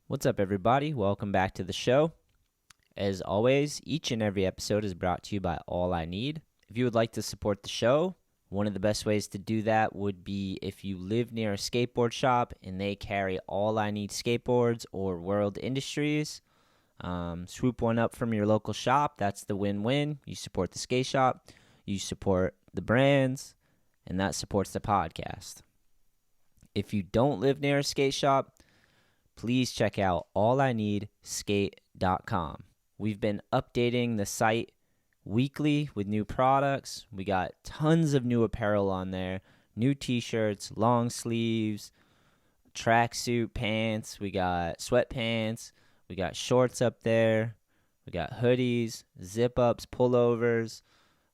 What's up, everybody? Welcome back to the show. As always, each and every episode is brought to you by All I Need. If you would like to support the show, one of the best ways to do that would be if you live near a skateboard shop and they carry All I Need skateboards or World Industries. Swoop one up from your local shop. That's the win-win. You support the skate shop, you support the brands, and that supports the podcast. If you don't live near a skate shop, please check out ALLiNEEDSKATE.com. We've been updating the site weekly with new products. We got tons of new apparel on there, new t-shirts, long sleeves, tracksuit pants. We got sweatpants. We got shorts up there. We got hoodies, zip-ups, pullovers,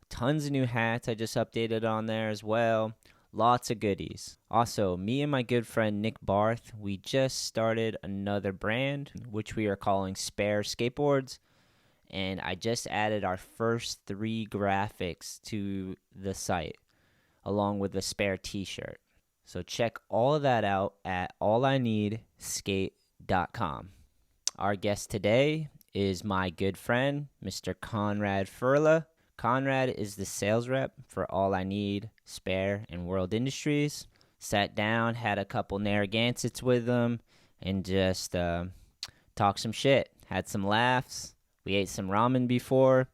tons of new hats I just updated on there as well. Lots of goodies. Also, me and my good friend Nick Barth, we just started another brand, which we are calling Spare Skateboards. And I just added our first 3 graphics to the site, along with the spare t-shirt. So check all of that out at ALLiNEEDSKATE.com. Our guest today is my good friend, Mr. Conrad Ferla. Conrad is the sales rep for All I Need, Spare, and World Industries. Sat down, had a couple Gansets with him, and just talked some shit. Had some laughs. We ate some ramen before.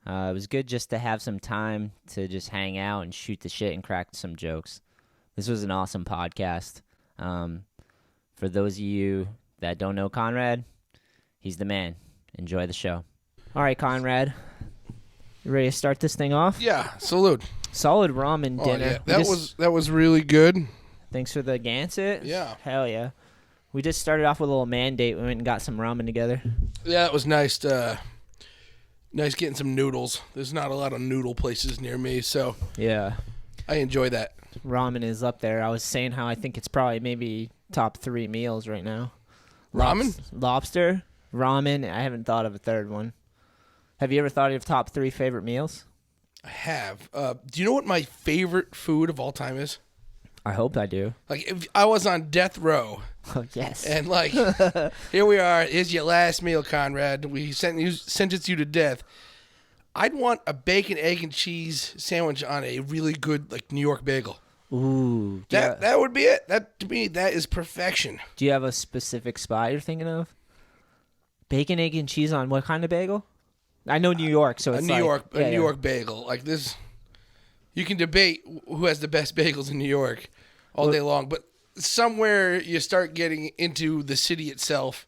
It was good just to have some time to just hang out and shoot the shit and crack some jokes. This was an awesome podcast. For those of you that don't know Conrad, he's the man. Enjoy the show. All right, Conrad. You ready to start this thing off? Yeah, salute. Solid ramen dinner. Yeah. That was really good. Thanks for the Gansett. Yeah. Hell yeah. We just started off with a little mandate. We went and got some ramen together. Yeah, it was nice. Nice getting some noodles. There's not a lot of noodle places near me, so Yeah. I enjoy that. Ramen is up there. I was saying how I think it's probably maybe top 3 meals right now. Ramen? Lobster, ramen. I haven't thought of a third one. Have you ever thought of top 3 favorite meals? I have. Do you know what my favorite food of all time is? I hope I do. Like, if I was on death row, Oh, yes. and like, here we are. Here's your last meal, Conrad. We sentenced you to death. I'd want a bacon, egg, and cheese sandwich on a really good like New York bagel. Ooh. That would be it. That to me, that is perfection. Do you have a specific spot you're thinking of? Bacon, egg, and cheese on what kind of bagel? I know New York, so it's a New York bagel. Like this, you can debate who has the best bagels in New York all day long, but somewhere you start getting into the city itself,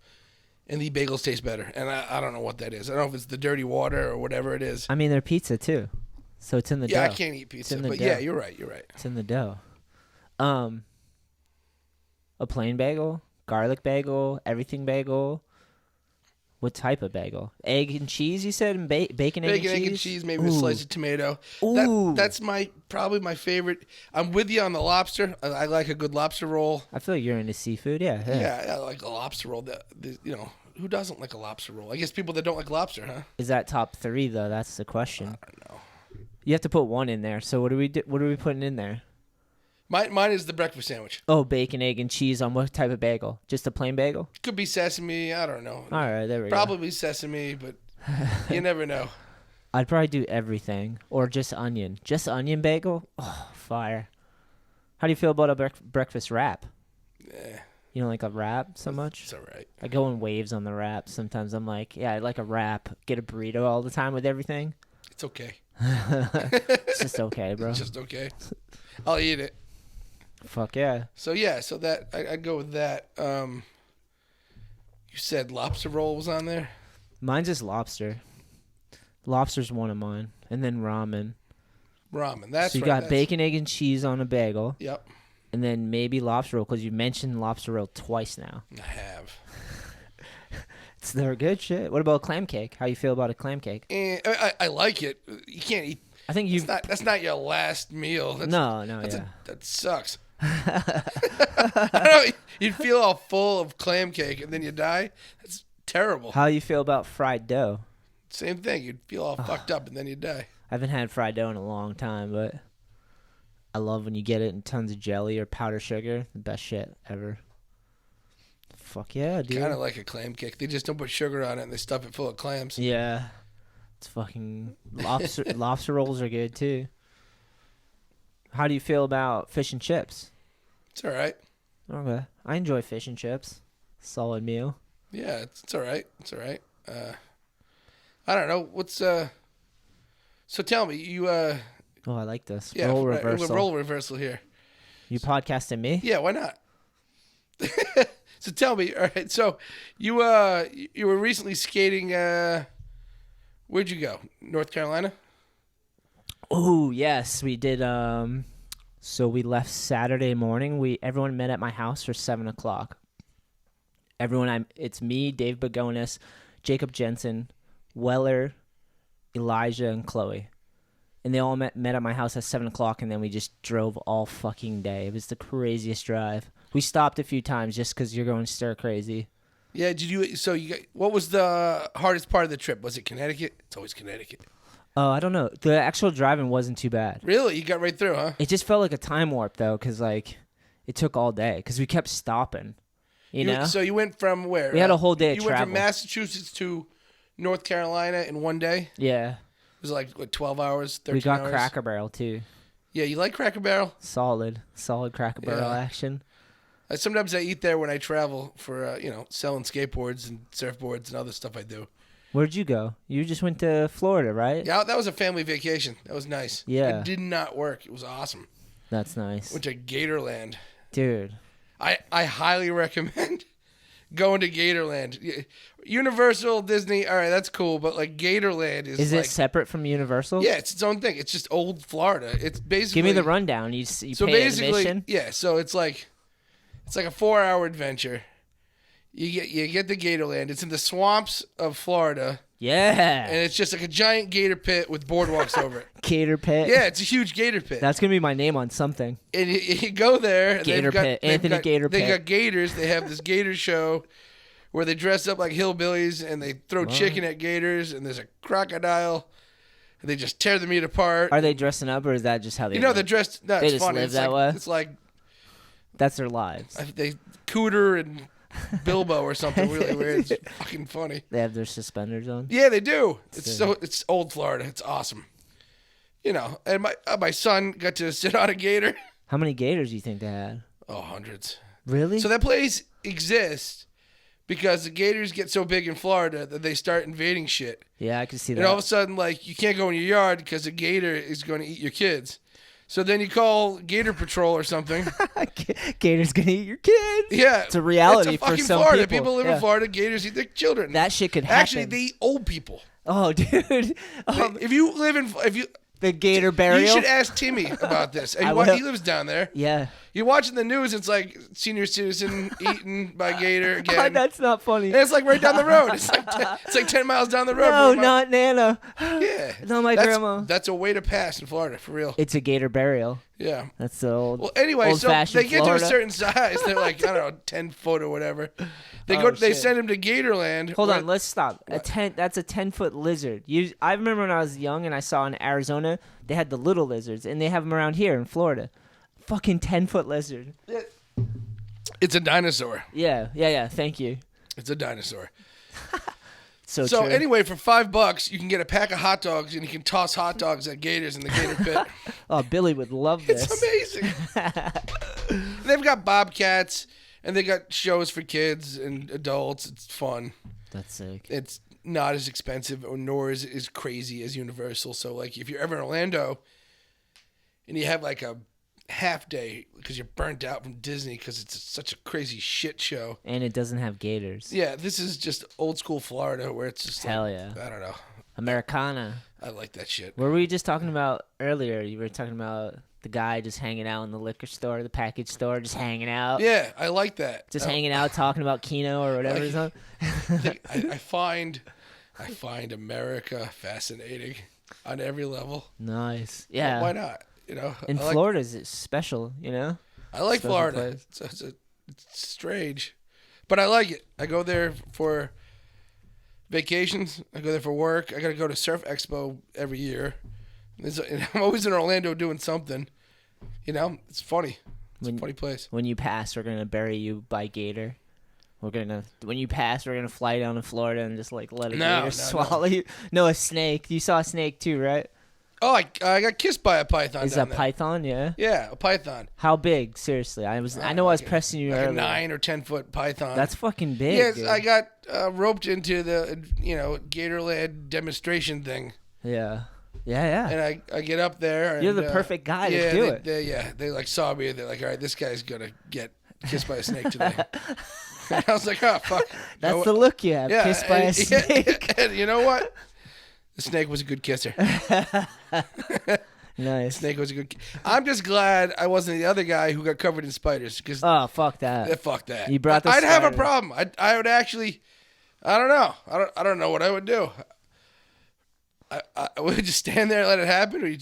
and the bagels taste better. And I don't know what that is. I don't know if it's the dirty water or whatever it is. I mean, they're pizza too, so it's in the dough. Yeah, I can't eat pizza, but dough. yeah, you're right. It's in the dough. A plain bagel, garlic bagel, everything bagel. What type of bagel? Egg and cheese, you said? And bacon, egg, and cheese? Maybe a slice of tomato. Ooh. That's probably my favorite. I'm with you on the lobster. I like a good lobster roll. I feel like you're into seafood, yeah. Yeah, I like a lobster roll. Who doesn't like a lobster roll? I guess people that don't like lobster, huh? Is that top 3, though? That's the question. I don't know. You have to put one in there. So what are we putting in there? Mine is the breakfast sandwich. Oh, bacon, egg, and cheese on what type of bagel? Just a plain bagel? Could be sesame. I don't know. All right, there we go. Probably sesame, but you never know. I'd probably do everything. Or just onion. Just onion bagel? Oh, fire. How do you feel about a breakfast wrap? You don't like a wrap so much? It's all right. I go in waves on the wrap. Sometimes I'm like, yeah, I like a wrap. Get a burrito all the time with everything. It's okay. It's just okay, bro. It's just okay. I'll eat it. Fuck yeah. So that I'd go with that. You said lobster roll was on there? Mine's just lobster. Lobster's one of mine. And then ramen. Ramen, that's so you right. got bacon, egg, and cheese on a bagel. Yep. And then maybe lobster roll, because you mentioned lobster roll twice now. I have. They're good shit. What about clam cake? How you feel about a clam cake? I like it. You can't eat. I think you. That's not your last meal. That sucks. I don't know, you'd feel all full of clam cake and then you die. That's terrible. How you feel about fried dough? Same thing. You'd feel all fucked up and then you die. I haven't had fried dough in a long time, but I love when you get it in tons of jelly or powdered sugar. The best shit ever. Fuck yeah, dude. Kind of like a clam cake. They just don't put sugar on it and they stuff it full of clams. Yeah. It's fucking lobster rolls are good too. How do you feel about fish and chips? It's all right. Okay. I enjoy fish and chips. Solid meal. Yeah, it's all right. It's all right. I don't know. What's so tell me, you Oh, I like this. yeah, Roll right, reversal. role reversal here. You podcasting me? Yeah, why not? So tell me, all right, so you were recently skating where'd you go? North Carolina? Oh, yes, we did. So we left Saturday morning. Everyone met at my house for 7:00. It's me, Dave Bagonis, Jacob Jensen, Weller, Elijah, and Chloe. And they all met at my house at 7:00, and then we just drove all fucking day. It was the craziest drive. We stopped a few times just because you're going stir crazy. Yeah, what was the hardest part of the trip? Was it Connecticut? It's always Connecticut. Oh, I don't know. The actual driving wasn't too bad. Really? You got right through, huh? It just felt like a time warp, though, because, like, it took all day because we kept stopping, you know? So you went from where? We had a whole day of You travel. went from Massachusetts to North Carolina in one day? Yeah. It was like, what, 12 hours, 13 We got hours? Cracker Barrel, too. Yeah, you like Cracker Barrel? Solid Cracker Barrel Yeah. action. Sometimes I eat there when I travel for, selling skateboards and surfboards and other stuff I do. Where'd you go? You just went to Florida, right? Yeah, that was a family vacation. That was nice. Yeah. It did not work. It was awesome. That's nice. Went to Gatorland. Dude. I highly recommend going to Gatorland. Universal, Disney, all right, that's cool, but like Gatorland Is like, it separate from Universal? Yeah, it's its own thing. It's just old Florida. It's basically Give me the rundown. You pay admission? Yeah, so it's like a 4-hour adventure. You get the Gatorland. It's in the swamps of Florida. Yeah. And it's just like a giant gator pit with boardwalks over it. Gator pit. Yeah, it's a huge gator pit. That's going to be my name on something. And you go there. And Gator pit. Anthony Gator They pit. got gators. They have this gator show where they dress up like hillbillies and they throw chicken at gators. And there's a crocodile. And they just tear the meat apart. Are they dressing up or is that just how they they're dressed. No, They it's just funny. live It's that like, way? It's like That's their lives. they Cooter and Bilbo or something really weird. It's fucking funny. They have their suspenders on. Yeah, they do. It's old Florida. It's awesome. And my son got to sit on a gator. How many gators do you think they had? Oh, hundreds. Really? So that place exists because the gators get so big in Florida that they start invading shit. Yeah, I can see that. And all of a sudden, like, you can't go in your yard because a gator is going to eat your kids. So then you call Gator Patrol or something. Gators gonna eat your kids. Yeah. It's a reality it's a for fucking some Florida. people. Live Yeah. in Florida. Gators eat their children. That shit could happen. Actually, they eat old people. Oh, dude. If you live in... The gator burial? You should ask Timmy about this. He lives down there. Yeah. You're watching the news, it's like senior citizen eaten by gator again. That's not funny. And it's like right down the road. It's like 10 miles down the road. No, not Nana. Yeah. Not my grandma. That's a way to pass in Florida, for real. It's a gator burial. Yeah. That's the old. Well, anyway, so they get Florida. to a certain size. They're like, I don't know, 10 foot or whatever. They send him to Gatorland. Hold on, let's stop. That's a 10-foot lizard. I remember when I was young and I saw in Arizona they had the little lizards, and they have them around here in Florida. Fucking 10-foot lizard. It's a dinosaur. Yeah. Thank you. It's a dinosaur. So So true. anyway, for $5, you can get a pack of hot dogs, and you can toss hot dogs at gators in the gator pit. Oh, Billy would love this. It's amazing. They've got bobcats, and they got shows for kids and adults. It's fun. That's sick. It's not as expensive or nor as crazy as Universal. So, like, if you're ever in Orlando and you have, like, a half day because you're burnt out from Disney because it's such a crazy shit show. And it doesn't have gators. Yeah, this is just old school Florida where it's just Hell like, yeah. I don't know. Americana. I like that shit. What were we just talking about earlier? You were talking about the guy just hanging out in the liquor store, the package store, just hanging out. Yeah, I like that. Just hanging out, talking about Kino or whatever it's on. I find America fascinating on every level. Nice. Yeah. Why not? In Florida, it's special, I like Special Florida. place. It's strange, but I like it. I go there for vacations. I go there for work. I got to go to Surf Expo every year. I'm always in Orlando doing something. It's funny. It's a funny place. When you pass, we're going to bury you by gator. When you pass, we're gonna fly down to Florida and just like let a No, gator swallow you. No, a snake. You saw a snake too, right? Oh, I got kissed by a python. Is down a there. python? Yeah. Yeah, a python. How big? Seriously, I know I was pressing you like earlier. a 9 or 10 foot python. That's fucking big. Yes, dude. I got roped into the Gatorland demonstration thing. Yeah. Yeah. And I get up there. And, You're the perfect guy to do it. They like saw me. They're like, all right, this guy's gonna get kissed by a snake today. And I was like, oh fuck. That's the look you have. Yeah, Kissed by a snake. And you know what? The snake was a good kisser. Nice. Snake was a good. I'm just glad I wasn't the other guy who got covered in spiders. Cause fuck that. Fuck that. You brought the I'd have a spiders. problem. I would actually. I don't know. I don't know what I would do. I would just stand there and let it happen, or you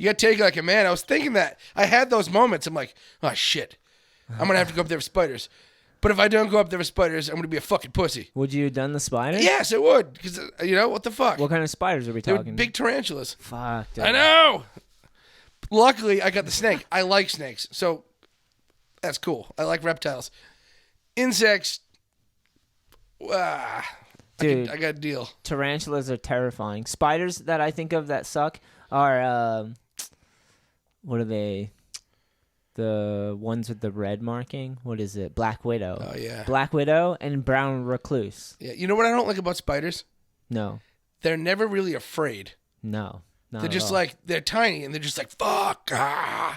got to take it like a man. I was thinking that. I had those moments. I'm like, oh shit, I'm gonna have to go up there for spiders. But if I don't go up there for spiders, I'm gonna be a fucking pussy. Would you have done the spider? Yes, it would. Because what the fuck? What kind of spiders are we They were talking? big tarantulas. Fuck. Dude. I know. Luckily, I got the snake. I like snakes, so that's cool. I like reptiles. Insects. Dude, I got a deal. Tarantulas are terrifying. Spiders that I think of that suck are what are they? The ones with the red marking. What is it? Black Widow. Oh yeah. Black Widow and brown recluse. Yeah. You know what I don't like about spiders? No. They're never really afraid. No. They're just like they're tiny and they're just like fuck.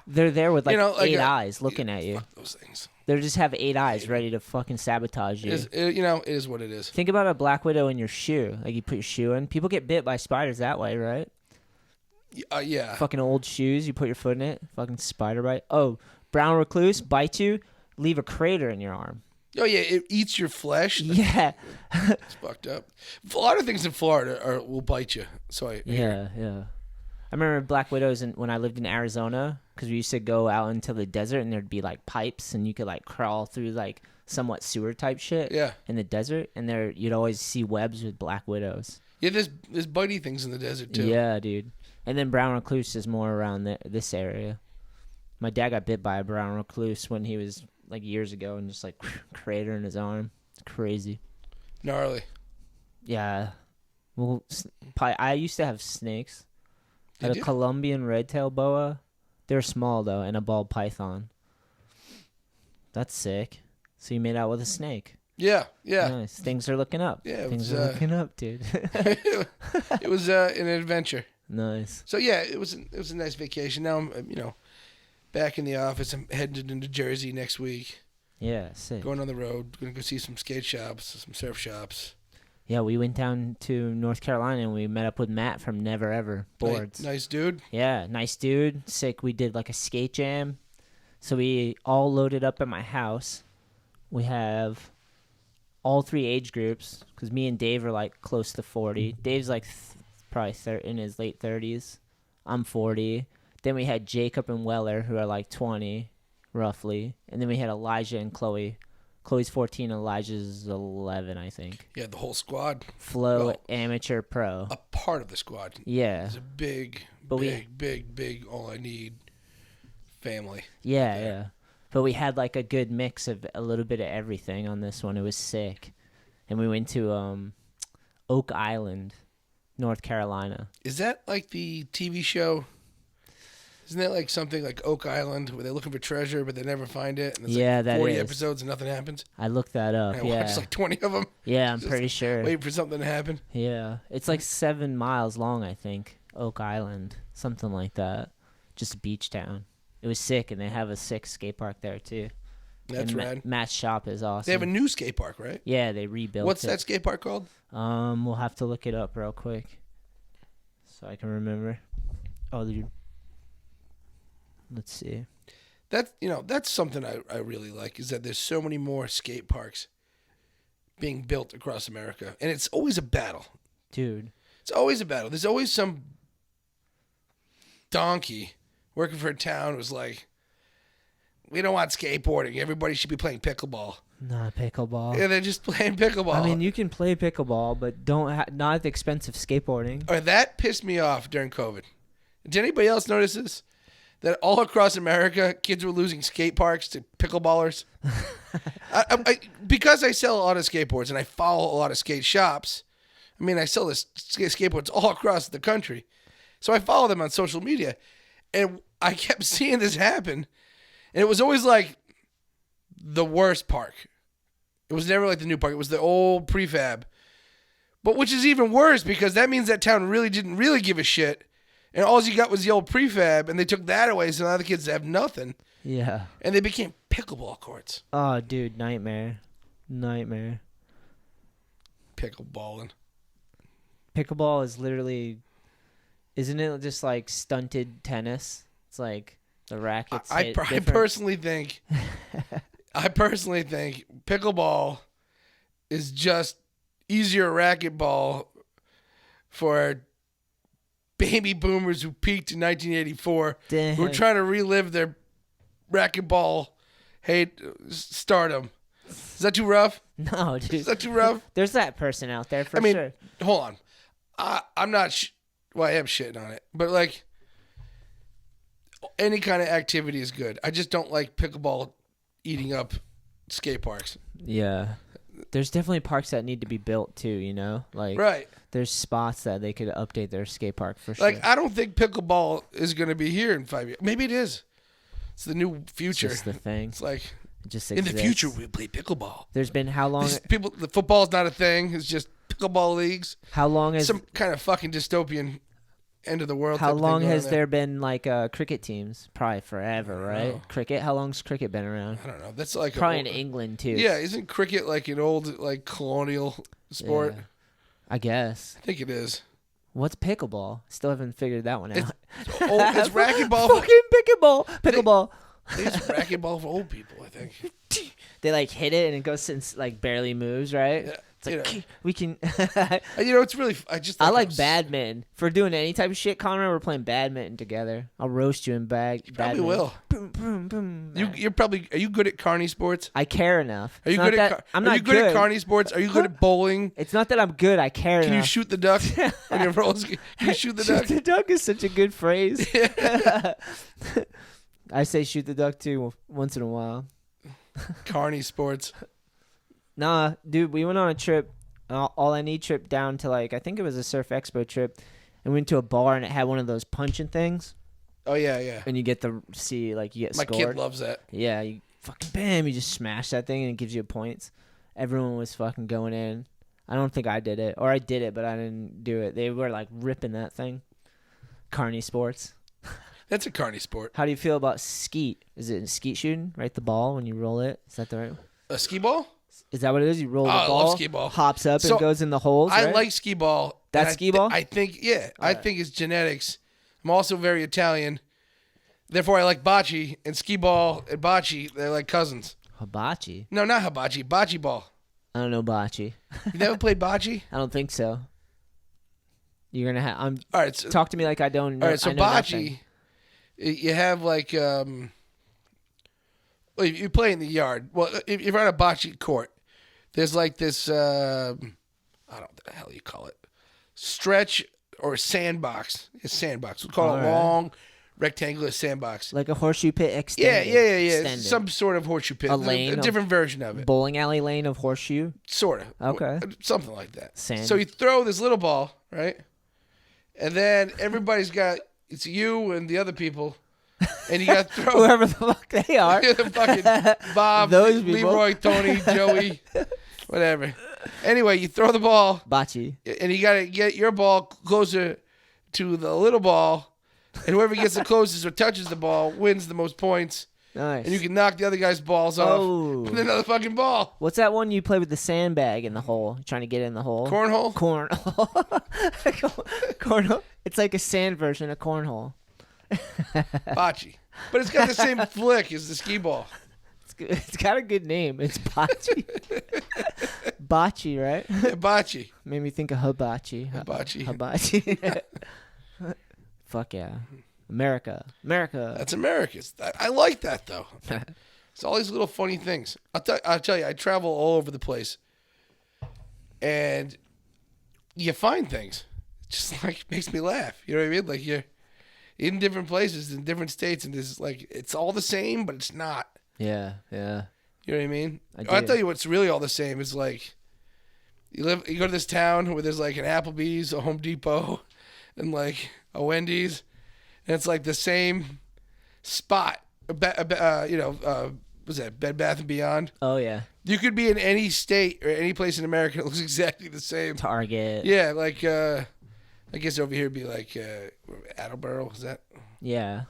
They're there with like, like eight eyes looking at you. Fuck those things. They just have 8 eyes ready to fucking sabotage you. It is what it is. Think about a Black Widow in your shoe. Like you put your shoe in. People get bit by spiders that way, right? Yeah. Fucking old shoes. You put your foot in it. Fucking spider bite. Oh, brown recluse bite you. Leave a crater in your arm. Oh yeah, it eats your flesh. Yeah. It's fucked up. A lot of things in Florida will bite you. So Yeah. I remember Black Widows when I lived in Arizona, because we used to go out into the desert and there'd be like pipes and you could like crawl through like somewhat sewer type shit in the desert, and you'd always see webs with Black Widows. Yeah, there's bitey things in the desert too. Yeah, dude. And then brown recluse is more around this area. My dad got bit by a brown recluse when he was like years ago, and just like crater in his arm. It's crazy. Gnarly. Yeah. Well, I used to have snakes. I had Did a you? Colombian red-tailed boa. They're small though, and a ball python. That's sick. So you made out with a snake. Yeah. Nice. Things are looking up. Yeah, Things are looking up, dude. It was an adventure. Nice. So yeah, it was a nice vacation. Now I'm back in the office. I'm headed into Jersey next week. Yeah, sick. Going on the road. Going to go see some skate shops, some surf shops. Yeah, we went down to North Carolina and we met up with Matt from Never Ever Boards. Nice dude. Yeah, nice dude. Sick. We did like a skate jam. So we all loaded up at my house. We have all 3 age groups, because me and Dave are like close to 40. Dave's like probably in his late 30s. I'm 40. Then we had Jacob and Weller, who are like 20, roughly. And then we had Elijah and Chloe. Chloe's 14, Elijah's 11, I think. Yeah, the whole squad. Flow, amateur, pro. A part of the squad. Yeah. It's a big all I need family. Yeah. But we had like a good mix of a little bit of everything on this one. It was sick. And we went to Oak Island, North Carolina. Is that like the TV show? Isn't that like something like Oak Island, where they're looking for treasure but they never find it? And it's like that 40 is. episodes and nothing happens? I looked that up. And I watched like 20 of them. Yeah, I'm pretty sure. Waiting for something to happen. Yeah. It's like 7 miles long, I think. Oak Island. Something like that. Just a beach town. It was sick, and they have a sick skate park there, too. That's and rad. Matt's shop is awesome. They have a new skate park, right? Yeah, they rebuilt What's it. that skate park called? We'll have to look it up real quick so I can remember. Oh, dude. Let's see. That's something I really like, is that there's so many more skate parks being built across America, and it's always a battle. Dude. It's always a battle. There's always some donkey working for a town who's like, we don't want skateboarding. Everybody should be playing pickleball. Nah, pickleball. Yeah, they're just playing pickleball. I mean, you can play pickleball, but not at the expense of skateboarding. That pissed me off during COVID. Did anybody else notice this? that all across America, kids were losing skate parks to pickleballers. Because I sell a lot of skateboards and I follow a lot of skate shops. I mean, I sell this skateboards all across the country. So I follow them on social media. And I kept seeing this happen. And it was always like the worst park. It was never like the new park. It was the old prefab. But which is even worse because that means that town really didn't really give a shit. And all you got was the old prefab, and they took that away, so now the kids have nothing. Yeah. And they became pickleball courts. Oh, dude, nightmare. Nightmare. Pickleballing. Pickleball is literally, isn't it just like stunted tennis? It's like the rackets I personally think pickleball is just easier racquetball for baby boomers who peaked in 1984, Damn. who are trying to relive their racquetball stardom. Is that too rough? No, dude. Is that too rough? There's that person out there for I mean, sure. hold on. I'm not. Well, I am shitting on it, but like any kind of activity is good. I just don't like pickleball eating up skate parks. Yeah. There's definitely parks that need to be built too, you know? Like Right. There's spots that they could update their skate park for sure. Like I don't think pickleball is going to be here in 5 years. Maybe it is. It's the new future. It's just the thing. It's like It just in the exists. future we'll play pickleball. There's been how long? The football's not a thing. It's just pickleball leagues. How long has Some kind of fucking dystopian end of the world. how type of thing long going has on there been like cricket teams? Probably forever, right? know. Cricket. How long's cricket been around? I don't know. That's like Probably in England too. Yeah, isn't cricket like an old like colonial sport? Yeah. I guess. I think it is. What's pickleball? Still haven't figured that one out. It's racquetball. Fucking pickleball. It's racquetball for old people, I think. They like hit it and it goes since like barely moves, right? Yeah, It's like you know. we can. It's really. I like badminton. For doing any type of shit, Conrad, we're playing badminton together. I'll roast you in Probably badminton. will. Boom, boom, boom. You're probably. Are you good at carny sports? I care enough. Are you It's good not at? that- I'm Are not you good at carny sports? Are you good at bowling? It's not that I'm good. I care Can you enough. shoot the duck on your rolls? Can you shoot the duck? Shoot the duck is such a good phrase. I say shoot the duck too once in a while. Carny sports. Nah, dude, we went on a trip, all I need trip down to like, I think it was a Surf Expo trip, and we went to a bar and it had one of those punching things. Oh yeah. And you get to see, like, you get My scored. kid loves that. Yeah, you fucking bam, you just smash that thing and it gives you points. Everyone was fucking going in. I don't think I did it, or I did it, but I didn't do it. They were like ripping that thing. Carny sports. That's a carny sport. How do you feel about skeet? Is it skeet shooting? Right, the ball when you roll it. Is that the right? A skee ball? Is that what it is? You roll the I ball, love skee ball. hops up So, and goes in the holes. I right? like skee ball. That's skee ball? I think, yeah. All I right. think it's genetics. I'm also very Italian. Therefore, I like bocce. And skee ball and bocce, they're like cousins. hibachi. No, not hibachi. Bocce ball. I don't know bocce. You never played bocce? I don't think so. You're gonna have. All right. So, Talk to me like I don't know. all right. So I know bocce, nothing. you have like, well, you play in the yard. Well, if you're on a bocce court, there's like this, I don't know what the hell you call it, stretch or sandbox. It's sandbox. We call All it right. long, rectangular sandbox. Like a horseshoe pit Yeah, extended. yeah. Extended. Some sort of horseshoe pit. A lane A of- different version of it. Bowling alley lane of horseshoe. Sort of. Okay. Something like that. Sand. So you throw this little ball, right? And then everybody's got, it's you and the other people. And you got to throw Whoever the fuck they are. the fucking Bob, Those people. Leroy, Tony, Joey, whatever. Anyway, you throw the ball, Bocce. and you got to get your ball closer to the little ball. And whoever gets the closest or touches the ball wins the most points. Nice. And you can knock the other guy's balls off Oh. with another fucking ball. What's that one you play with the sandbag in the hole? Trying to get in the hole. Cornhole? Cornhole. Cornhole. It's like a sand version of cornhole. Bocce. But it's got the same flick as the skee ball. It's got a good name. It's bocce. Bocce, right? Yeah, bocce. Made me think of hibachi. Hibachi. Hibachi. Fuck yeah. America. That's America's. I like that, though. It's all these little funny things. I'll tell you, I travel all over the place. And you find things. It just like makes me laugh. You know what I mean? Like in different places, in different states, and there's like it's all the same, but it's not. Yeah, yeah. You know what I mean? I I'll do. tell you what's really all the same is like you go to this town where there's like an Applebee's, a Home Depot, and like a Wendy's, and it's like the same spot. Was that Bed Bath and Beyond? Oh yeah. You could be in any state or any place in America. It looks exactly the same. Target. Yeah, like I guess over here it'd be like Attleboro. Is that Yeah.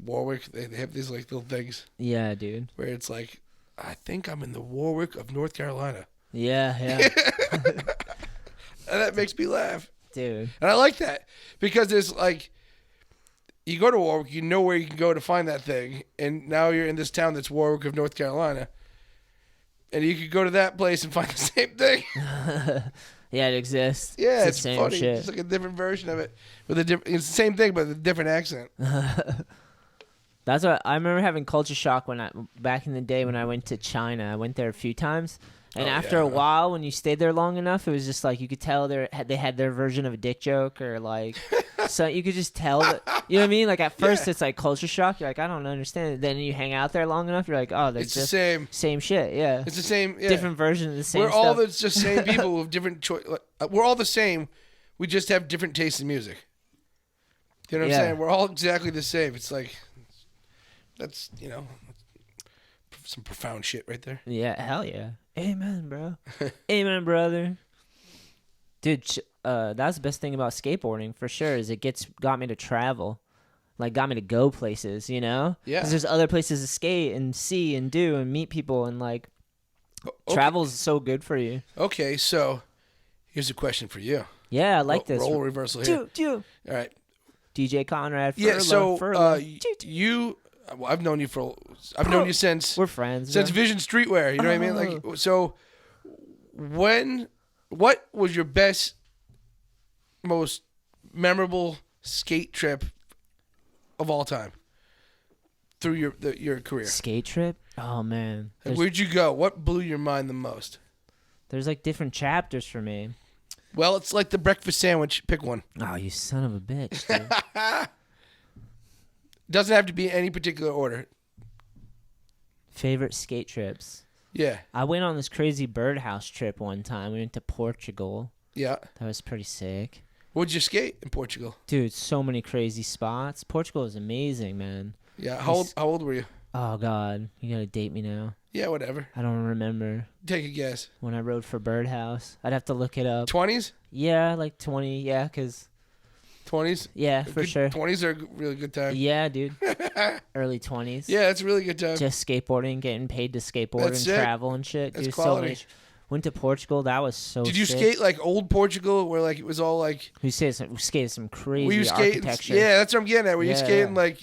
Warwick? They have these like little things Yeah, dude. where it's like, I think I'm in the Warwick of North Carolina, Yeah, yeah. and that makes me laugh. Dude. And I like that because there's like, you go to Warwick, you know where you can go to find that thing, and now you're in this town that's Warwick of North Carolina, and you could go to that place and find the same thing. Yeah, it exists. Yeah, it's the same funny. shit. It's like a different version of it with a different. It's the same thing, but with a different accent. That's what I remember having culture shock back in the day when I went to China. I went there a few times, and after a while, when you stayed there long enough, it was just like you could tell they had their version of a dick joke, or like, so you could just tell that. You know what I mean? Like at first, it's like culture shock. You're like, I don't understand it. Then you hang out there long enough, you're like, oh, they're It's just the same. shit. Yeah, It's the same. Yeah. different version of the same. We're all stuff. the same people with different choice. We're all the same. We just have different tastes in music. You know what I'm saying? We're all exactly the same. It's like, that's, some profound shit right there. Yeah, hell yeah. Amen, bro. Amen, brother. Dude, that's the best thing about skateboarding for sure is it got me to travel. Like, got me to go places, you know? Yeah. Because there's other places to skate and see and do and meet people, and, like, travel's so good for you. Okay, so here's a question for you. Yeah, I like this. Role reversal here. All right. DJ Conrad Ferla. Yeah, so Ferla. I've known you since we're friends. since bro. Vision Streetwear. You know what I mean? Like, so what was your best, most memorable skate trip of all time through your career? Skate trip? Oh, man. Like, where'd you go? What blew your mind the most? There's, like, different chapters for me. Well, it's like the breakfast sandwich. Pick one. Oh, you son of a bitch, dude. Doesn't have to be in any particular order. Favorite skate trips? Yeah. I went on this crazy birdhouse trip one time. We went to Portugal. Yeah. That was pretty sick. What'd you skate in Portugal? Dude, so many crazy spots. Portugal is amazing, man. Yeah. How old were you? Oh, God. You gotta date me now. Yeah, whatever. I don't remember Take a guess. when I rode for Birdhouse. I'd have to look it up. 20s? Yeah, like 20. Yeah, because... 20s? Yeah, for sure. 20s are a really good time. Yeah, dude. Early 20s. Yeah, it's a really good time. Just skateboarding, getting paid to skateboard That's and it. travel and shit. That's Dude, quality. so much. Went to Portugal. That was so Did you sick. skate like old Portugal where like it was all like... We skated some crazy Were you skating? architecture. Yeah, that's what I'm getting at. Were you Yeah, skating yeah. like,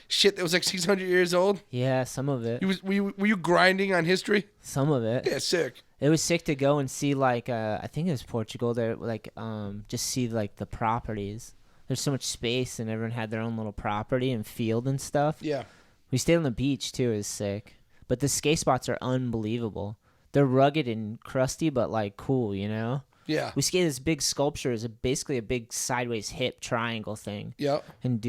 shit that was like 600 years old? Yeah, some of it. Were you grinding on history? Some of it. Yeah, sick. It was sick to go and see, like, I think it was Portugal. There, like, just see like the properties. There's so much space, and everyone had their own little property and field and stuff. Yeah. We stayed on the beach too. It was sick. But the skate spots are unbelievable. They're rugged and crusty, but like cool, you know. Yeah. We skated this big sculpture. It's basically a big sideways hip triangle thing. Yep. And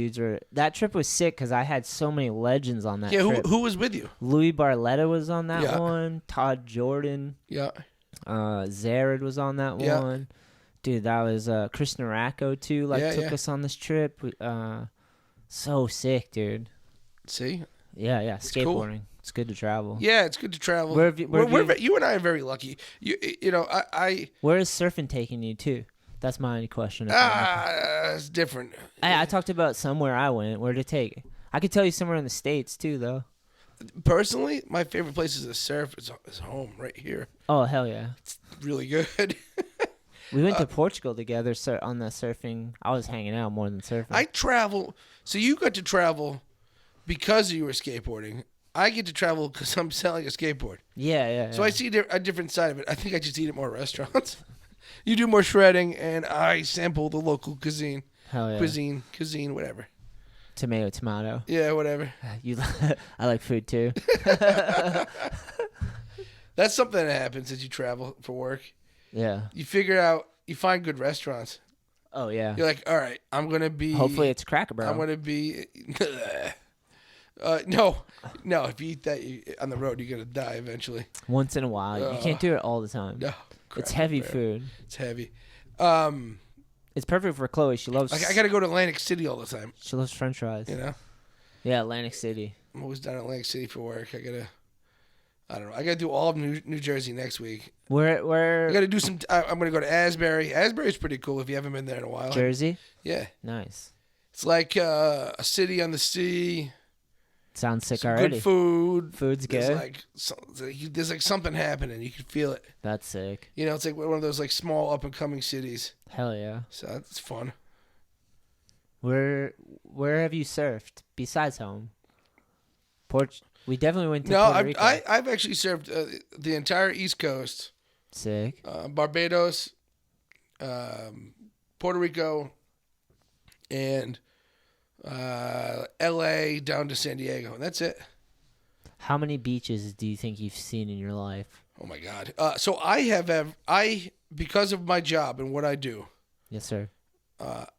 that trip was sick because I had so many legends on that trip. Who was with you? Louis Barletta was on that Yeah. one. Todd Jordan. Yeah. Zared was on that Yeah. one. Dude, that was Chris Naracco too. Took us on this trip. So sick, dude. See? Yeah, cool. skateboarding. It's good to travel. Yeah, it's good to travel. Where have you- You and I are very lucky. I Where is surfing taking you to? That's my question. it's different. I talked about somewhere I went. Where to take? I could tell you somewhere in the States too, though. Personally, my favorite place to surf is home right here. Oh hell yeah! It's really good. We went to Portugal together on the surfing. I was hanging out more than surfing. I travel. So you got to travel because you were skateboarding. I get to travel because I'm selling a skateboard. Yeah. So I see a different side of it. I think I just eat at more restaurants. You do more shredding, and I sample the local cuisine. Hell yeah. Cuisine, whatever. Tomato. Yeah, whatever. I like food too. That's something that happens as you travel for work. Yeah. You figure out, you find good restaurants. Oh yeah. You're like, all right, I'm gonna be. Hopefully it's Cracker Barrel. I'm gonna be. No. If you eat that on the road, you're gonna die eventually. Once in a while, you can't do it all the time. No, it's heavy food. It's heavy. It's perfect for Chloe. She loves. Like I gotta go to Atlantic City all the time. She loves French fries. You know. Yeah, Atlantic City. I'm always down in Atlantic City for work. I don't know. I gotta do all of New Jersey next week. Where? I gotta do some. I'm gonna go to Asbury. Asbury's pretty cool if you haven't been there in a while. Jersey. Yeah. Nice. It's like a city on the sea. Sounds sick some already. Good food. Food's good. There's like something happening. You can feel it. That's sick. You know, it's like one of those like small up and coming cities. Hell yeah. So that's fun. Where have you surfed besides home? We definitely went to No, Puerto Rico. I've actually served the entire East Coast. Sick. Barbados, Puerto Rico, and L.A. down to San Diego, and that's it. How many beaches do you think you've seen in your life? Oh my God! So I because of my job and what I do. Yes, sir.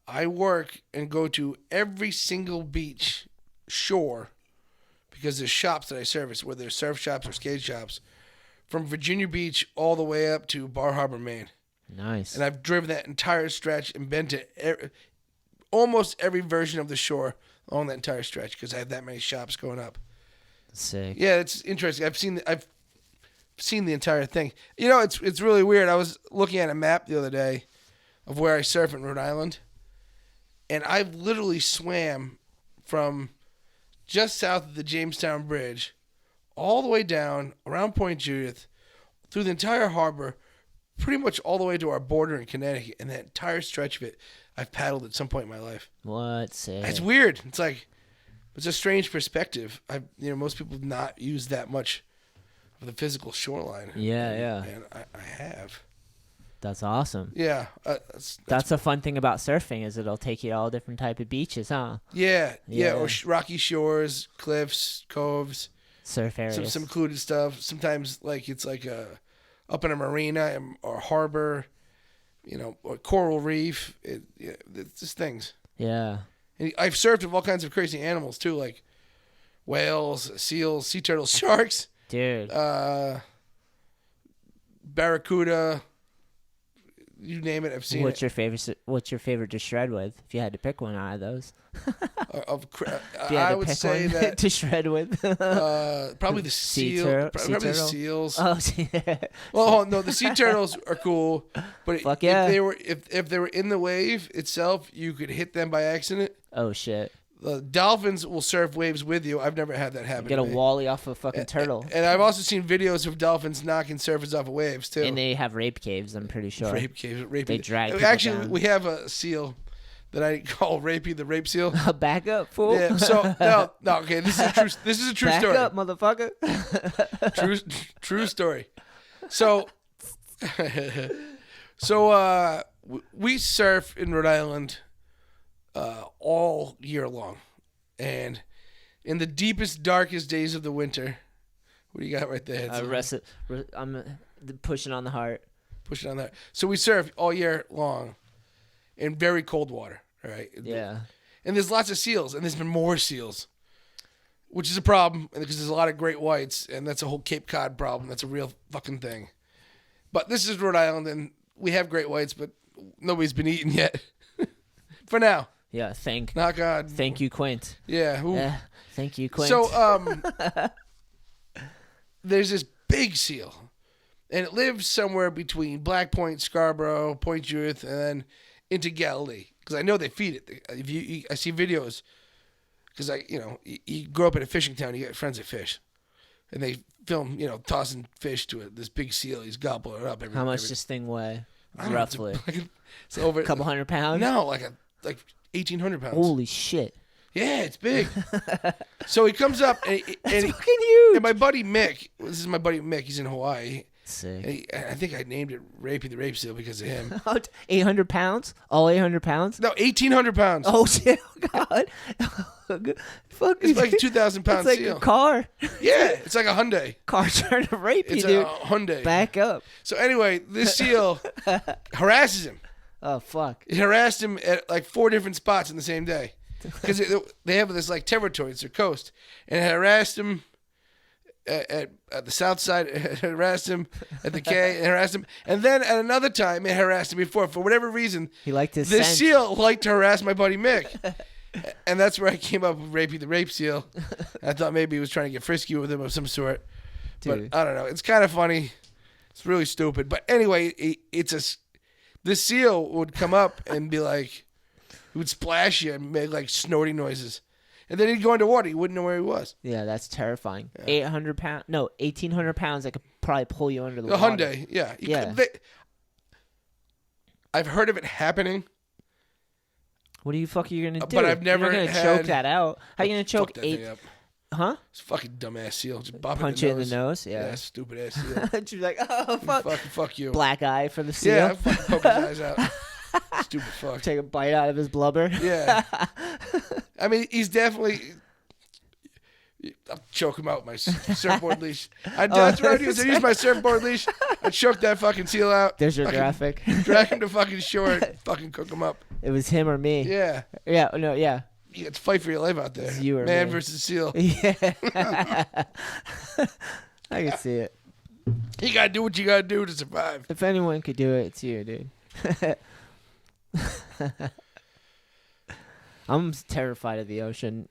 I work and go to every single beach, shore, because there's shops that I service, whether they're surf shops or skate shops, from Virginia Beach all the way up to Bar Harbor, Maine. Nice. And I've driven that entire stretch and been to almost every version of the shore along that entire stretch because I have that many shops going up. Sick. Yeah, it's interesting. I've seen the entire thing. You know, it's really weird. I was looking at a map the other day of where I surf in Rhode Island, and I've literally swam from just south of the Jamestown Bridge all the way down around Point Judith through the entire harbor, pretty much all the way to our border in Connecticut, and that entire stretch of it I've paddled at some point in my life. What? Sick. It's weird. It's like it's a strange perspective. Most people have not used that much of the physical shoreline. Yeah. And I have. That's awesome. Yeah. That's a fun thing about surfing is it'll take you to all different type of beaches, huh? Yeah. Or rocky shores, cliffs, coves. Surf areas. Some included stuff. Sometimes it's like up in a marina or harbor, or coral reef. It's just things. Yeah. And I've surfed with all kinds of crazy animals too, like whales, seals, sea turtles, sharks. Dude. Barracuda. You name it, I've seen What's your favorite to shred with? If you had to pick one out of those, I would say that to shred with. Probably the seal. Probably the seals. Oh, well, no, the sea turtles are cool, but Fuck yeah. if they were in the wave itself, you could hit them by accident. Oh shit. The dolphins will surf waves with you. I've never had that happen. Get a wally off a fucking turtle. And I've also seen videos of dolphins knocking surfers off of waves too. And they have rape caves, I'm pretty sure. Rape caves. They drag people Actually, down. we have a seal that I call Rapey the rape seal. Back up, fool. Yeah. So no. Okay, this is a true Back story. Back up, motherfucker. True story. So, we surf in Rhode Island all year long, and in the deepest, darkest days of the winter, what do you got right there? I'm pushing on the heart. Pushing on that. So we surf all year long in very cold water, right? Yeah. And there's lots of seals, and there's been more seals, which is a problem because there's a lot of great whites, and that's a whole Cape Cod problem. That's a real fucking thing. But this is Rhode Island, and we have great whites, but nobody's been eaten yet. For now. Yeah, Not God. Thank you, Quint. Yeah. Thank you, Quint. So, there's this big seal, and it lives somewhere between Black Point, Scarborough, Point Judith, and then into Galilee. Because I know they feed it. I see videos. Because you grow up in a fishing town, you get friends that fish, and they film, tossing fish to this big seal. He's gobbling it up. How much does this thing weigh? Roughly. It's over a couple 100 pounds. No, like 1,800 pounds. Holy shit. Yeah, it's big. So he comes up, and fucking huge. And my buddy Mick, this is my buddy Mick, he's in Hawaii. Sick. I think I named it Rapey the Rape Seal because of him. 800 pounds? All 800 pounds? No, 1,800 pounds. Oh, shit. Oh, God. Fuck. It's like a 2,000-pound seal. It's like seal. a car. Yeah, it's like a Hyundai. Car trying to rape you, it's dude. It's a Hyundai. Back up. So anyway, this seal harasses him. Oh, fuck. It harassed him at like 4 different spots in the same day. Because they have this like territory, it's their coast. And it harassed him at the south side, it harassed him at the K, it harassed him. And then at another time, it harassed him before. For whatever reason, He liked his this scent. seal liked to harass my buddy Mick. And that's where I came up with Rapey the Rape Seal. I thought maybe he was trying to get frisky with him of some sort. Dude. But I don't know. It's kind of funny. It's really stupid. But anyway, this seal would come up and be like, he would splash you and make like snorting noises. And then he'd go into water. You wouldn't know where he was. Yeah, that's terrifying. Yeah. 800 pounds. No, 1,800 pounds that could probably pull you under the A water. Hyundai, yeah. Yeah. I've heard of it happening. What the fuck are you going to do? But I've never You're not going to had- choke that out. How are you going to choke Fuck that thing up. Huh? It's a fucking dumbass seal. Just bop Punch it you in the nose? Yeah. stupid ass seal. She's like, oh, fuck. Fuck you. Black eye for the seal. Yeah, fucking poke his eyes out. Stupid fuck. Take a bite out of his blubber. Yeah. I mean, he's definitely... I'll choke him out with my surfboard leash. That's what I'd use. I'd use my surfboard leash. I'd choke that fucking seal out. There's your Fucking graphic. Drag him to fucking shore and fucking cook him up. It was him or me. Yeah. Yeah, no, yeah. You got to fight for your life out there. It's you or Man me. versus seal. Yeah. I can see it. You got to do what you got to do to survive. If anyone could do it, it's you, dude. I'm terrified of the ocean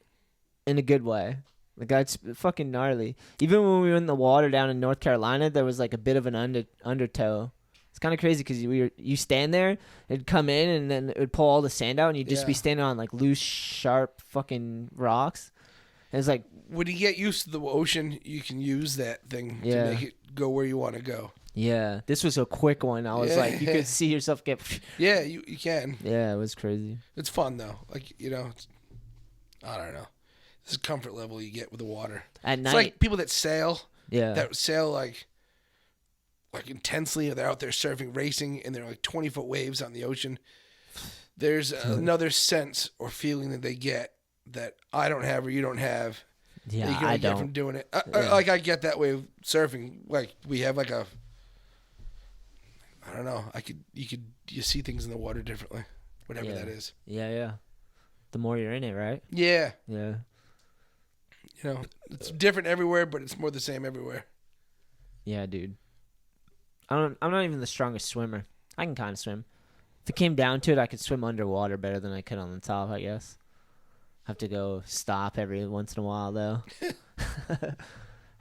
in a good way. Like, it's fucking gnarly. Even when we were in the water down in North Carolina, there was like a bit of an undertow. It's kind of crazy because you stand there, it'd come in, and then it would pull all the sand out, and you'd just be Yeah. standing on like loose, sharp fucking rocks. And it's like, When you get used to the ocean, you can use that thing Yeah. to make it go where you want to go. yeah, this was a quick one. I was Yeah. like, you could see yourself get. Yeah, you can. Yeah, it was crazy. It's fun, though. Like, I don't know. This is comfort level you get with the water. At It's night, like people that sail, yeah. that sail like intensely, or they're out there surfing, racing, and they're like 20-foot waves on the ocean. There's another sense or feeling that they get that I don't have or you don't have. That Yeah, you can I only get don't. from doing it. Yeah. Like I get that way of surfing. Like we have like I don't know. You see things in the water differently, whatever Yeah. that is. Yeah. The more you're in it, right? Yeah, Yeah. it's different everywhere, but it's more the same everywhere. Yeah, dude. I'm not even the strongest swimmer. I can kind of swim. If it came down to it, I could swim underwater better than I could on the top, I guess. Have to go stop every once in a while, though.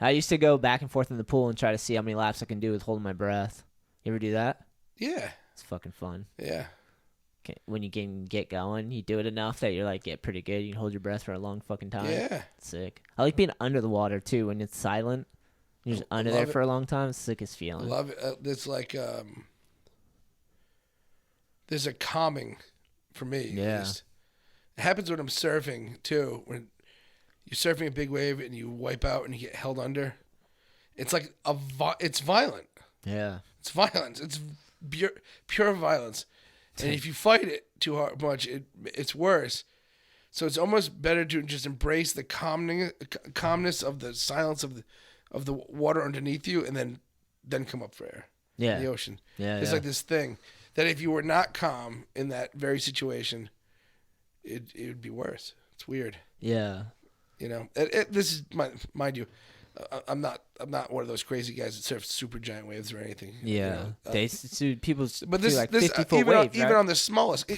I used to go back and forth in the pool and try to see how many laps I can do with holding my breath. You ever do that? Yeah, It's fucking fun. yeah. When you can get going, you do it enough that you're like, get pretty good. You can hold your breath for a long fucking time. Yeah. It's sick. I like being under the water, too, when it's silent. You're just under there Love it. for a long time. It's the sickest feeling. Love it. It's like there's a calming for me. at Yeah. least. It happens when I'm surfing too. When you're surfing a big wave and you wipe out and you get held under, it's like it's violent. Yeah. It's violence. It's pure violence. And if you fight it too much, it's worse. So it's almost better to just embrace the calmness of the silence of the water underneath you, and then come up for air. Yeah. In the ocean. Yeah. It's like this thing that if you were not calm in that very situation, it would be worse. It's weird. Yeah. This is mind you, I'm not one of those crazy guys that surf super giant waves or anything. Yeah. People But do this like this 50-foot even waves, even right? on the smallest,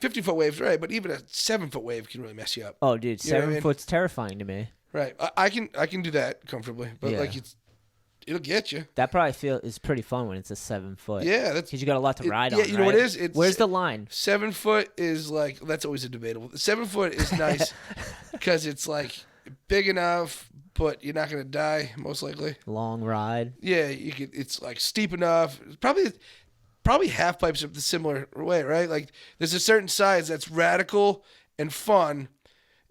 50-foot waves, right? But even a 7-foot wave can really mess you up. Oh, dude, You know what I 7 mean? foot's terrifying to me. Right. I can do that comfortably, but Yeah. like it'll get you. That probably is pretty fun when it's a 7 foot. Yeah, that's Because you got a lot to ride on. yeah. You know what right? it is? It's Where's the line? 7 foot is like that's always a debatable. 7 foot is nice because it's like big enough, but you're not gonna die most likely. Long ride. Yeah, you could. It's like steep enough. Probably half pipes are the similar way, right? Like there's a certain size that's radical and fun,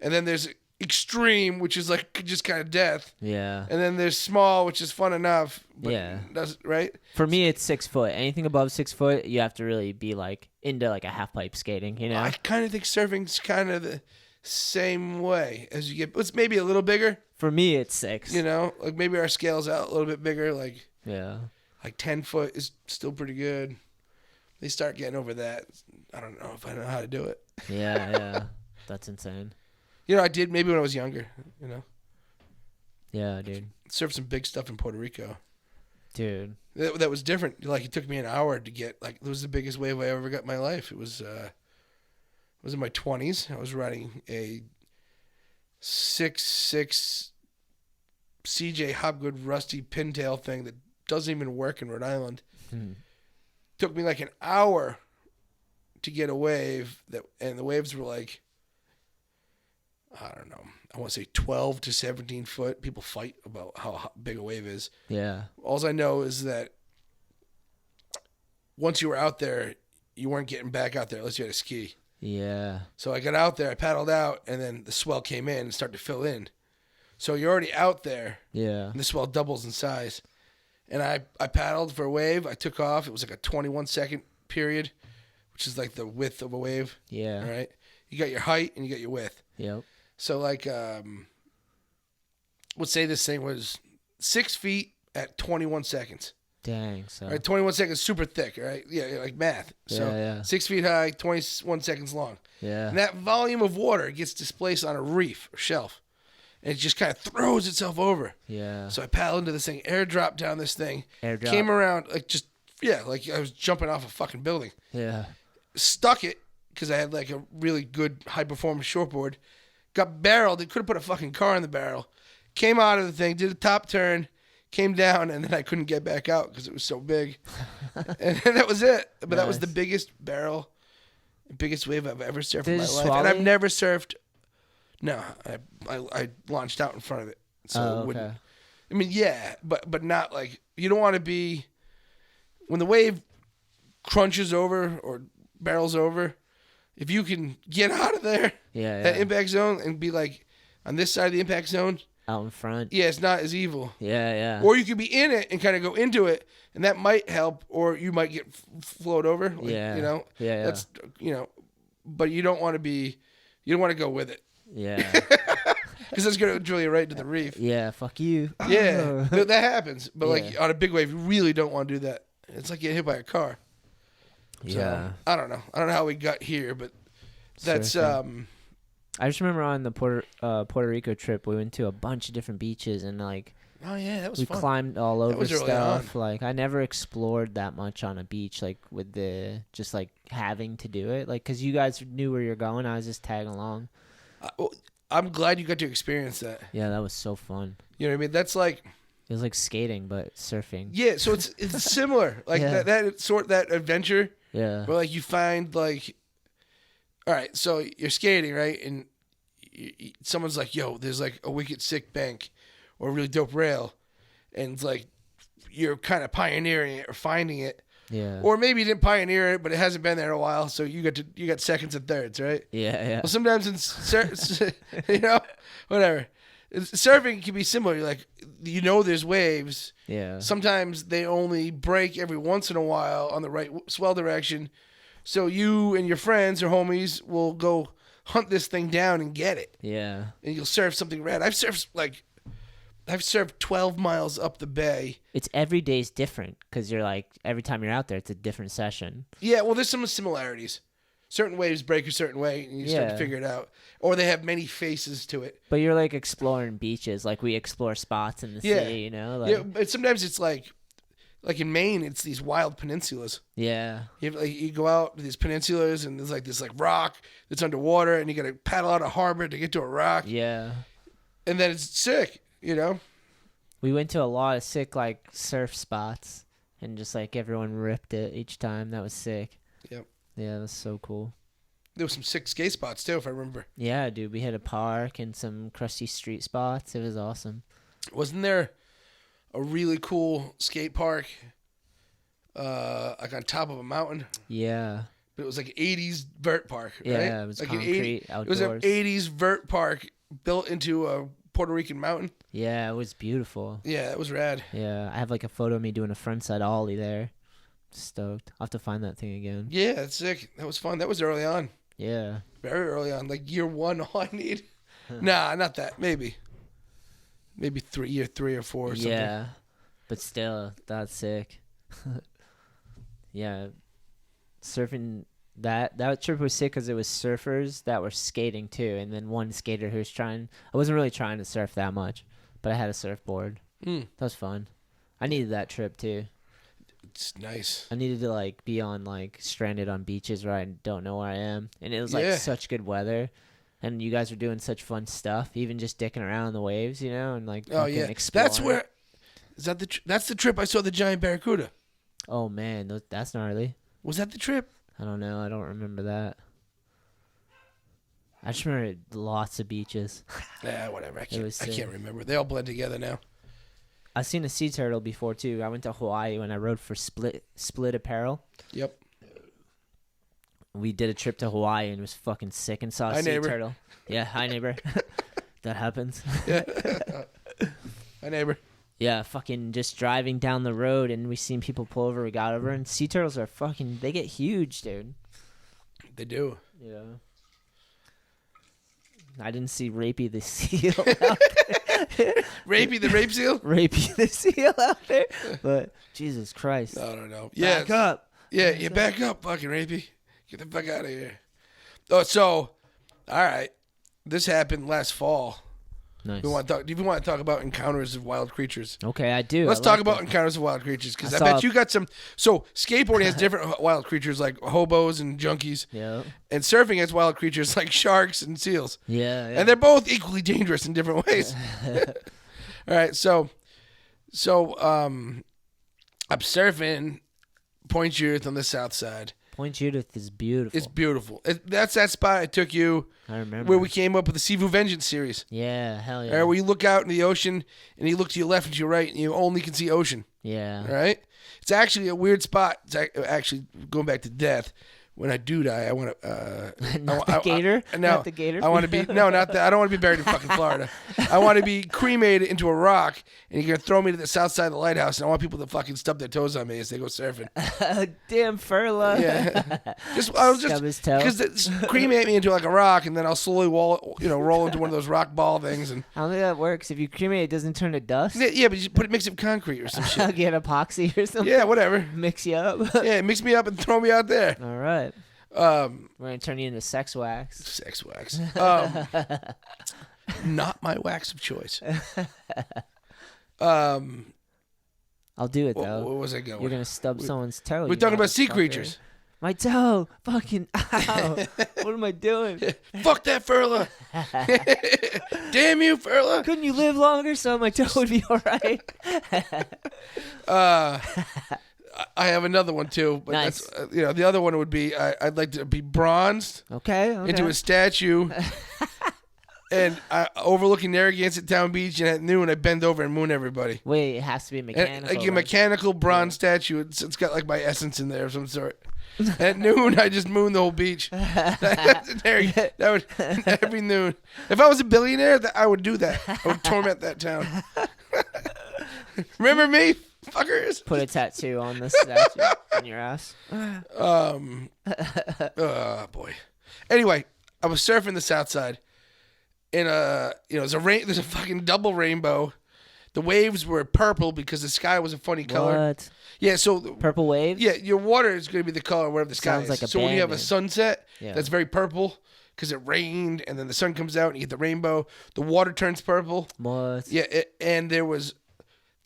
and then there's extreme, which is like just kind of death, Yeah. and then there's small, which is fun enough. But Yeah. right. For me, it's 6 foot. Anything above 6 foot, you have to really be like into like a half pipe skating, you know? I kind of think surfing's kind of the same way as you get. It's maybe a little bigger, For me, it's 6. like maybe our scale's out a little bit bigger, like Yeah. 10 foot is still pretty good. they start getting over that. I don't know if I know how to do it. Yeah. That's insane. I did maybe when I was younger. Yeah, dude. Surfed some big stuff in Puerto Rico. Dude. That was different. Like, it took me an hour to get, like, it was the biggest wave I ever got in my life. It was in my 20s. I was riding a 6'6" CJ Hopgood rusty pintail thing that doesn't even work in Rhode Island. Took me like an hour to get a wave, and the waves were like, I don't know, I want to say 12 to 17 foot. People fight about how big a wave is. Yeah. All I know is that once you were out there, you weren't getting back out there unless you had a ski. Yeah. So I got out there, I paddled out, and then the swell came in and started to fill in. So you're already out there. Yeah. And the swell doubles in size. And I paddled for a wave. I took off. It was like a 21-second period, which is like the width of a wave. Yeah. All right. You got your height and you got your width. Yep. So, like, let's say this thing was 6 feet at 21 seconds. Dang. So. All right, 21 seconds, super thick, right? Yeah, like math. So, yeah. 6 feet high, 21 seconds long. Yeah. And that volume of water gets displaced on a reef or shelf. And it just kind of throws itself over. Yeah. So I paddled into this thing, airdrop down this thing. Airdrop. Came around, like I was jumping off a fucking building. Yeah. Stuck it, because I had like a really good high-performance shortboard. Got barreled. It could have put a fucking car in the barrel. Came out of the thing, did a top turn, came down, and then I couldn't get back out because it was so big. And that was it. But Nice. That was the biggest biggest wave I've ever surfed in my life. swallow And I've you? never surfed. No, I launched out in front of it. So Oh, it wouldn't. okay. I mean, yeah, but not like, you don't want to be, when the wave crunches over or barrels over, if you can get out of there, Yeah. that impact zone, and be like on this side of the impact zone, Out in front. yeah, it's not as evil. Yeah. Or you could be in it and kind of go into it, and that might help, or you might get flowed over. Like, Yeah. Yeah. That's, but you don't want to go with it. Yeah. Because that's going to drill you right into the reef. Yeah. Fuck you. Yeah, that happens. But like Yeah. on a big wave, you really don't want to do that. It's like getting hit by a car. So, Yeah. I don't know how we got here, but that's Surfing. I just remember on the Puerto Rico trip, we went to a bunch of different beaches and like oh yeah, that was we fun. climbed all over was early stuff. Like I never explored that much on a beach, like with the just like having to do it, like because you guys knew where you're going. I was just tagging along. I'm glad you got to experience that. Yeah, that was so fun. You know what I mean? That's like, It was like skating but surfing. yeah. So it's similar, like Yeah. that adventure Yeah. where like you find like, all right, so you're skating, right, and someone's like, yo, there's like a wicked sick bank or a really dope rail, and it's like you're kind of pioneering it or finding it. Yeah. Or maybe you didn't pioneer it, but it hasn't been there in a while, so you got seconds and thirds, right? Yeah. Well, sometimes in whatever. Surfing can be similar. Like, there's waves. Yeah. Sometimes they only break every once in a while on the right swell direction. So you and your friends or homies will go hunt this thing down and get it. Yeah. And you'll surf something rad. I've surfed 12 miles up the bay. It's every day's different because you're like every time you're out there, it's a different session. Yeah, well, there's some similarities. Certain waves break a certain way, and you start to Yeah. figure it out. Or they have many faces to it. But you're like exploring beaches, like we explore spots in the Yeah. city, you know? Like, Yeah, but sometimes it's like in Maine, it's these wild peninsulas. yeah. You go out to these peninsulas, and there's like this like rock that's underwater, and you got to paddle out a harbor to get to a rock. Yeah. And then it's sick, We went to a lot of sick like surf spots and just like everyone ripped it each time. That was sick. Yep. Yeah, that was so cool. There was some sick skate spots too, if I remember. Yeah, dude, we hit a park and some crusty street spots. It was awesome. Wasn't there a really cool skate park, like on top of a mountain? Yeah. But it was like 80s vert park, right? Yeah, it was like concrete, It was an outdoors. 80s vert park built into a Puerto Rican mountain. Yeah, it was beautiful. Yeah, that was rad. Yeah, I have like a photo of me doing a frontside ollie there. Stoked. I'll have to find that thing again. Yeah, that's sick. That was fun. That was early on. Yeah. Very early on. Like year one, all I need. Nah, not that. Maybe year 3 or 4 or something. Yeah. But still, that's sick. Yeah. surfing. That trip was sick because it was surfers that were skating too, and then one skater who was trying. I wasn't really trying to surf that much, but I had a surfboard. That was fun. I needed that trip too. It's nice. I needed to like be on like stranded on beaches where I don't know where I am, and it was like such good weather, and you guys were doing such fun stuff, even just dicking around in the waves, you know, and like exploring. That's where. Is that that's the trip I saw the giant barracuda? Oh man, that's gnarly. Was that the trip? I don't know. I don't remember that. I just remember lots of beaches. Yeah, whatever. I can't remember. They all blend together now. I've seen a sea turtle before too. I went to Hawaii when I rode for Split Apparel. Yep. We did a trip to Hawaii and it was fucking sick and saw a sea turtle. Yeah, hi neighbor. That happens. Yeah. Hi neighbor. Yeah, fucking just driving down the road and we seen people pull over. We got over and sea turtles are fucking. They get huge, dude. They do. Yeah. I didn't see Rapey the seal out there. Rapey the rape seal? Rapey the seal out there. But Jesus Christ. I don't know. Back up. Yeah, you back up, fucking Rapey. Get the fuck out of here. Oh, so, all right. This happened last fall. Nice. Do you want to talk about encounters of wild creatures? Okay, I do. Let's talk about encounters of wild creatures because I bet you got some. So skateboarding has different wild creatures like hobos and junkies. Yeah. And surfing has wild creatures like sharks and seals. Yeah. And they're both equally dangerous in different ways. All right, so I'm surfing Point Judith on the south side. Point Judith is beautiful. It's beautiful. That's that spot I took you. I remember. Where we came up with the Sivu Vengeance series. Yeah, hell yeah. All right, where you look out in the ocean and you look to your left and to your right and you only can see ocean. Yeah. All right? It's actually a weird spot. It's actually going back to death. When I do die, I want to. Not the gator. Not the gator. I want to be not that. I don't want to be buried in fucking Florida. I want to be cremated into a rock, and you're gonna throw me to the south side of the lighthouse, and I want people to fucking stub their toes on me as they go surfing. Damn Ferla. Yeah. Just cremate me into like a rock, and then I'll slowly roll into one of those rock ball things. And I don't think that works. If you cremate, it doesn't turn to dust. Yeah, but you mix it with concrete or some shit. Get epoxy or something. Yeah, whatever. Mix you up. Yeah, mix me up and throw me out there. All right. We're gonna turn you into sex wax. Sex wax. Not my wax of choice. I'll do it though. What was I going? You're gonna stub someone's toe. We're talking about sea creatures. My toe, fucking ow! What am I doing? Fuck that Ferla! Damn you, Ferla! Couldn't you live longer so my toe would be all right? I have another one too, but nice. That's the other one would be I'd like to be bronzed into a statue, and overlooking Narragansett Town Beach, and at noon I bend over and moon everybody. Wait, it has to be mechanical. Like a mechanical bronze statue. It's got like my essence in there of some sort. At noon I just moon the whole beach. That would every noon. If I was a billionaire, I would do that. I would torment that town. Remember me? Fuckers. Put a tattoo on the statue on your ass. Boy. Anyway, I was surfing the south side, and there's a fucking double rainbow. The waves were purple because the sky was a funny color. What? Yeah, so purple waves. Yeah, your water is going to be the color of whatever the sky Sounds is. like a so when you have a sunset, yeah. That's very purple because it rained, and then the sun comes out and you get the rainbow. The water turns purple. What? Yeah, and there was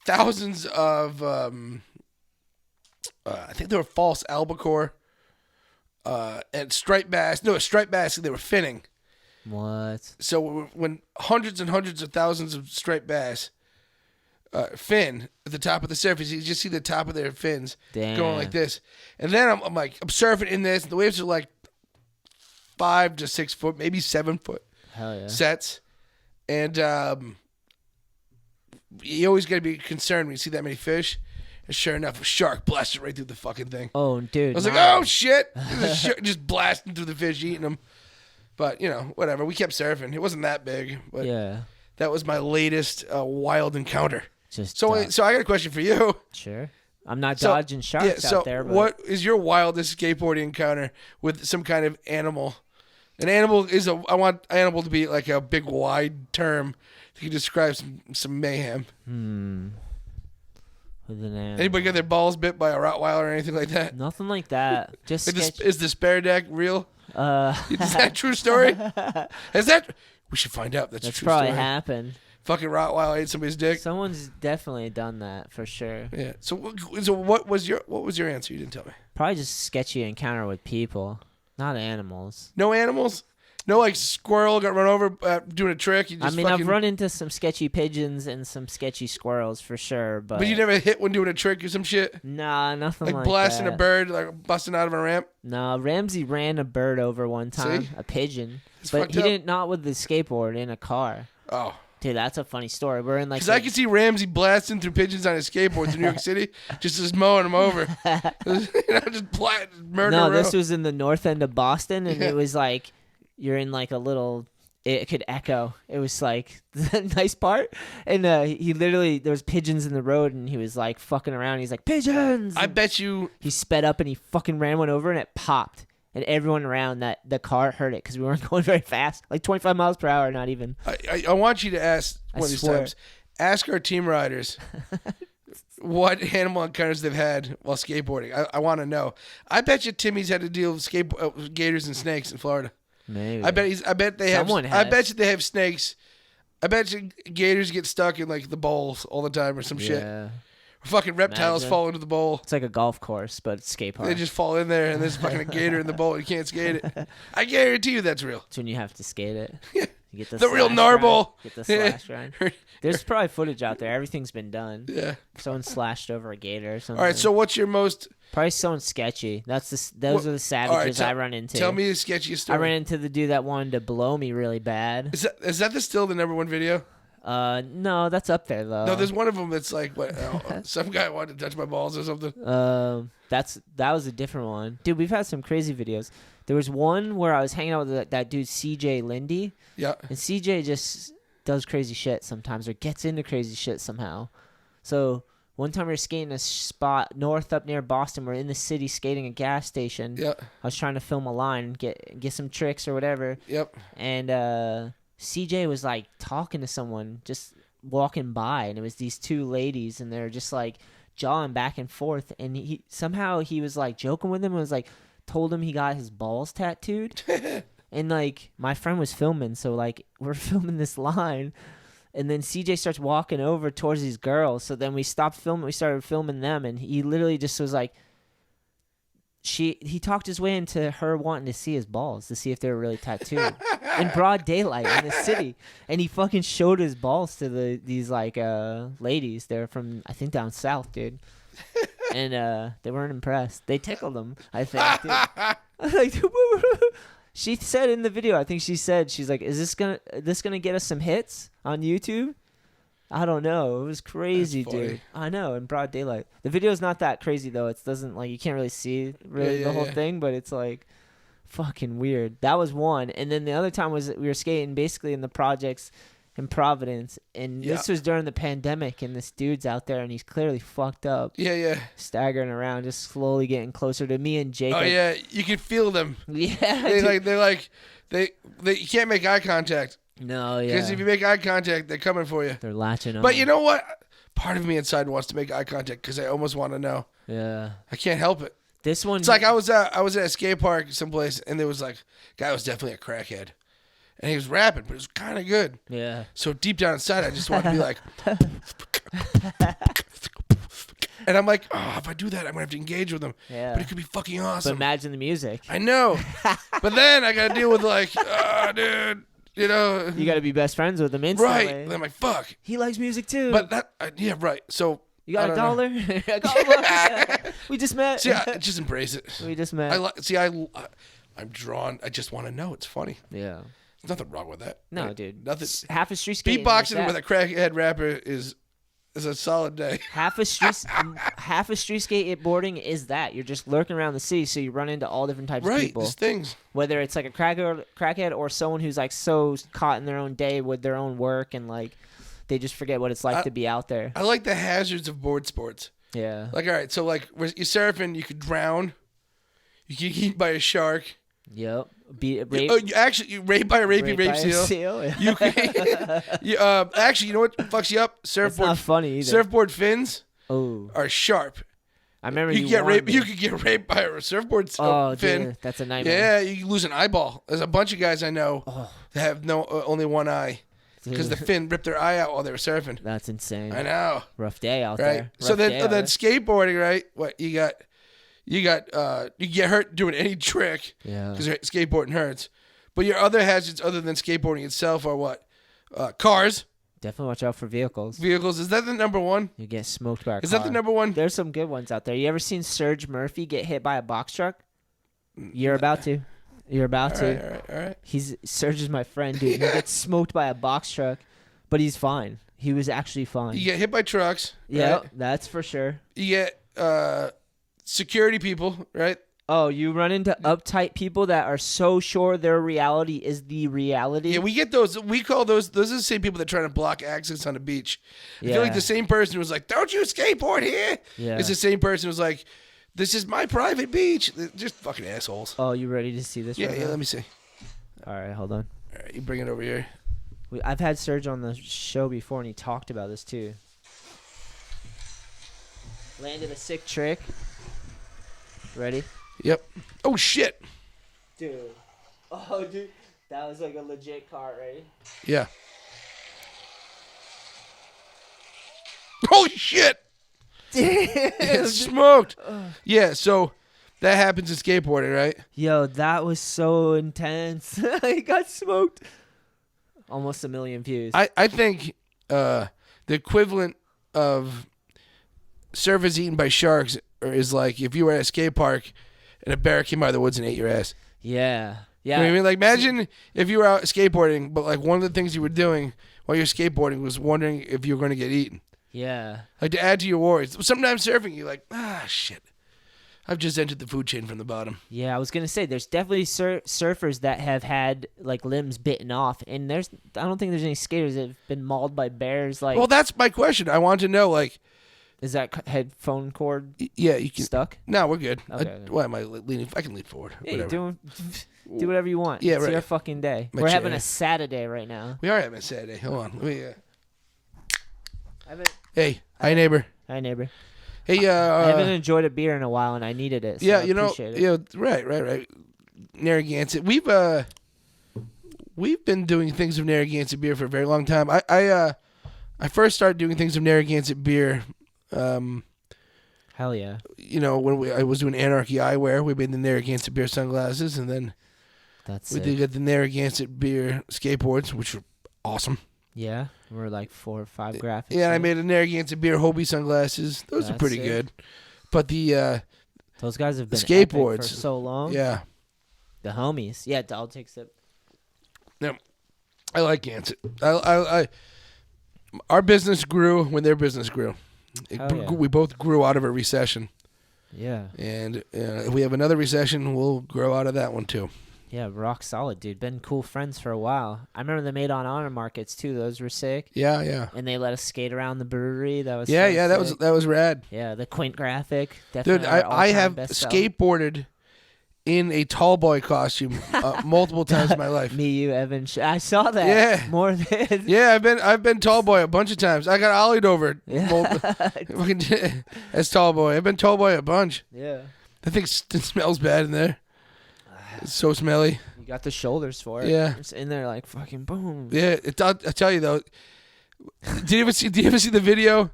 thousands of, I think they were false albacore, and striped bass. No, striped bass, they were finning. What? So when hundreds and hundreds of thousands of striped bass fin at the top of the surface, you just see the top of their fins going like this. And then I'm surfing in this, and the waves are like 5 to 6 foot, maybe 7 foot Hell yeah. sets. And you always got to be concerned when you see that many fish. And sure enough, a shark blasted right through the fucking thing. Oh, dude. I was like, oh, shit. Just blasting through the fish, eating them. But, whatever. We kept surfing. It wasn't that big. But yeah. That was my latest wild encounter. So I got a question for you. Sure. I'm not dodging sharks out there. But What is your wildest skateboarding encounter with some kind of animal? An animal I want animal to be like a big wide term to describe some mayhem. with an animal. Anybody get their balls bit by a Rottweiler or anything like that? Nothing like that. Just Is the spare deck real? Is that a true story? Is that? We should find out. That's a true probably story. happened. Fucking Rottweiler ate somebody's dick. Someone's definitely done that for sure. Yeah. So what was your answer? You didn't tell me. Probably just sketchy encounter with people, not animals. No animals. No, like squirrel got run over doing a trick. You just I've run into some sketchy pigeons and some sketchy squirrels for sure, but you never hit one doing a trick or some shit. Nah, nothing like blasting that. a bird, like busting out of a ramp. No, Ramsey ran a bird over one time, a pigeon, but he didn't. Not with the skateboard, in a car. Oh. Dude, that's a funny story. We're in like. Because I can see Ramsey blasting through pigeons on his skateboard through New York City, just mowing them over. Just murder. No, this was in the north end of Boston, and it was like you're in like a little. It could echo. It was like the nice part, and he literally there was pigeons in the road, and he was like fucking around. He's like pigeons. I bet you he sped up and he fucking ran one over, and it popped. And everyone around the car heard it because we weren't going very fast, like 25 miles per hour, not even. I want you to ask one of these times. Ask our team riders what animal encounters they've had while skateboarding. I want to know. I bet you Timmy's had to deal with gators and snakes in Florida. Maybe. I bet they have. Someone has. I bet you they have snakes. I bet you gators get stuck in like the bowls all the time or some shit. Yeah. Fucking reptiles fall into the bowl. It's like a golf course, but it's skate park. They just fall in there, and there's fucking a gator in the bowl. You can't skate it. I guarantee you that's real. It's when you have to skate it. You get the real narwhal. Get the slash grind. There's probably footage out there. Everything's been done. Yeah. Someone slashed over a gator or something. All right, so what's your most... Probably someone sketchy. Those are the savages I run into. Tell me the sketchiest story. I ran into the dude that wanted to blow me really bad. Is that still the #1 video? No, that's up there though. No, there's one of them that's like, some guy wanted to touch my balls or something. That was a different one, dude. We've had some crazy videos. There was one where I was hanging out with that dude CJ Lindy. Yeah. And CJ just does crazy shit sometimes, or gets into crazy shit somehow. So one time we were skating a spot north up near Boston. We're in the city skating a gas station. Yeah. I was trying to film a line, get some tricks or whatever. Yep. And CJ was like talking to someone just walking by, and it was these two ladies, and they were just like jawing back and forth, and he was like joking with him and was like told him he got his balls tattooed. And like my friend was filming, so like we're filming this line, and then CJ starts walking over towards these girls, so then we stopped filming, we started filming them, and he literally just was like he talked his way into her wanting to see his balls to see if they were really tattooed in broad daylight in the city, and he fucking showed his balls to these like ladies. They're from I think down south, dude, and they weren't impressed. They tickled him, I think. Dude. Like, she said in the video, I think she's like, "Is this gonna get us some hits on YouTube?" I don't know. It was crazy, dude. I know, in broad daylight. The video's not that crazy though. It doesn't like you can't really see the whole thing, but it's like fucking weird. That was one, and then the other time was we were skating basically in the projects in Providence, and this was during the pandemic, and this dude's out there, and he's clearly fucked up. Yeah. Staggering around, just slowly getting closer to me and Jacob. Oh yeah, you can feel them. Yeah, they you can't make eye contact. No, yeah. Because if you make eye contact, they're coming for you. They're latching on. But you know what? Part of me inside wants to make eye contact because I almost want to know. Yeah. I can't help it. This one. It's like I was at a skate park someplace, and there was like a guy was definitely a crackhead, and he was rapping, but it was kind of good. Yeah. So deep down inside, I just wanted to be like, and I'm like, oh, if I do that, I'm gonna have to engage with him. Yeah. But it could be fucking awesome. But imagine the music. I know. But then I gotta deal with like, oh, dude. You know, you got to be best friends with him instantly. Right. And I'm like, fuck. He likes music too. But yeah, right. So you got $1? We just met. See, I just embrace it. We just met. I'm drawn. I just want to know. It's funny. Yeah. There's nothing wrong with that. No, right? dude. Nothing. Half a street skating. Beatboxing with a crackhead rapper is a solid day. Half a street skateboarding is that. You're just lurking around the city, so you run into all different types of people. Right, things. Whether it's like a crackhead or someone who's like so caught in their own day with their own work, and like they just forget what it's like to be out there. I like the hazards of board sports. Yeah. Like, all right, so like you're surfing, you could drown. You get eaten by a shark. Yep. You raped by a rape seal. Yeah. Actually, you know what fucks you up? Surfboard. It's not funny either. Surfboard fins. Oh, are sharp. I remember You you could get warned raped. me. You could get raped by a surfboard Oh, fin. dude, that's a nightmare. Yeah, you can lose an eyeball. There's a bunch of guys I know that have only one eye because the fin ripped their eye out while they were surfing. That's insane. I know. Rough day out Right. there. So then skateboarding, right? What you got? You get hurt doing any trick. Yeah. Because skateboarding hurts. But your other hazards other than skateboarding itself are what? Cars. Definitely watch out for vehicles. Vehicles. Is that the number one? You get smoked by a car. Is that the number one? There's some good ones out there. You ever seen Serge Murphy get hit by a box truck? You're about to. You're about to. All right. Serge is my friend, dude. Yeah. He gets smoked by a box truck, but he's fine. He was actually fine. You get hit by trucks. Yeah, right? that's for sure. You get security people, right? Oh, you run into uptight people that are so sure their reality is the reality. Yeah, we get those. We call those are the same people that try to block access on the beach. I feel like the same person who was like, "Don't you skateboard here?" Yeah. It's the same person who was like, "This is my private beach." They're just fucking assholes. Oh, you ready to see this? Yeah, right yeah. now? Let me see. All right, hold on. All right, you bring it over here. I've had Serge on the show before, and he talked about this too. Landed a sick trick. Ready? Yep. Oh shit. Dude. Oh, dude. That was like a legit car, right? Yeah. Holy shit. Damn. Smoked. Yeah. So that happens in skateboarding, right? Yo, that was so intense. He got smoked. Almost 1 million views. I think the equivalent of surfers eaten by sharks is like if you were at a skate park and a bear came out of the woods and ate your ass. Yeah. You know what I mean? Like, imagine if you were out skateboarding, but like one of the things you were doing while you're skateboarding was wondering if you were going to get eaten. Yeah. Like to add to your worries. Sometimes surfing, you're like, shit. I've just entered the food chain from the bottom. Yeah, I was gonna say there's definitely surfers that have had like limbs bitten off, and I don't think there's any skaters that have been mauled by bears. Like, Well, that's my question. I want to know, like, is that headphone cord yeah, you can stuck? No, we're good. Okay. Why am I leaning? I can lean forward. Yeah, Whatever. do whatever you want. Yeah, It's right. your fucking day. My We're having chair. a Saturday right now. We are having a Saturday. Hold on. Let me, I hey, hi neighbor. Hi, neighbor. Hey, I haven't enjoyed a beer in a while, and I needed it. So yeah, I you know, appreciate it. yeah, right. Narragansett. We've been doing things of Narragansett beer for a very long time. I first started doing things of Narragansett beer. Hell yeah. You know, when I was doing Anarchy Eyewear, we made the Narragansett beer sunglasses, and then That's we it. did get the Narragansett beer skateboards, which were awesome. Yeah, we're like 4 or 5 graphics. Yeah, and I in. made a Narragansett beer Hobie sunglasses. Those are That's pretty it. good. But the Those guys have been skateboards. epic for so long. yeah, The homies. Yeah, I'll take a sip. I like Gansett. Our business grew when their business grew. Hell yeah. We both grew out of a recession, Yeah. and if we have another recession, we'll grow out of that one too. Yeah, rock solid, dude. Been cool friends for a while. I remember they made on honor markets too. Those were sick. Yeah. And they let us skate around the brewery. That was Yeah, so that sick. was rad. Yeah, the Quint graphic. Dude, Definitely our I all-time have best seller. skateboarded in a tall boy costume multiple times in my life. Me, you, Evan. I saw that. Yeah. More than. Yeah, I've been tall boy a bunch of times. I got ollied over Yeah. as tall boy. I've been tall boy a bunch. Yeah. I think it smells bad in there. It's so smelly. You got the shoulders for it. Yeah. It's in there like fucking boom. Yeah, I tell you though. Did you ever see the video?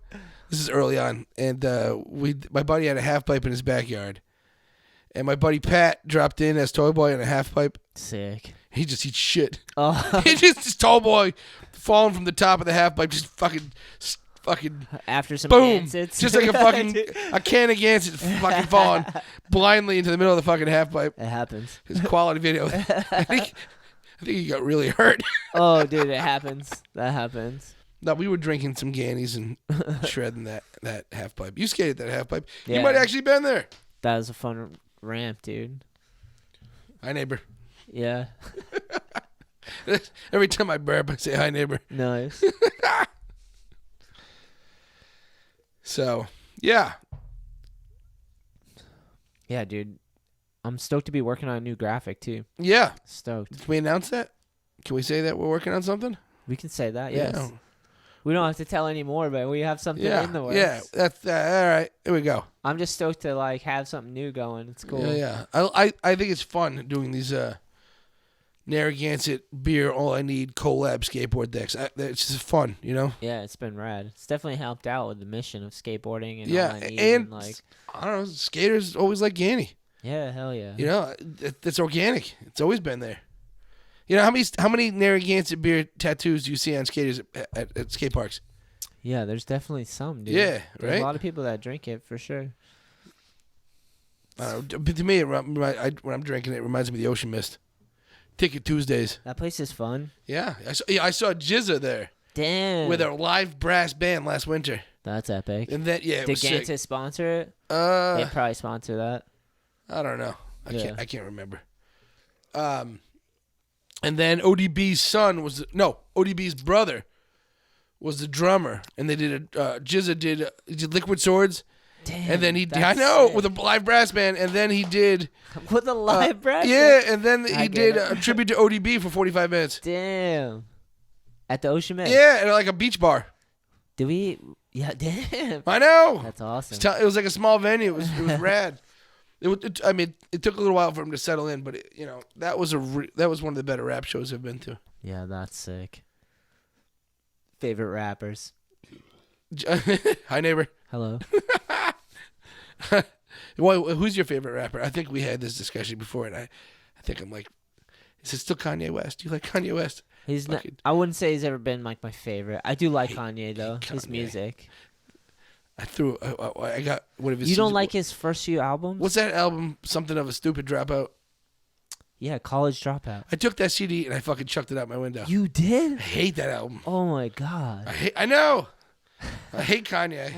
This is early on, and my buddy had a half pipe in his backyard, and my buddy Pat dropped in as toy boy in a half pipe. Sick. He just eats shit. Oh. He just this tall boy falling from the top of the half pipe, just fucking After some boom, Gansets. just like a can of Gansett fucking falling blindly into the middle of the fucking half pipe. It happens. It's a quality video. I think he got really hurt. Oh, dude, it happens. That happens. No, we were drinking some Gannies and shredding that half pipe. You skated that half pipe. Yeah. You might have actually been there. That was a fun ramp, dude. Hi, neighbor. Yeah. Every time I burp, I say hi, neighbor. Nice. So, yeah. Yeah, dude. I'm stoked to be working on a new graphic, too. Yeah. Stoked. Can we announce that? Can we say that we're working on something? We can say that, yes. Yeah. We don't have to tell anymore, but we have something in the works. Yeah, that's all right. Here we go. I'm just stoked to like have something new going. It's cool. Yeah. I think it's fun doing these Gansett beer. All I need collab skateboard decks. It's just fun, you know. Yeah, it's been rad. It's definitely helped out with the mission of skateboarding and yeah, all I need and like I don't know, skaters always like Ganny. yeah, hell yeah. You know, it's organic. It's always been there. You know how many Narragansett beer tattoos do you see on skaters at skate parks? Yeah, there's definitely some, dude. Yeah, There's right. a lot of people that drink it for sure. But to me, when I'm drinking it, reminds me of the Ocean Mist. Ticket Tuesdays. That place is fun. Yeah, I saw Jizza there. Damn. With a live brass band last winter. That's epic. And then it Did was sick. Gansett sponsor it? They probably sponsor that. I don't know. I can't remember. And then ODB's brother was the drummer, and they did Jizza did Liquid Swords. Damn, and then that's sick. Sick. With a live brass band, and then he did with a live brass yeah, band? and then he did a tribute to ODB for 45 minutes. Damn. At the Ocean Mist? Yeah, at like a beach bar. Did we? Yeah, damn. I know. That's awesome. It was like a small venue. It was rad. It took a little while for him to settle in, but that was one of the better rap shows I've been to. Yeah, that's sick. Favorite rappers? Hi, neighbor. Hello. Well, who's your favorite rapper? I think we had this discussion before, and I think I'm like, is it still Kanye West? Do you like Kanye West? He's not. I wouldn't say he's ever been like my favorite. I do like Kanye though. Kanye. His music. I got one of his. You don't like his first few albums? What's that album? Something of a Stupid Dropout. Yeah, College Dropout. I took that CD and I fucking chucked it out my window. You did? I hate that album. Oh my god. I know. I hate Kanye.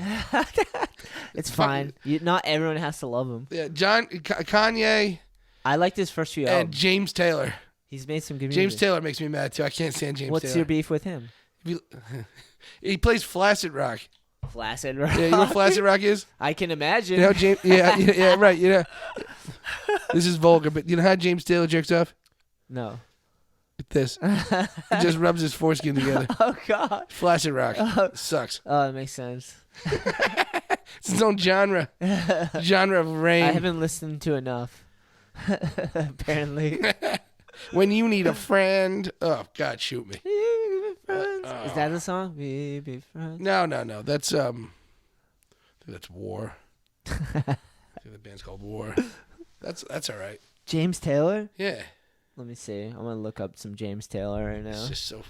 It's fine. Not everyone has to love him. Yeah, Kanye. I liked his first few and albums. James Taylor. He's made some good James music. Taylor makes me mad too. I can't stand James Taylor. What's your beef with him? He plays Flaccid Rock. Flaccid Rock. Yeah, you know what Flaccid Rock is? I can imagine. You know James? Yeah, right. You know, this is vulgar, but you know how James Taylor jerks off? No. Like this. He just rubs his foreskin together. Oh God. Flaccid Rock. Sucks. Oh, that makes sense. It's its own genre. Genre of rain. I haven't listened to enough. Apparently. When you need a friend. Oh God, shoot me. Is that the song? We be friends. No. That's I think that's War. I think the band's called War. That's all right. James Taylor? Yeah. Let me see. I'm gonna look up some James Taylor right now. It's just so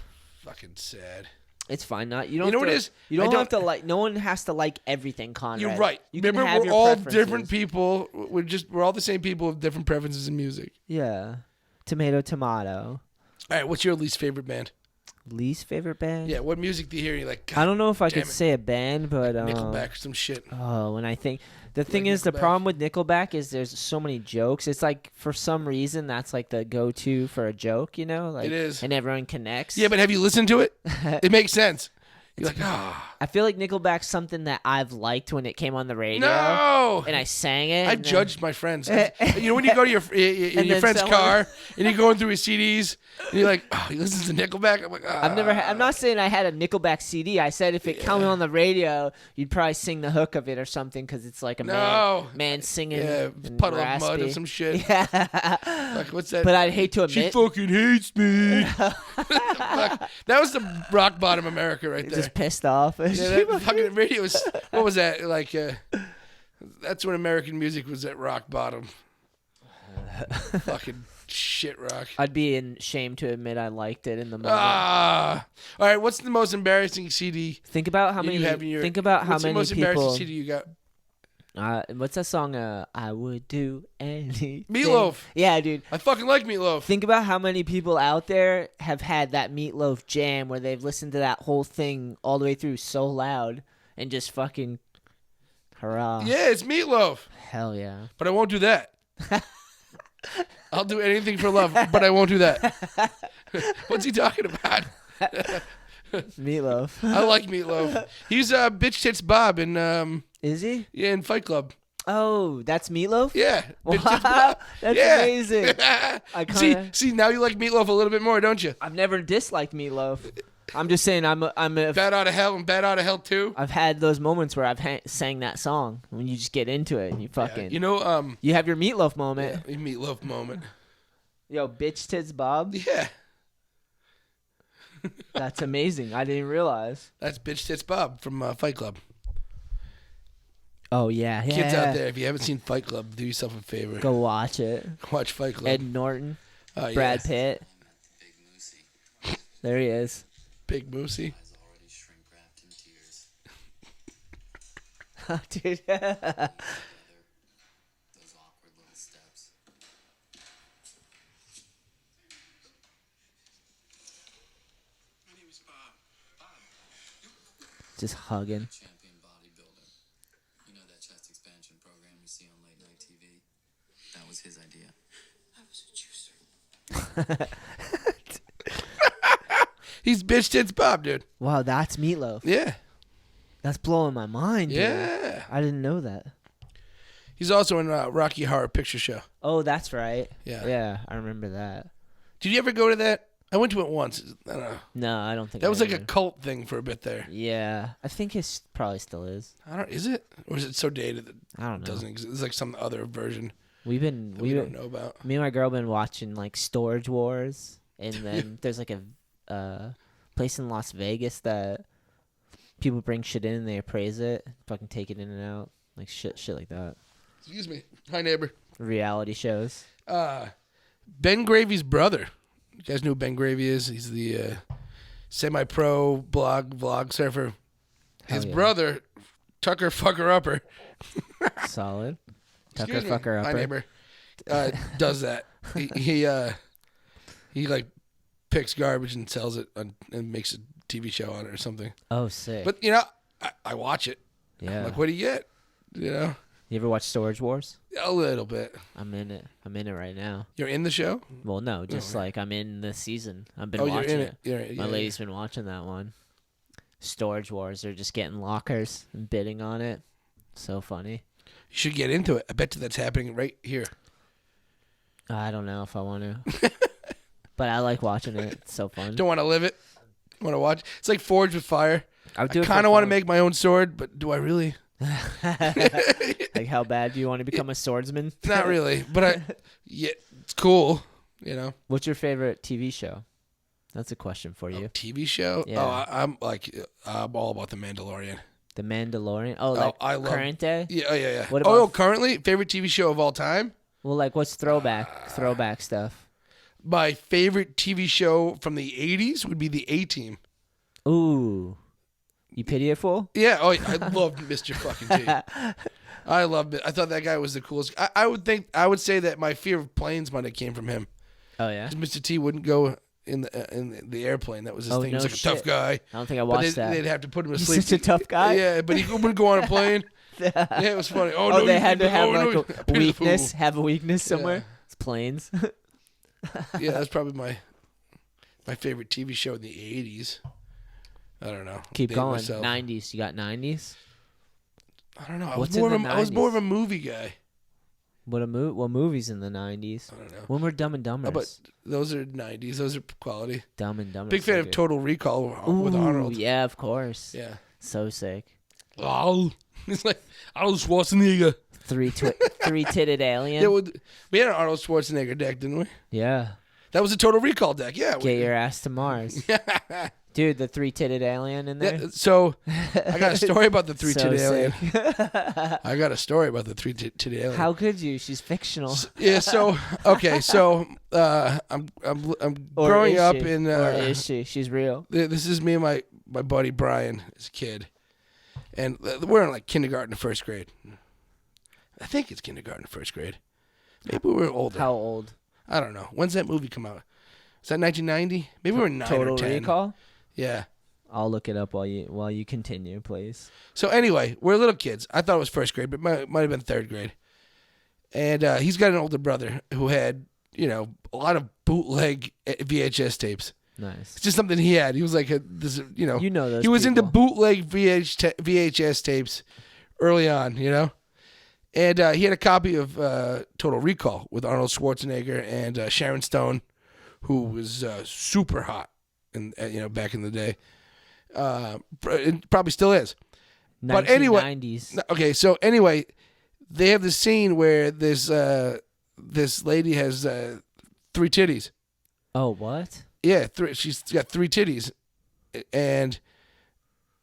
fucking sad. It's fine. You know what it is? You don't have to like. No one has to like everything, Conrad. You're right. You Remember, can have we're your all preferences. different people. We're all the same people with different preferences in music. Yeah. Tomato, tomato. All right. What's your least favorite band? Least favorite band? Yeah. What music do you hear? And you're like, God, I don't know if I could it. say a band, but Nickelback or some shit. Oh, when I think the thing like is, the Nickelback? problem with Nickelback is there's so many jokes. It's like for some reason that's like the go-to for a joke, you know? Like, It is. and everyone connects. Yeah, but have you listened to it? It makes sense. You're like, I feel like Nickelback's something that I've liked when it came on the radio. no. And I sang it. I and then- judged my friends. You know when you go to your then friend's someone- car and you're going through his CDs and you're like, oh, he listens to Nickelback. I'm like, I've never. I'm not saying I had a Nickelback CD. I said if it came on the radio, you'd probably sing the hook of it or something because it's like a man singing. Yeah, and puddle raspy. of mud or some shit. Yeah. Like what's that? But I'd hate to She admit. fucking hates me. Fuck. That was the rock bottom America right there. Just pissed off. Yeah, that fucking radio was. What was that like? That's when American music was at rock bottom. Fucking shit rock. I'd be ashamed to admit I liked it in the moment. All right. What's the most embarrassing CD Think about how many. you have in your? Think about how what's many the most people. embarrassing CD you got? What's that song? I would do anything. Meatloaf. Yeah, dude. I fucking like Meatloaf. Think about how many people out there have had that Meatloaf jam where they've listened to that whole thing all the way through so loud and just fucking hurrah. Yeah, it's Meatloaf. Hell yeah. But I won't do that. I'll do anything for love, but I won't do that. What's he talking about? Meatloaf. I like Meatloaf. He's Bitch Tits Bob in Is he? in Fight Club. Oh, that's Meatloaf? Yeah. Wow, Bitch Tits Bob. that's Yeah. amazing. I see, kinda- see, now you like Meatloaf a little bit more, don't you? I've never disliked Meatloaf. I'm just saying I'm Bat Out of Hell and Bat Out of Hell 2. I've had those moments where I've sang that song when you just get into it and you fucking You know, you have your Meatloaf moment. Yeah, Meatloaf moment. Yo, bitch tits Bob. Yeah. That's amazing. I didn't realize. That's Bitch Tits Bob from Fight Club. Oh yeah, yeah. Kids out there, if you haven't seen Fight Club, do yourself a favor. Go watch it. Watch Fight Club. Ed Norton, Oh, Brad yeah. Pitt. There he is. Big Moosey. Dude. Those awkward little steps. My name is Bob. Just hugging. Champion bodybuilder. You know that chest expansion program you see on late night TV? That was his idea. I was a juicer. He's Bitch Tits Bob, dude. Wow, that's Meatloaf. Yeah. That's blowing my mind, dude. Yeah. I didn't know that. He's also in Rocky Horror Picture Show. Oh, that's right. Yeah. Yeah, I remember that. Did you ever go to that? I went to it once. I don't know. No, I don't think That was I like a did. cult thing for a bit there. Yeah, I think it probably still is. Is it? Or is it so dated that I don't it know. doesn't exist? It's like some other version We that we don't know about. me and my girl been watching like Storage Wars, and then there's like a place in Las Vegas that people bring shit in and they appraise it, fucking take it in and out, like shit like that. Excuse me. Hi, neighbor. Reality shows. Ben Gravy's brother. You guys know who Ben Gravy is? He's the semi-pro vlog surfer. His yeah. brother, Tucker Fucker Upper. Solid. Tucker Excuse me. Fucker Hi, Upper. neighbor. Does that. He like picks garbage and sells it and makes a TV show on it or something. Oh, sick. But, you know, I watch it. yeah. I'm like, what do you get? You know? You ever watch Storage Wars? A little bit. I'm in it. I'm in it right now. You're in the show? Well, no, just like I'm in the season. I've been Oh, you're watching in it. it. My lady's been watching that one. Storage Wars. They're just getting lockers and bidding on it. So funny. You should get into it. I bet you that's happening right here. I don't know if I want to. But I like watching it. It's so fun. Don't want to live it. Want to watch? It's like Forged with Fire. I I kind of want to make my own sword, but do I really? Like, how bad do you want to become a swordsman? Not really, but yeah, it's cool. You know, What's your favorite TV show? That's a question for you. TV show. Yeah. I'm all about The Mandalorian. The Mandalorian. Oh, like I love current day? Yeah. What Oh, about- currently favorite TV show of all time. Well, like what's throwback stuff? My favorite TV show from the '80s would be The A-Team. Ooh, you pity it fool? Yeah. Oh, I loved Mr. Fucking T. I loved it. I thought that guy was the coolest. I would say that my fear of planes might have came from him. Oh yeah. 'Cause Mr. T wouldn't go in the airplane. That was his Oh, thing. no He was like shit. a tough guy. I don't think I But watched that. they'd have to put him to He's sleep. such a tough guy? Yeah, but he wouldn't go on a plane. Yeah, it was funny. Oh, no, they you had to can't have go. like No, a pity the weakness. fool. Have a weakness somewhere. Yeah. It's planes. Yeah, that's probably my favorite TV show in the '80s. I don't know. Keep Date going. myself. 90s. You got 90s. I don't know. I What's was, more in of the a, I was more 90s? of a movie guy. What movies in the 90s? I don't know. When were Dumb and Dumbers? But those are '90s. Those are quality. Dumb and Dumbers. Big fan so of good. Total Recall with Ooh, Arnold. Yeah, of course. Yeah. So sick. Oh, it's like Arnold Schwarzenegger. Three-titted alien. Yeah, we had an Arnold Schwarzenegger deck, didn't we? Yeah. That was a Total Recall deck. Yeah. Get your ass to Mars. Dude, the three-titted alien in there. Yeah, so I got a story about the three-titted So alien. sick. I got a story about the three-titted alien. How could you? She's fictional. Yeah. So okay. So I'm Or growing is up she? in. Or is she? She's real. This is me and my buddy Brian as a kid, and we're in like kindergarten or first grade. I think it's kindergarten or first grade. Maybe we were older. How old? I don't know. When's that movie come out? Is that 1990? Maybe we were 9 Total or 10. Recall? Yeah. I'll look it up while you continue, please. So anyway, we're little might have been first grade, but might have been third grade. And he's got an older brother who had, a lot of bootleg VHS tapes. Nice. It's just something he had. He was like those He was into people. bootleg VHS tapes early on, And he had a copy of Total Recall with Arnold Schwarzenegger and Sharon Stone, who was super hot. and back in the day. It probably still is. But 1990s. anyway, okay. So anyway, they have this scene where this lady has 3 titties. Oh, what? Yeah, she's got 3 titties, and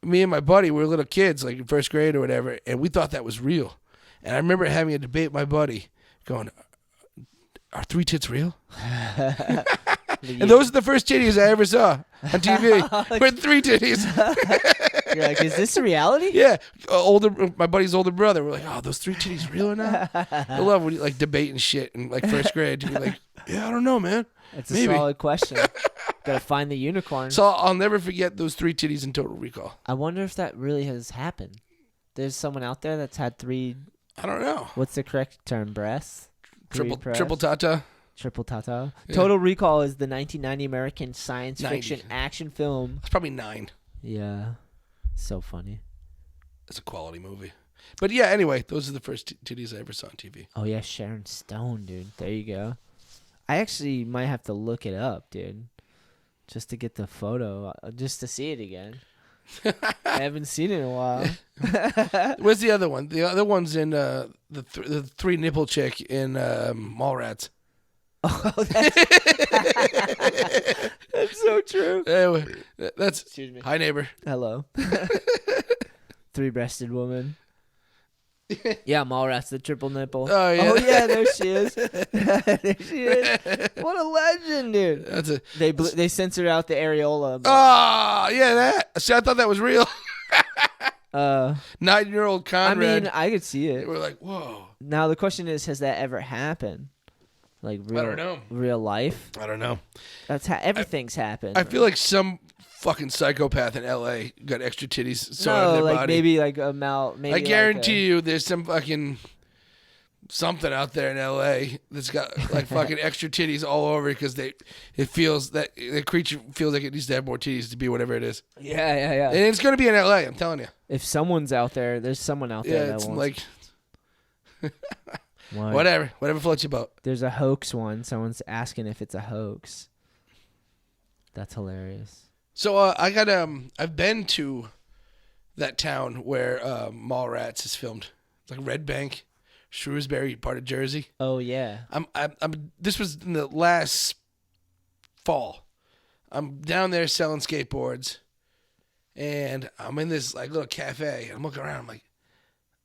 me and my buddy were little kids, like in first grade or whatever, and we thought that was real. And I remember having a debate with my buddy, going, "Are 3 tits real?" And those are the first titties I ever saw on TV. With 3 titties. You're like, is this a reality? Yeah, my buddy's older brother. We're like, "Oh, those 3 titties real or not?" I love when you like debate and shit in like first grade. You're like, "Yeah, I don't know, man." That's Maybe. a solid question. Gotta find the unicorn. So I'll never forget those 3 titties in Total Recall. I wonder if that really has happened. There's someone out there that's had 3. I don't know. What's the correct term? Breasts? Triple tata. Triple tata. Yeah. Total Recall is the 1990 American science 90. fiction action film. It's probably 9. Yeah. So funny. It's a quality movie. But yeah, anyway, those are the first titties I ever saw on TV. Oh, yeah, Sharon Stone, dude. There you go. I actually might have to look it up, dude. Just to get the photo, just to see it again. I haven't seen it in a while. Where's the other one? The other one's in the 3 nipple chick in Mallrats. Oh, that's so true. Anyway, that's Excuse me. Hi, neighbor. Hello. 3-breasted woman. Yeah, Mallrats, the triple nipple. Oh, yeah. Oh, yeah, there she is. There she is. What a legend, dude. That's a. They censored out the areola. Oh, yeah, that. See, I thought that was real. 9-year-old Conrad. I mean, I could see They it. were like, whoa. Now, the question is, has that ever happened? Like, real, I don't know. Real life? I don't know. That's everything's happened. I feel like some fucking psychopath in L.A. got extra titties sewn no, on their like body. maybe like a mouth. Maybe I guarantee you there's some fucking something out there in L.A. that's got like fucking extra titties all over because it feels that the creature feels like it needs to have more titties to be whatever it is. Yeah. And it's going to be in L.A., I'm telling you. If someone's out there, there's someone out there Yeah, that it's wants. like What? whatever floats your boat. There's a hoax one. Someone's asking if it's a hoax. That's hilarious. So I've been to that town where Mallrats is filmed. It's like Red Bank, Shrewsbury, part of Jersey. Oh yeah. This was in the last fall. I'm down there selling skateboards, and I'm in this like little cafe. I'm looking around. I'm like,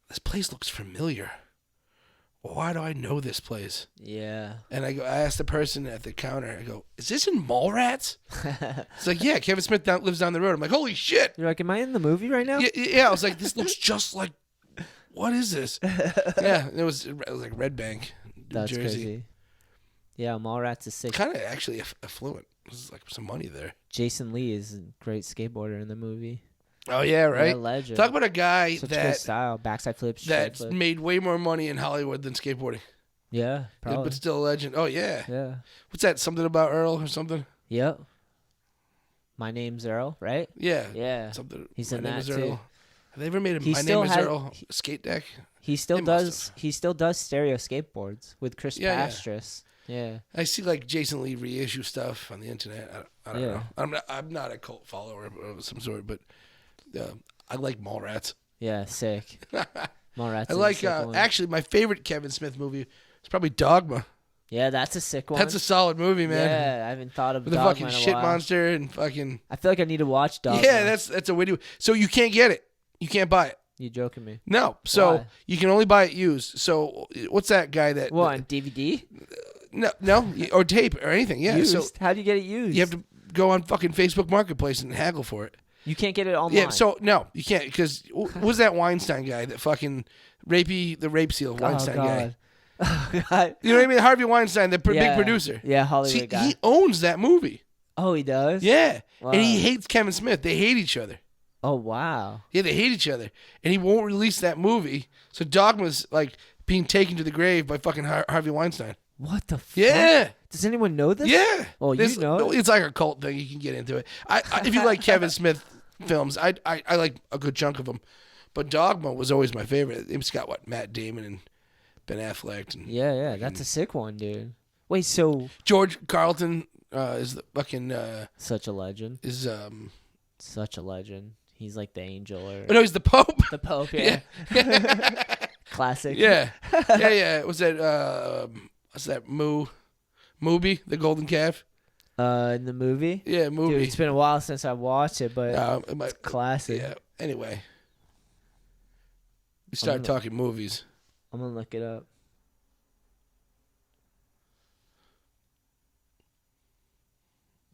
this place looks familiar. Why do I know this place? Yeah. And I asked the person at the counter, I go, is this in Mallrats? It's like, yeah, Kevin Smith lives down the road. I'm like, holy shit. You're like, am I in the movie right now? Yeah, I was like, this looks just like, what is this? Yeah, it was like Red Bank, New That's Jersey. crazy. Yeah, Mallrats is sick. Kind of actually affluent. There's like some money there. Jason Lee is a great skateboarder in the movie. Oh, yeah, right? What a legend. Talk about a guy Such good that style. Backside flips. that's straight flip. made way more money in Hollywood than skateboarding. Yeah, probably. But still a legend. Oh, yeah. Yeah. What's that? Something about Earl or something? Yep. My name's Earl, right? Yeah. Yeah. Something. He's My in Name that is too. Earl. Have they ever made a He My still Name is has- Earl skate deck? He still They must does. He still does stereo skateboards with Chris Yeah, yeah. Pastras. Yeah. I see like Jason Lee reissue stuff on the internet. I don't Yeah. know. I'm not a cult follower of some sort, but I like Mallrats. Yeah. Sick. Mallrats. I is a like sick one. actually my favorite Kevin Smith movie is probably Dogma. Yeah, that's a sick one. That's a solid movie, man. Yeah, I haven't thought of With the Dogma fucking in a shit while. monster and fucking I feel like I need to watch Dogma. yeah. That's a way to. So you can't get it. You can't buy it. You joking me? No. So Why? you can only buy it used. So what's that guy that? What, on DVD? No, or tape or anything. Yeah. Used? So How do you get it used? you have to go on fucking Facebook Marketplace and haggle for it. You can't get it online. Yeah, so no, you can't because was that Weinstein guy that fucking the rape seal Weinstein guy? Oh, God. You know what I mean? Harvey Weinstein, the big Yeah. producer. Yeah, Hollywood See, guy. he owns that movie. Oh, he does? Yeah, Wow. and he hates Kevin Smith. They hate each other. Oh, wow. Yeah, they hate each other, and he won't release that movie. So Dogma's like being taken to the grave by fucking Harvey Weinstein. What the fuck? Yeah. Does anyone know this? Yeah. Oh, you know it? It's like a cult thing. You can get into it. I if you like Kevin Smith films, I like a good chunk of them. But Dogma was always my favorite. It's got what Matt Damon and Ben Affleck and Yeah, that's a sick one, dude. Wait, so George Carlton is the fucking Such a legend. is Such a legend. He's like the angel or oh no, he's the Pope. the Pope. Yeah. Classic. Yeah. Yeah. Was that what's that Mooby, the golden calf? In the movie. Yeah, Dude, Mooby. it's been a while since I've watched it, but it's classic. Yeah. Anyway, we started talking movies. I'm gonna look it up.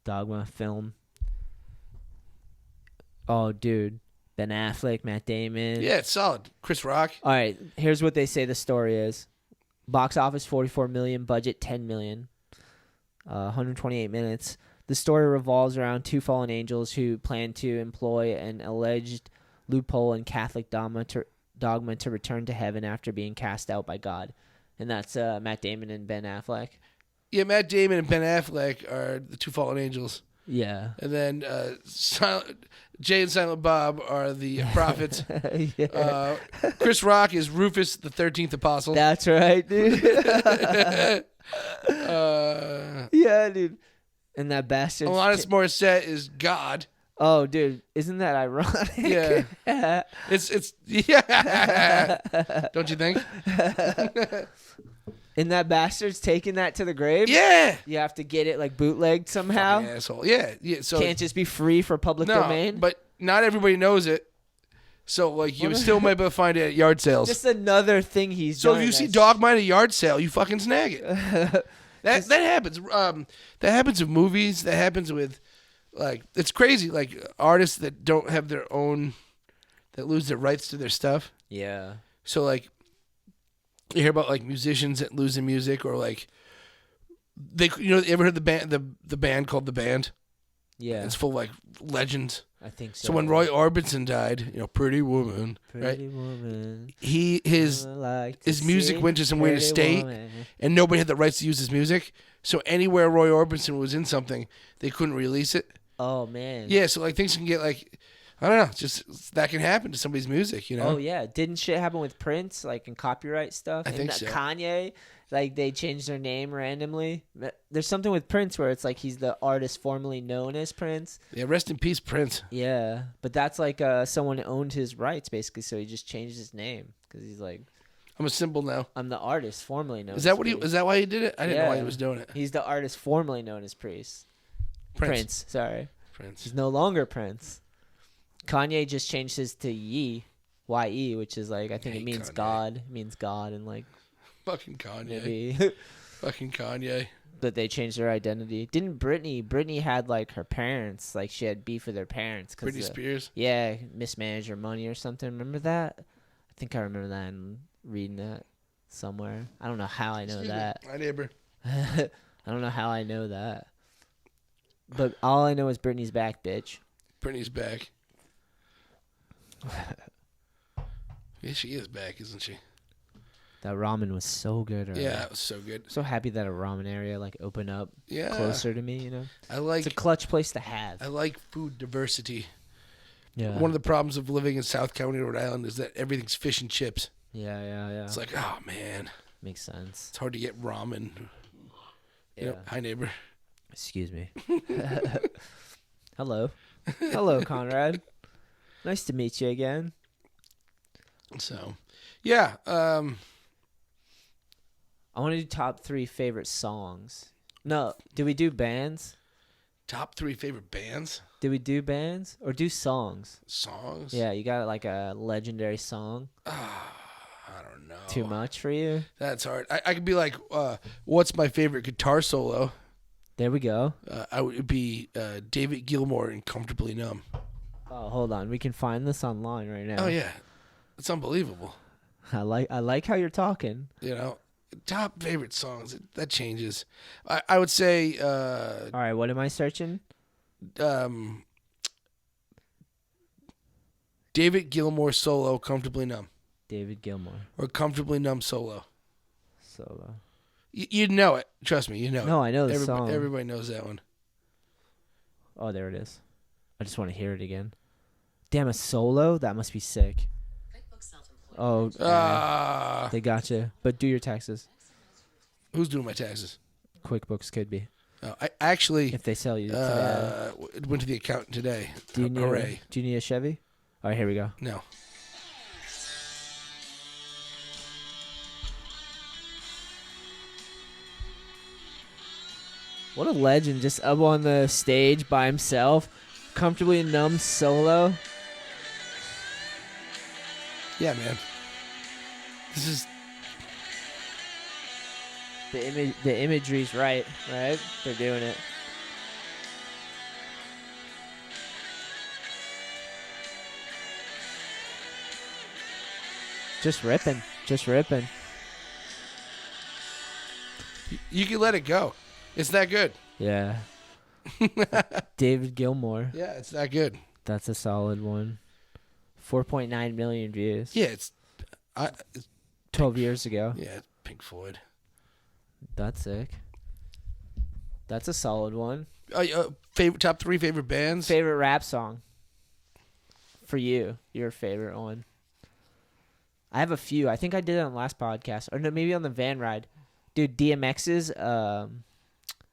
Dogma film. Oh, dude. Ben Affleck, Matt Damon. Yeah, it's solid. Chris Rock. All right, here's what they say the story is. Box office 44 million, budget 10 million. 128 minutes. The story revolves around two fallen angels who plan to employ an alleged loophole in Catholic dogma to return to heaven after being cast out by God. And that's Matt Damon and Ben Affleck. Yeah, Matt Damon and Ben Affleck are the two fallen angels. Yeah. And then Jay and Silent Bob are the prophets. Yeah. Chris Rock is Rufus, the 13th apostle. That's right, dude. Yeah, dude. And that bastard. Alanis Morissette is God. Oh, dude, isn't that ironic? Yeah. It's yeah. Don't you think? And that bastard's taking that to the grave? Yeah. You have to get it like bootlegged somehow. Fucking asshole. Yeah. So Can't just be free for public no, domain. but not everybody knows it. So like you still might be able to find it at yard sales. Just another thing he's So done. if you see Dogma at a yard sale, you fucking snag it. That happens. That happens with movies. That happens with like it's crazy. Like artists that don't have their own, that lose their rights to their stuff. Yeah. So like you hear about like musicians that lose their music or like they you ever heard the band called The Band? Yeah. It's full of like legends. I think so. So when Roy Orbison died, Pretty Woman, Pretty right? Woman. His music went to some weird estate, and nobody had the rights to use his music. So anywhere Roy Orbison was in something, they couldn't release it. Oh man. Yeah, so like things can get like, I don't know, just that can happen to somebody's music, Oh yeah, didn't shit happen with Prince, like in copyright stuff? I think so. Kanye, like they changed their name randomly. There's something with Prince where it's like he's the artist formerly known as Prince. Yeah, rest in peace, Prince. Yeah, but that's like someone owned his rights basically, so he just changed his name because he's like, I'm a symbol now. I'm the artist formerly known. Is that as what Priest. is that why he did it? I didn't know why he was doing it. He's the artist formerly known as Priest. Prince. Sorry. Prince. He's no longer Prince. Kanye just changed his to Ye, Y-E, which is like, I think it means Kanye. God. It means God and like Fucking Kanye. maybe. Fucking Kanye. But they changed their identity. Didn't Britney? Britney had like her parents, like she had beef with her parents. Britney Spears. Yeah, mismanaged her money or something. Remember that? I think I remember that and reading that somewhere. I don't know how I know that. My neighbor. I don't know how I know that. But all I know is Britney's back, bitch. Britney's back. Yeah, she is back, isn't she? That ramen was so good. Earlier. Yeah, it was so good. So happy that a ramen area like opened up Yeah. closer to me. It's a clutch place to have. I like food diversity. Yeah. One of the problems of living in South County, Rhode Island, is that everything's fish and chips. Yeah. It's like, oh man, Makes sense. it's hard to get ramen. Yeah. Hi neighbor. Excuse me. Hello, Conrad. Nice to meet you again. So, yeah. I want to do top 3 favorite songs. No, did we do bands? Top 3 favorite bands? Did we do bands or do songs? Songs? Yeah, you got like a legendary song. I don't know. Too much for you? That's hard. I could be like, what's my favorite guitar solo? There we go. I would be David Gilmour in Comfortably Numb. Oh, hold on. We can find this online right now. Oh yeah, it's unbelievable. I like how you're talking. Top favorite songs, that changes. I would say. All right, what am I searching? David Gilmour solo, Comfortably Numb, David Gilmour or Comfortably Numb solo. solo. You know it. Trust me, you know it. No, I know the song. Everybody knows that one. Oh, there it is. I just want to hear it again. Damn, a solo? That must be sick. Oh, Ah, they got you. But do your taxes. who's doing my taxes? QuickBooks could be. I actually If they sell you today. went to the accountant today. Do you need Hooray. Do you need a Chevy? All right, here we go. No. What a legend, just up on the stage by himself, comfortably numb solo. Yeah, man. This is... The imagery's right? They're doing it. Just ripping. You can let it go. It's that good. Yeah. David Gilmour. Yeah, it's that good. That's a solid one. 4.9 million views. Yeah, it's 12 years ago. yeah, it's Pink Floyd. That's sick. That's a solid one. Top 3 favorite bands? Favorite rap song? For you, your favorite one. I have a few. I think I did it on the last podcast. Or no, maybe on the van ride. Dude, DMX's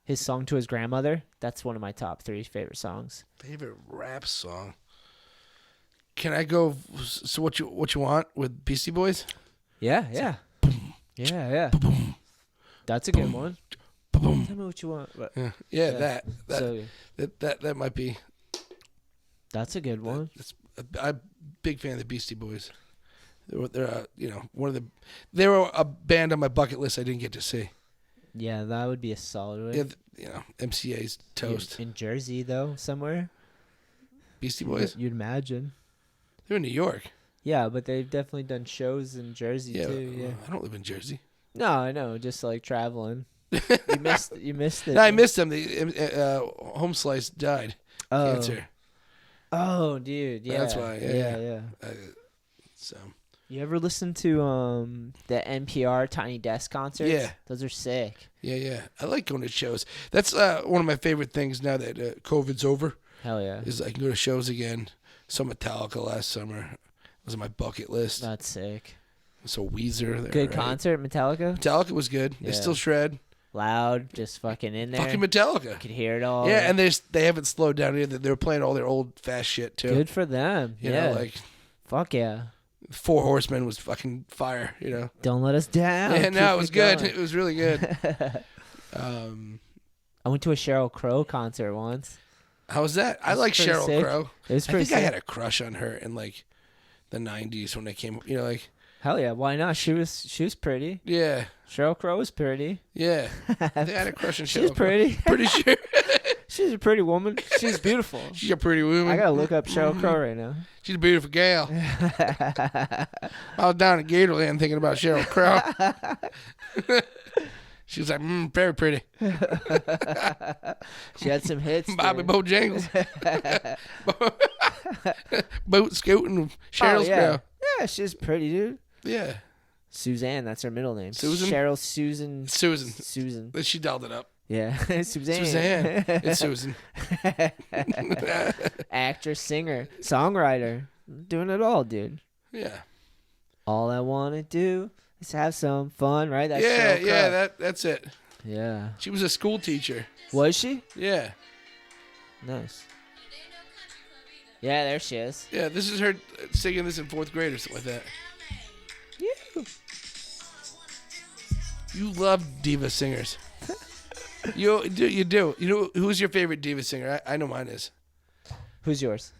his song to his grandmother. That's one of my top 3 favorite songs. Favorite rap song? Can I go? So what you want with Beastie Boys? Yeah. That's a good one. Tell me what you want. Yeah. So, That might be. that's a good one. I'm a big fan of the Beastie Boys. They're they were a band on my bucket list I didn't get to see. Yeah, that would be a solid one. Yeah, MCA's toast. In Jersey, though, somewhere. Beastie Boys. You'd imagine. They're in New York. Yeah, but they've definitely done shows in Jersey, too. Yeah. I don't live in Jersey. No, I know. Just like traveling. You missed it. No, I missed them. The Home Slice died. Cancer. Oh, dude. Yeah. That's why. Yeah. So. You ever listen to the NPR Tiny Desk concerts? Yeah. Those are sick. Yeah. I like going to shows. That's one of my favorite things now that COVID's over. Hell yeah. Is I can go to shows again. Saw Metallica last summer. It was on my bucket list. That's sick. So Weezer. Good concert, Metallica? Metallica was good. Yeah. They still shred. Loud, just fucking in there. Fucking Metallica. You could hear it all. Yeah, and they haven't slowed down either. They were playing all their old fast shit too. Good for them. You know, like fuck yeah. Four Horsemen was fucking fire. You know. Don't let us down. Yeah, no, it was good. Going. It was really good. I went to a Sheryl Crow concert once. How was that? I like Sheryl Crow. It was I pretty think I sick. had a crush on her in like the '90s when they came. You know, like. Hell yeah, why not? She was pretty. Yeah. Sheryl Crow was pretty. Yeah. I think I had a crush on Sheryl She's pretty. Crow. Pretty sure. She's a pretty woman. She's beautiful. She's a pretty woman. I gotta look up Sheryl Crow right now. She's a beautiful gal. I was down in Gatorland thinking about Sheryl Crow. She was like, very pretty. She had some hits. Bobby dude. Bojangles. Boat scooting Sheryl Crow. Yeah, she's pretty, dude. Yeah. Suzanne, that's her middle name. Susan? Cheryl Susan. Susan. She dialed it up. Yeah, Suzanne. Suzanne. It's Susan. Actress, singer, songwriter. Doing it all, dude. Yeah. All I want to do is have some fun, right? That's Sheryl Crow. Yeah, that's it. Yeah. She was a school teacher. Was she? Yeah. Nice. Yeah, there she is. Yeah, this is her singing this in 4th grade or something like that. Yeah. You love diva singers. You do. You know who's your favorite diva singer? I know mine is Who's yours?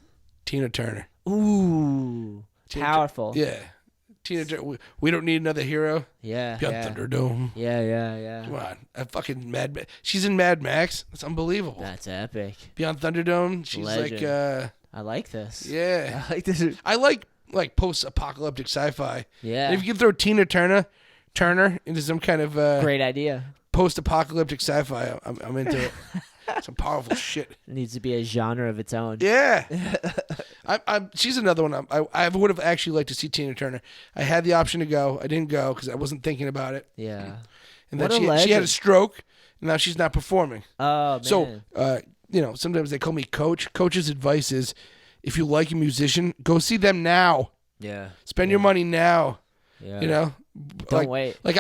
Tina Turner. Ooh. Powerful. Yeah. Tina Turner. We don't need another hero. Yeah. Beyond Thunderdome. Yeah. Come on. A fucking She's in Mad Max. That's unbelievable. That's epic. Beyond Thunderdome. She's Legend. like I like this. yeah. I like this. I like post-apocalyptic sci-fi. Yeah. And if you can throw Tina Turner into some kind of Great idea. post-apocalyptic sci-fi, I'm into it. Some powerful shit. It needs to be a genre of its own. Yeah. She's another one. I would have actually liked to see Tina Turner. I had the option to go. I didn't go because I wasn't thinking about it. Yeah. And What then a she had a legend. stroke, and now she's not performing. Oh, man. So, sometimes they call me coach. Coach's advice is, if you like a musician, go see them now. Yeah. Spend your money now. Yeah. You know? Don't wait. Like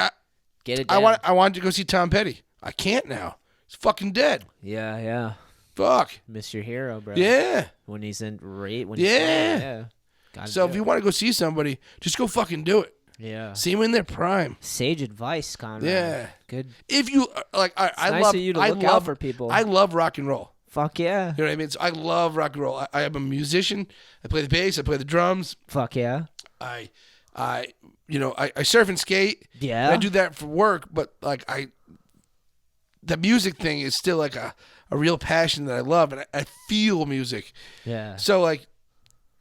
Get it I down. wanted to go see Tom Petty. I can't now. He's fucking dead. Yeah, yeah. Fuck. Miss your hero, bro. Yeah. When he's in rate. Yeah. Gotta So do if it. you want to go see somebody, just go fucking do it. Yeah. See them in their prime. Sage advice, Conrad. Yeah. Good. If you like, I Nice love. of you to I look love out for people. I love rock and roll. Fuck yeah. You know what I mean? So I love rock and roll. I am a musician. I play the bass. I play the drums. Fuck yeah. I surf and skate. Yeah. I do that for work, but like the music thing is still like a real passion that I love, and I feel music. Yeah. So like,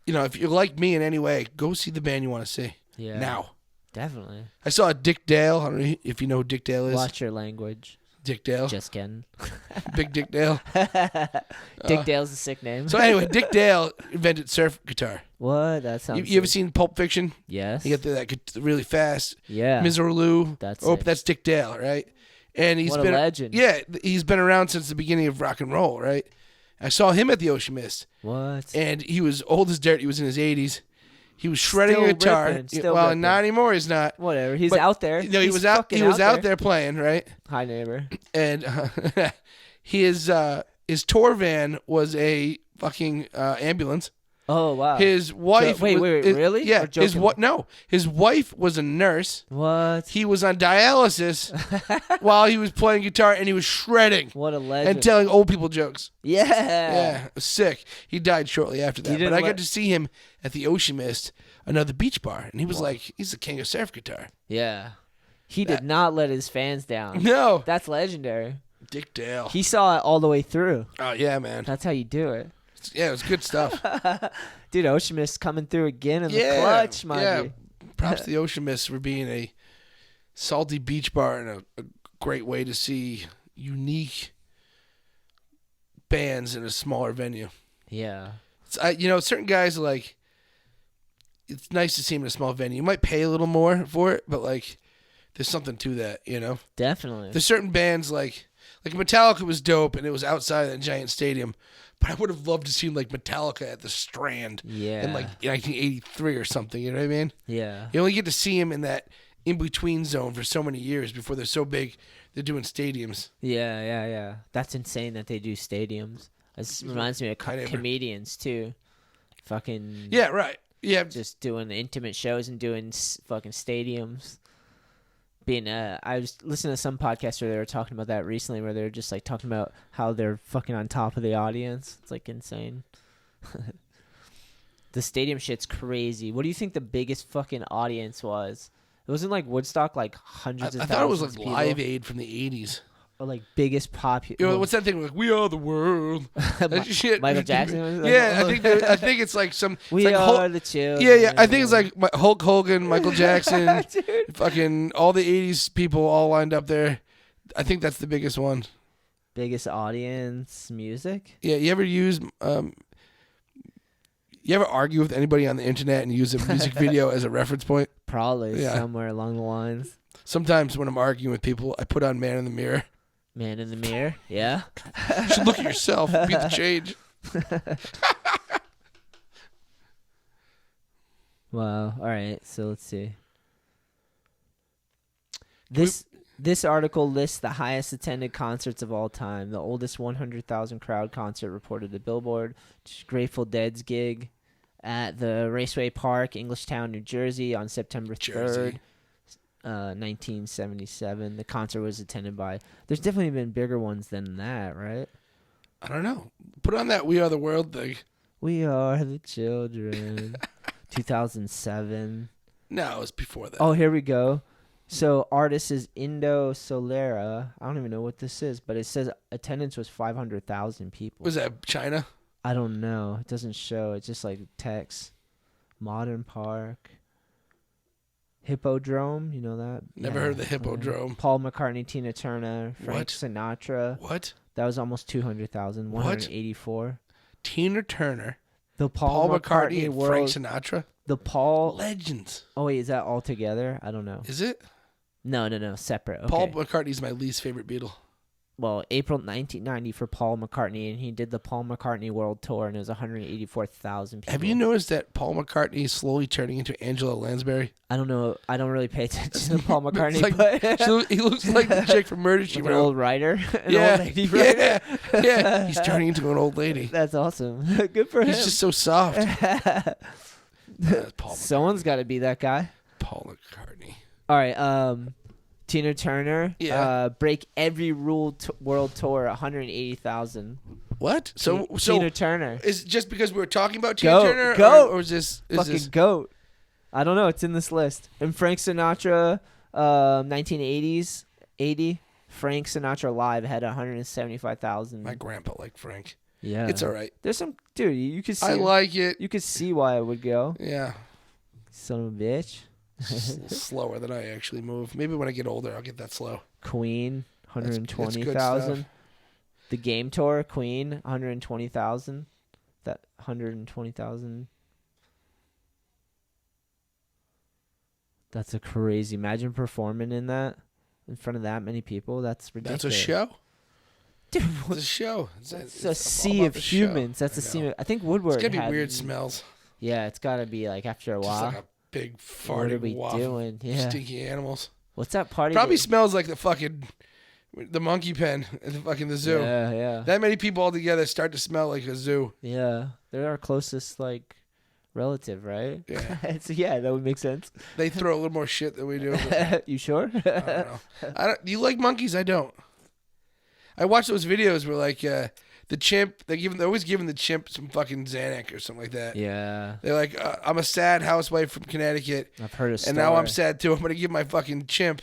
if you like me in any way, go see the band you want to see. Yeah. Now. Definitely. I saw Dick Dale. I don't know if you know who Dick Dale is. Watch your language. Dick Dale. Just kidding. Big Dick Dale. Dick Dale's a sick name. So anyway, Dick Dale invented surf guitar. What? That sounds You ever sick. seen Pulp Fiction? Yes. You get that really fast. Yeah. Miserlou. That's Oh, it. that's Dick Dale, right? And he's What a been legend. Yeah, he's been around since the beginning of rock and roll, right? I saw him at the Ocean Mist, What? and he was old as dirt. He was in his 80s. He was shredding Still a guitar. ripping, still Well, ripping. not anymore. He's not. Whatever. He's But, out there. No, he He's was out. fucking He was out there playing, right? Hi, neighbor. And his tour van was a fucking ambulance. Oh, wow. His wife. wait, really? Yeah. Or jokingly? His wife was a nurse. What? He was on dialysis while he was playing guitar, and he was shredding What a legend. and telling old people jokes. Yeah. Yeah, it was sick. He died shortly after that. didn't But I let- got to see him at the Ocean Mist, another beach bar, and he was like, he's the king of surf guitar. Yeah. He did not let his fans down. No, That's legendary. Dick Dale. He saw it all the way through. Oh yeah, man. That's how you do it. Yeah, it was good stuff. Dude, Ocean Mist coming through again in Yeah, the clutch, my yeah. G. Props to the Ocean Mist for being a salty beach bar and a great way to see unique bands in a smaller venue. Yeah. Certain guys like. It's nice to see them in a small venue. You might pay a little more for it, but like, there's something to that, Definitely. There's certain bands like Metallica was dope and it was outside that giant stadium, but I would have loved to see like Metallica at the Strand Yeah. in like 1983 or something. You know what I mean? Yeah. You only get to see them in that in between zone for so many years before they're so big. They're doing stadiums. Yeah. That's insane that they do stadiums. This reminds me of Hi, neighbor. comedians, too. Fucking Yeah, right. Yeah, just doing intimate shows and doing fucking stadiums. I was listening to some podcast where they were talking about that recently, where they're just like talking about how they're fucking on top of the audience. It's like insane. The stadium shit's crazy. What do you think the biggest fucking audience was? It wasn't like Woodstock, like hundreds I of thought it was thousands like of Live people? Aid from the 80s. Or like biggest What's that thing? Like, we are the world. That shit. Michael Jackson was like, Yeah, I think it's like some. It's We like are the children. Yeah. I think it's like Hulk Hogan, Michael Jackson, Dude. fucking all the 80s people all lined up there. I think that's the biggest one. Biggest audience music? Yeah, you ever argue with anybody on the internet and use a music video as a reference point? Probably Yeah. somewhere along the lines. Sometimes when I'm arguing with people, I put on Man in the Mirror. Man in the Mirror? Yeah? You should look at yourself. Be the change. Wow. All right. So let's see. This article lists the highest attended concerts of all time. The oldest 100,000 crowd concert reported to Billboard, Grateful Dead's gig at the Raceway Park, Englishtown, New Jersey on September 3rd. 1977. The concert was attended by. There's definitely been bigger ones than that, right? I don't know. Put on that We Are the World thing. We are the children. 2007. No, it was before that. Oh, here we go. So artist is Indo Solera. I don't even know what this is, but it says attendance was 500,000 people. Was that China? I don't know. It doesn't show. It's just like text. Modern Park. Hippodrome, you know that? Never heard of the Hippodrome. Paul McCartney, Tina Turner, Frank What? Sinatra. What? That was almost 200,000. What? 184. Tina Turner, The Paul McCartney, and World. Frank Sinatra. The Paul. Legends. Oh wait, is that all together? I don't know. Is it? No. Separate. Okay. Paul McCartney's my least favorite Beatle. April 1990 for Paul McCartney, and he did the Paul McCartney World Tour, and it was 184,000 people. Have you noticed that Paul McCartney is slowly turning into Angela Lansbury? I don't know. I don't really pay attention to Paul McCartney, Like, but he looks like the chick from Murder, She like an Wrote. old writer, an Yeah, old lady writer. yeah. He's turning into an old lady. That's awesome. Good for him. He's just so soft. Paul Someone's got to be that guy. Paul McCartney. All right. Tina Turner. Yeah. Break every rule world tour. 180,000. What? So Tina Turner. Is it just because we were talking about Tina Turner? Goat. Or is this Fucking goat. I don't know. It's in this list. And Frank Sinatra, 1980s, 80. Frank Sinatra live had 175,000. My grandpa liked Frank. Yeah. It's all right. There's some dude. You could see. I like it. You could see why I would go. Yeah. Son of a bitch. It's a little slower than I actually move. Maybe when I get older, I'll get that slow. Queen, That's good 120,000. stuff. The Game Tour, Queen, 120,000. That 120,000. That's a crazy. Imagine performing in that, in front of that many people. That's ridiculous. That's a show. Dude, It's a show. it's a sea of humans. That's a sea. I think Woodward. It's gonna be had- weird smells. Yeah, it's gotta be like after a Just while. like a big What are farting we waft of doing? Yeah. stinky animals. What's that party? Probably that- smells like the monkey pen at the zoo. Yeah, yeah. That many people all together start to smell like a zoo. Yeah, they're our closest like relative, right? Yeah. So yeah, that would make sense. They throw a little more shit than we do. But You sure? I don't know. Do you like monkeys? I don't. I watch those videos where like the chimp, they're always giving the chimp some fucking Xanax or something like that. Yeah, They're like, I'm a sad housewife from Connecticut, I've heard a story. and now I'm sad too. I'm gonna give my fucking chimp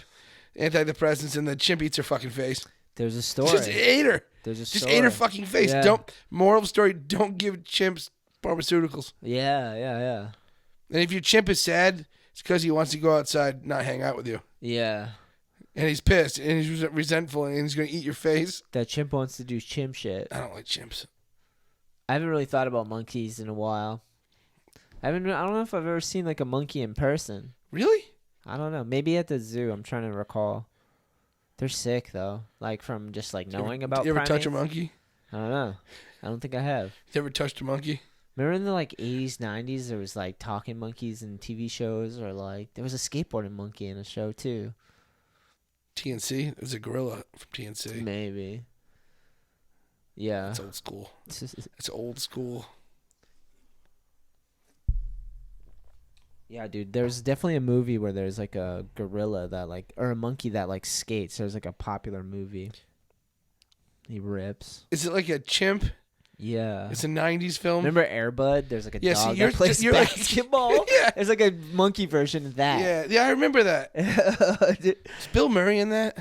antidepressants, and the chimp eats her fucking face. There's a story. Just ate her. There's a Just story. ate her fucking face. Yeah. Moral of the story: don't give chimps pharmaceuticals. Yeah, yeah, yeah, And if your chimp is sad, it's because he wants to go outside, not hang out with you. yeah. And he's pissed, and he's resentful, and he's gonna eat your face. That chimp wants to do chimp shit. I don't like chimps. I haven't really thought about monkeys in a while. I don't know if I've ever seen like a monkey in person. Really? I don't know. Maybe at the zoo. I'm trying to recall. They're sick though. Like from just like knowing about. You ever touch a primates. monkey? I don't know. I don't think I have. You ever touched a monkey? Remember in the like 80s, 90s, there was like talking monkeys in TV shows, or like there was a skateboarding monkey in a show too. TNC? There's a gorilla from TNC. Maybe. Yeah. It's old school. It's old school. Yeah, dude. There's definitely a movie where there's like a gorilla that like, or a monkey that like skates. There's like a popular movie. He rips. Is it like a chimp? Yeah. It's a 90s film? Remember Air Bud? There's like a Yeah, see, dog you're- that plays you're like- basketball. Yeah. There's like a monkey version of that. Yeah, I remember that. Dude, Is Bill Murray in that?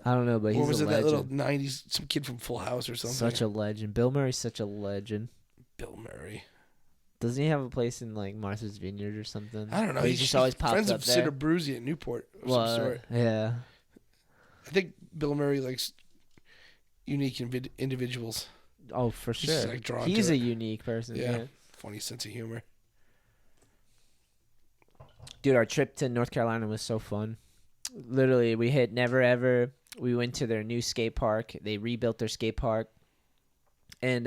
I don't know, but he's Or was a it that little legend. 90s, some kid from Full House or something? Such a legend. Bill Murray's such a legend. Bill Murray. Doesn't he have a place in like Martha's Vineyard or something? I don't know. Or he just always pops friends up of there. Sid Abruzzi at Newport of Well, some sort. yeah. I think Bill Murray likes unique individuals. Oh, for He's sure. just, like, drawn He's to a it. unique person. Yeah. Yeah. Funny sense of humor. Dude, our trip to North Carolina was so fun. Literally, we hit Never Ever. We went to their new skate park. They rebuilt their skate park and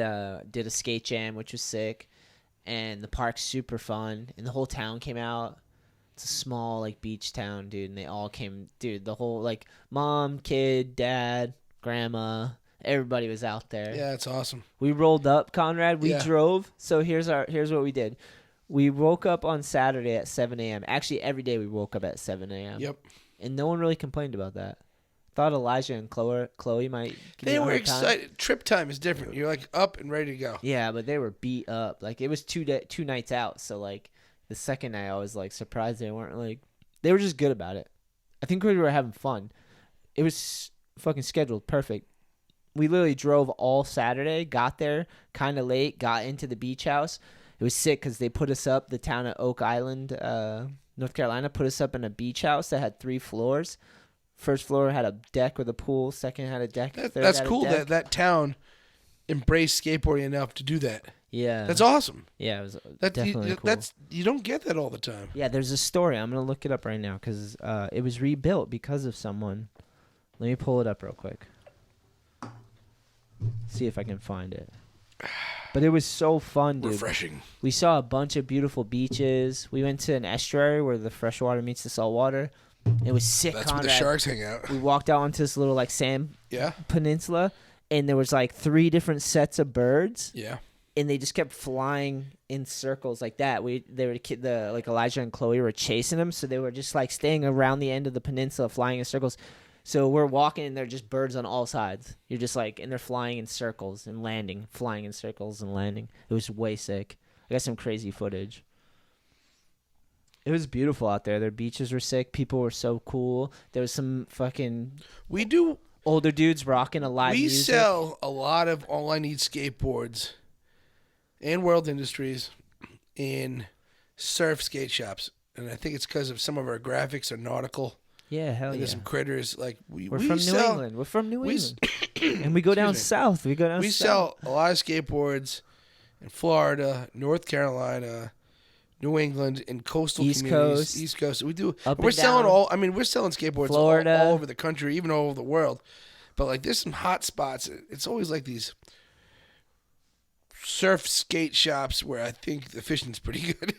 did a skate jam, which was sick. And the park's super fun. And the whole town came out. It's a small, like, beach town, dude. And they all came. Dude, the whole, like, mom, kid, dad, grandma, everybody was out there. Yeah, it's awesome. We rolled up, Conrad. We Yeah. drove. So here's what we did. We woke up on Saturday at 7 a.m. Actually, every day we woke up at 7 a.m. Yep. And no one really complained about that. Thought Elijah and Chloe might give They me a were hard time. excited. Trip time is different. You're like up and ready to go. Yeah, but they were beat up. Like it was two nights out. So like the second night, I was like surprised they weren't like they were just good about it. I think we were having fun. It was fucking scheduled perfect. We literally drove all Saturday, got there kind of late, got into the beach house. It was sick because they put us up. The town of Oak Island, North Carolina, put us up in a beach house that had 3 floors. First floor had a deck with a pool. Second had a deck. Third That's had a cool deck. that town embraced skateboarding enough to do that. Yeah. That's awesome. Yeah, it was That definitely cool. you don't get that all the time. Yeah, there's a story. I'm going to look it up right now because it was rebuilt because of someone. Let me pull it up real quick. See if I can find it. But it was so fun, dude. Refreshing. We saw a bunch of beautiful beaches. We went to an estuary where the fresh water meets the salt water. It was sick. That's Conrad. where the sharks hang out. We walked out onto this little like sand Yeah. peninsula, and there was like 3 different sets of birds. Yeah. And they just kept flying in circles like that. Like Elijah and Chloe were chasing them, so they were just like staying around the end of the peninsula, flying in circles. So we're walking, and they're just birds on all sides. You're just like, and they're flying in circles and landing, flying in circles and landing. It was way sick. I got some crazy footage. It was beautiful out there. Their beaches were sick. People were so cool. There was some fucking older dudes rocking a live music. We sell a lot of All I Need skateboards and World Industries in surf skate shops. And I think it's because of some of our graphics are nautical. Yeah, hell And yeah. there's some critters. Like We're from New England. We're from New England. And we go down south. We sell a lot of skateboards in Florida, North Carolina, New England, and coastal communities. East Coast. We do. We're selling we're selling skateboards all over the country, even all over the world. But like, there's some hot spots. It's always like these surf skate shops where I think the fishing's pretty good.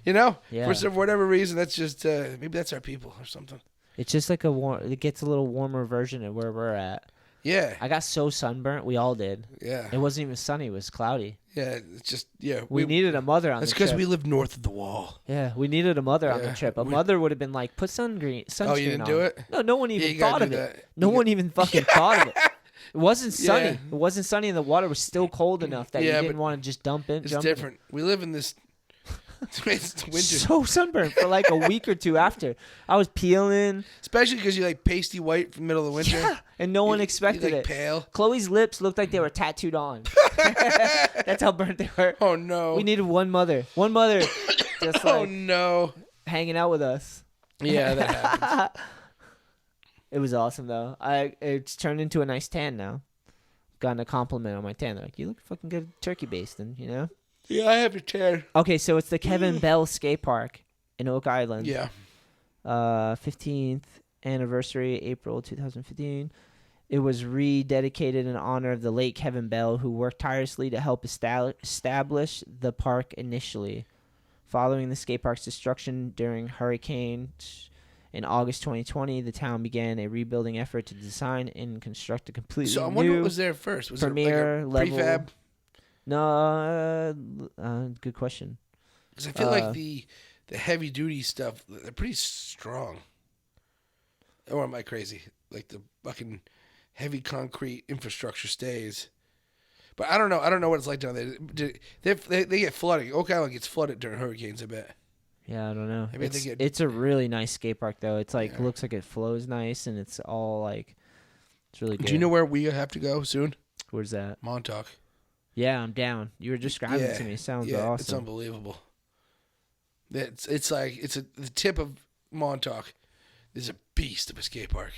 You know, yeah. For whatever reason, that's just maybe that's our people or something. It's just like it gets a little warmer version of where we're at. Yeah. I got so sunburnt. We all did. Yeah. It wasn't even sunny. It was cloudy. Yeah. It's just We needed a mother on the trip. That's because we live north of the wall. Yeah, we needed a mother on the trip. A mother would have been like, put sunscreen Oh, you didn't on. do it? No one even thought of it. No one even fucking thought of it. It wasn't sunny. Yeah. It wasn't sunny, and the water was still cold enough that you didn't want to just dump in. It's different. We live in this. It's winter. So sunburned for like a week or two after. I was peeling. Especially because you're like pasty white from the middle of the winter. Yeah, and no one expected like it. Pale. Chloe's lips looked like they were tattooed on. That's how burnt they were. Oh no. We needed one mother. One mother just like no. hanging out with us. Yeah, that happens. It was awesome though. It's turned into a nice tan now. Gotten a compliment on my tan. They're like, you look fucking good turkey basting, you know? Yeah, I have a tan. Okay, so it's the Kevin Bell Skate Park in Oak Island. Yeah. 15th anniversary, April 2015. It was rededicated in honor of the late Kevin Bell, who worked tirelessly to help establish the park initially. Following the skate park's destruction during Hurricane in August 2020, the town began a rebuilding effort to design and construct a completely So I wonder what was there first. Was premier it like a prefab? No, good question. Because I feel like the heavy duty stuff, they're pretty strong. Or am I crazy? Like the fucking heavy concrete infrastructure stays. But I don't know. I don't know what it's like down there. They get flooding. Oak Island gets flooded during hurricanes, I bet. Yeah, I don't know. Maybe It's a really nice skate park though. It's like looks like it flows nice, and it's all like it's really good. Do you know where we have to go soon? Where's that? Montauk. Yeah, I'm down. You were describing it to me. It sounds awesome. It's unbelievable. It's like the tip of Montauk. There's a beast of a skate park.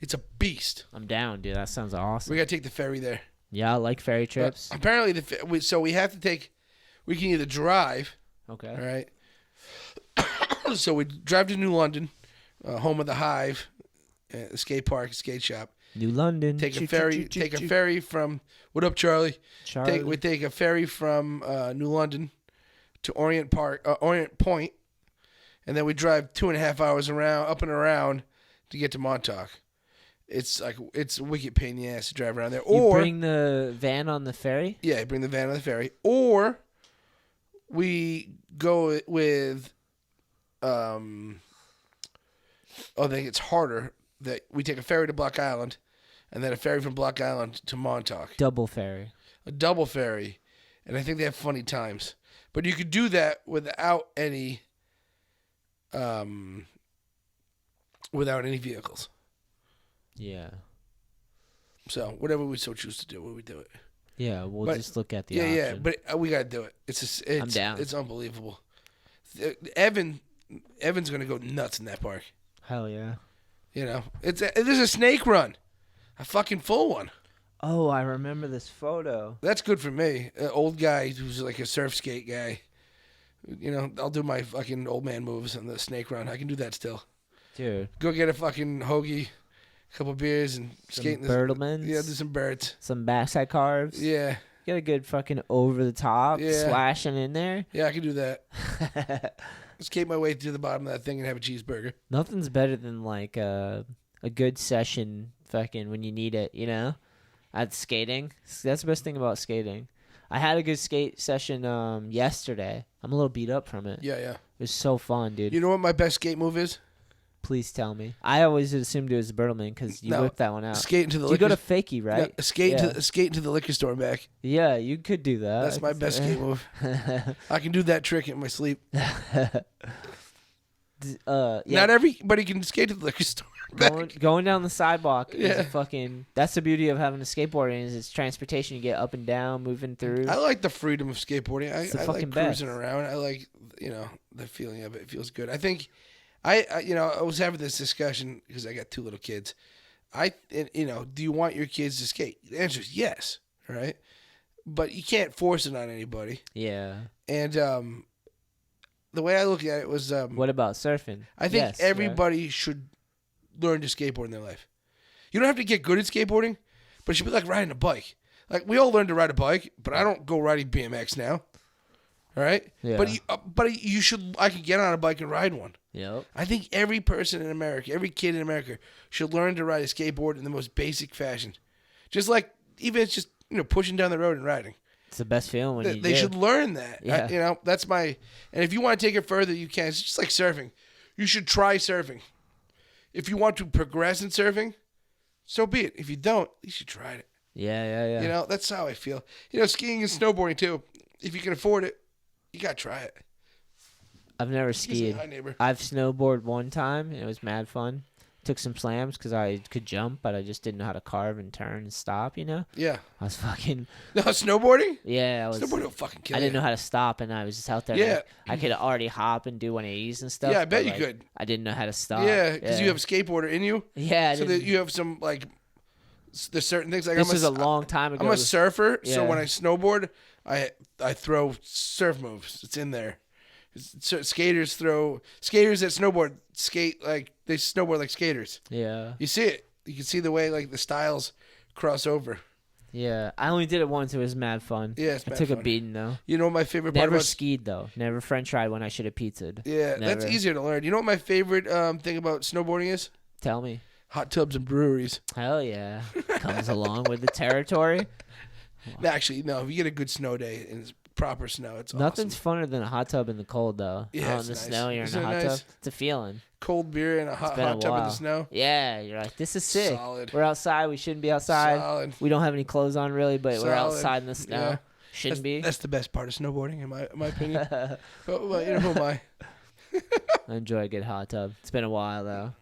It's a beast. I'm down, dude. That sounds awesome. We gotta take the ferry there. Yeah, I like ferry trips. But apparently, so we have to take. We can either drive. Okay. All right. So we drive to New London, home of the Hive, the skate park, skate shop. New London. Take a ferry. Take a ferry from. What up, Charlie? We take a ferry from New London to Orient Point, and then we drive 2.5 hours up and around to get to Montauk. It's a wicked pain in the ass to drive around there. You bring the van on the ferry? Yeah, bring the van on the ferry. Or we go with I think it's harder that we take a ferry to Block Island and then a ferry from Block Island to Montauk. Double ferry. A double ferry. And I think they have funny times. But you could do that without any vehicles. Yeah. So whatever we so choose to do, we do it. Yeah, we'll just look at the option. Yeah, but we gotta do it. I'm down. It's unbelievable. Evan's gonna go nuts in that park. Hell yeah. You know, there's a snake run, a fucking full one. Oh, I remember this photo. That's good for me. An old guy who's like a surf skate guy. You know, I'll do my fucking old man moves on the snake run. I can do that still. Dude. Go get a fucking hoagie a couple beers and skating. Bertlemans. Yeah, do some birds. Some backside carves. Yeah. Get a good fucking over the top slashing in there. Yeah, I can do that. Skate my way to the bottom of that thing and have a cheeseburger. Nothing's better than like a good session fucking when you need it, you know? At skating. That's the best thing about skating. I had a good skate session yesterday. I'm a little beat up from it. Yeah. It was so fun, dude. You know what my best skate move is? Please tell me. I always assumed it was Bertleman because you whipped that one out. Skate into the liquor. You go to Fakey, right? No, skate into the liquor store and back. Yeah, you could do that. That's my best skate move. I can do that trick in my sleep. Yeah. Not everybody can skate to the liquor store. Going down the sidewalk is that's the beauty of having a skateboard is it's transportation. You get up and down, moving through. I like the freedom of skateboarding. I like best. cruising around. I like, the feeling of it. It feels good. I think I was having this discussion because I got 2 little kids. Do you want your kids to skate? The answer is yes, right? But you can't force it on anybody. Yeah. And the way I look at it was what about surfing? I think everybody should learn to skateboard in their life. You don't have to get good at skateboarding, but it should be like riding a bike. Like, we all learned to ride a bike, but I don't go riding BMX now. All right? Yeah. But you should. I could get on a bike and ride one. Yep. I think every person in America, every kid in America should learn to ride a skateboard in the most basic fashion. Just like, even it's just, pushing down the road and riding. It's the best feeling when They should learn that. Yeah. That's my... And if you want to take it further, you can. It's just like surfing. You should try surfing. If you want to progress in surfing, so be it. If you don't, you should try it. Yeah. That's how I feel. Skiing and snowboarding too. If you can afford it, you got to try it. I've never skied. Hi, neighbor. I've snowboarded one time, and it was mad fun. Took some slams because I could jump, but I just didn't know how to carve and turn and stop, Yeah. I was fucking... No, snowboarding? Yeah, Snowboarding will fucking kill you. I didn't know how to stop, and I was just out there. Yeah. I could already hop and do 180s and stuff. Yeah, I bet you could. I didn't know how to stop. Yeah, because you have a skateboarder in you. Yeah. So that you have some, there's certain things. This was a long time ago. I'm a surfer, so Yeah. when I snowboard, I throw surf moves. It's in there. Skaters that snowboard skate like they snowboard like skaters. Yeah. You see it. You can see the way the styles cross over. Yeah. I only did it once. It was mad fun. Yeah, it's mad I took fun. a beating though. You know what my favorite part Never about skied though. Never French fried when I should have pizzaed. Yeah, Never. that's easier to learn. You know what my favorite thing about snowboarding is? Tell me. Hot tubs and breweries. Hell yeah. Comes along with the territory. Actually, no. If you get a good snow day and it's proper snow, it's Nothing's awesome. funner than a hot tub in the cold though. Yeah, Out it's in the nice. snow, you're Isn't in a it hot nice? tub. It's a feeling. Cold beer and a hot been a tub in the while. snow. Yeah, you're like, this is sick. Solid. We're outside. We shouldn't be outside. Solid. We don't have any clothes on really, but we're Solid. outside in the snow. Yeah. Shouldn't be. That's the best part of snowboarding, in my opinion. But who am I? I enjoy a good hot tub. It's been a while though.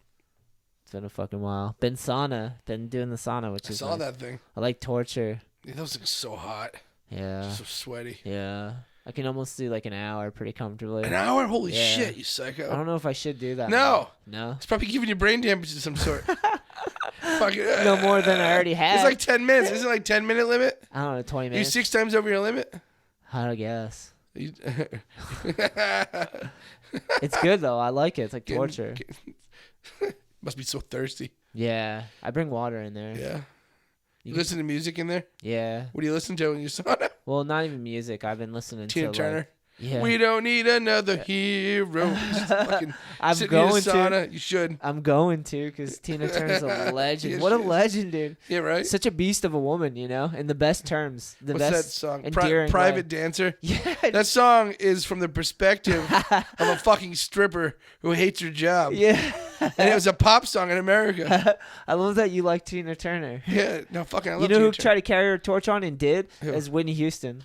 It's been a fucking while. Been sauna. Been doing the sauna, which I is saw nice. that thing. I like torture. Yeah, those things so hot. Yeah. So sweaty. Yeah. I can almost do like an hour pretty comfortably. An hour? Holy Yeah. shit, you psycho. I don't know if I should do that. No. No. It's probably giving you brain damage of some sort. Fucking, No more than I already had. It's like 10 minutes. Isn't it like 10-minute limit? I don't know, 20 You minutes. 6 times over your limit? I guess. You- It's good though. I like it. It's like torture. Must be so thirsty. Yeah. I bring water in there. Yeah. You can- listen to music in there? Yeah. What do you listen to in your sauna? Well, not even music. I've been listening Tina to Turner. Like, yeah. We don't need another hero. Just fucking I'm sit going in your to. sauna. You should. I'm going to because Tina Turner's a legend. Yes, What a she is. legend, dude. Yeah, right? Such a beast of a woman, in the best terms. The What's that best song? endearing Private way. Dancer? Yeah. That song is from the perspective of a fucking stripper who hates her job. Yeah. And it was a pop song in America. I love that you like Tina Turner. Yeah, no, fucking, I love You know who Tina Turner. tried to carry her torch on and did? Who? Is Whitney Houston.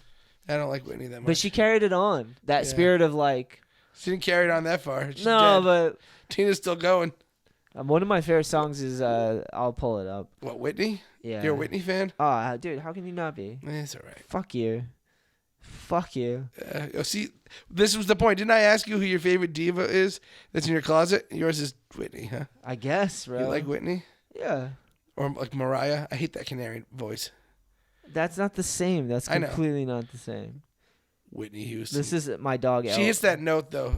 I don't like Whitney that much. But she carried it on. That Yeah. spirit of like... She didn't carry it on that far. She's No, dead. Tina's still going. but one of my favorite songs is... I'll pull it up. What, Whitney? Yeah. You're a Whitney fan? Oh, dude, how can you not be? It's all right. Fuck you. Fuck you. See, this was the point. Didn't I ask you who your favorite diva is that's in your closet? Yours is Whitney, huh? I guess, bro. You like Whitney? Yeah. Or like Mariah? I hate that canary voice. That's not the same. That's I know. completely not the same. Whitney Houston. This is my dog. She hits that note, though.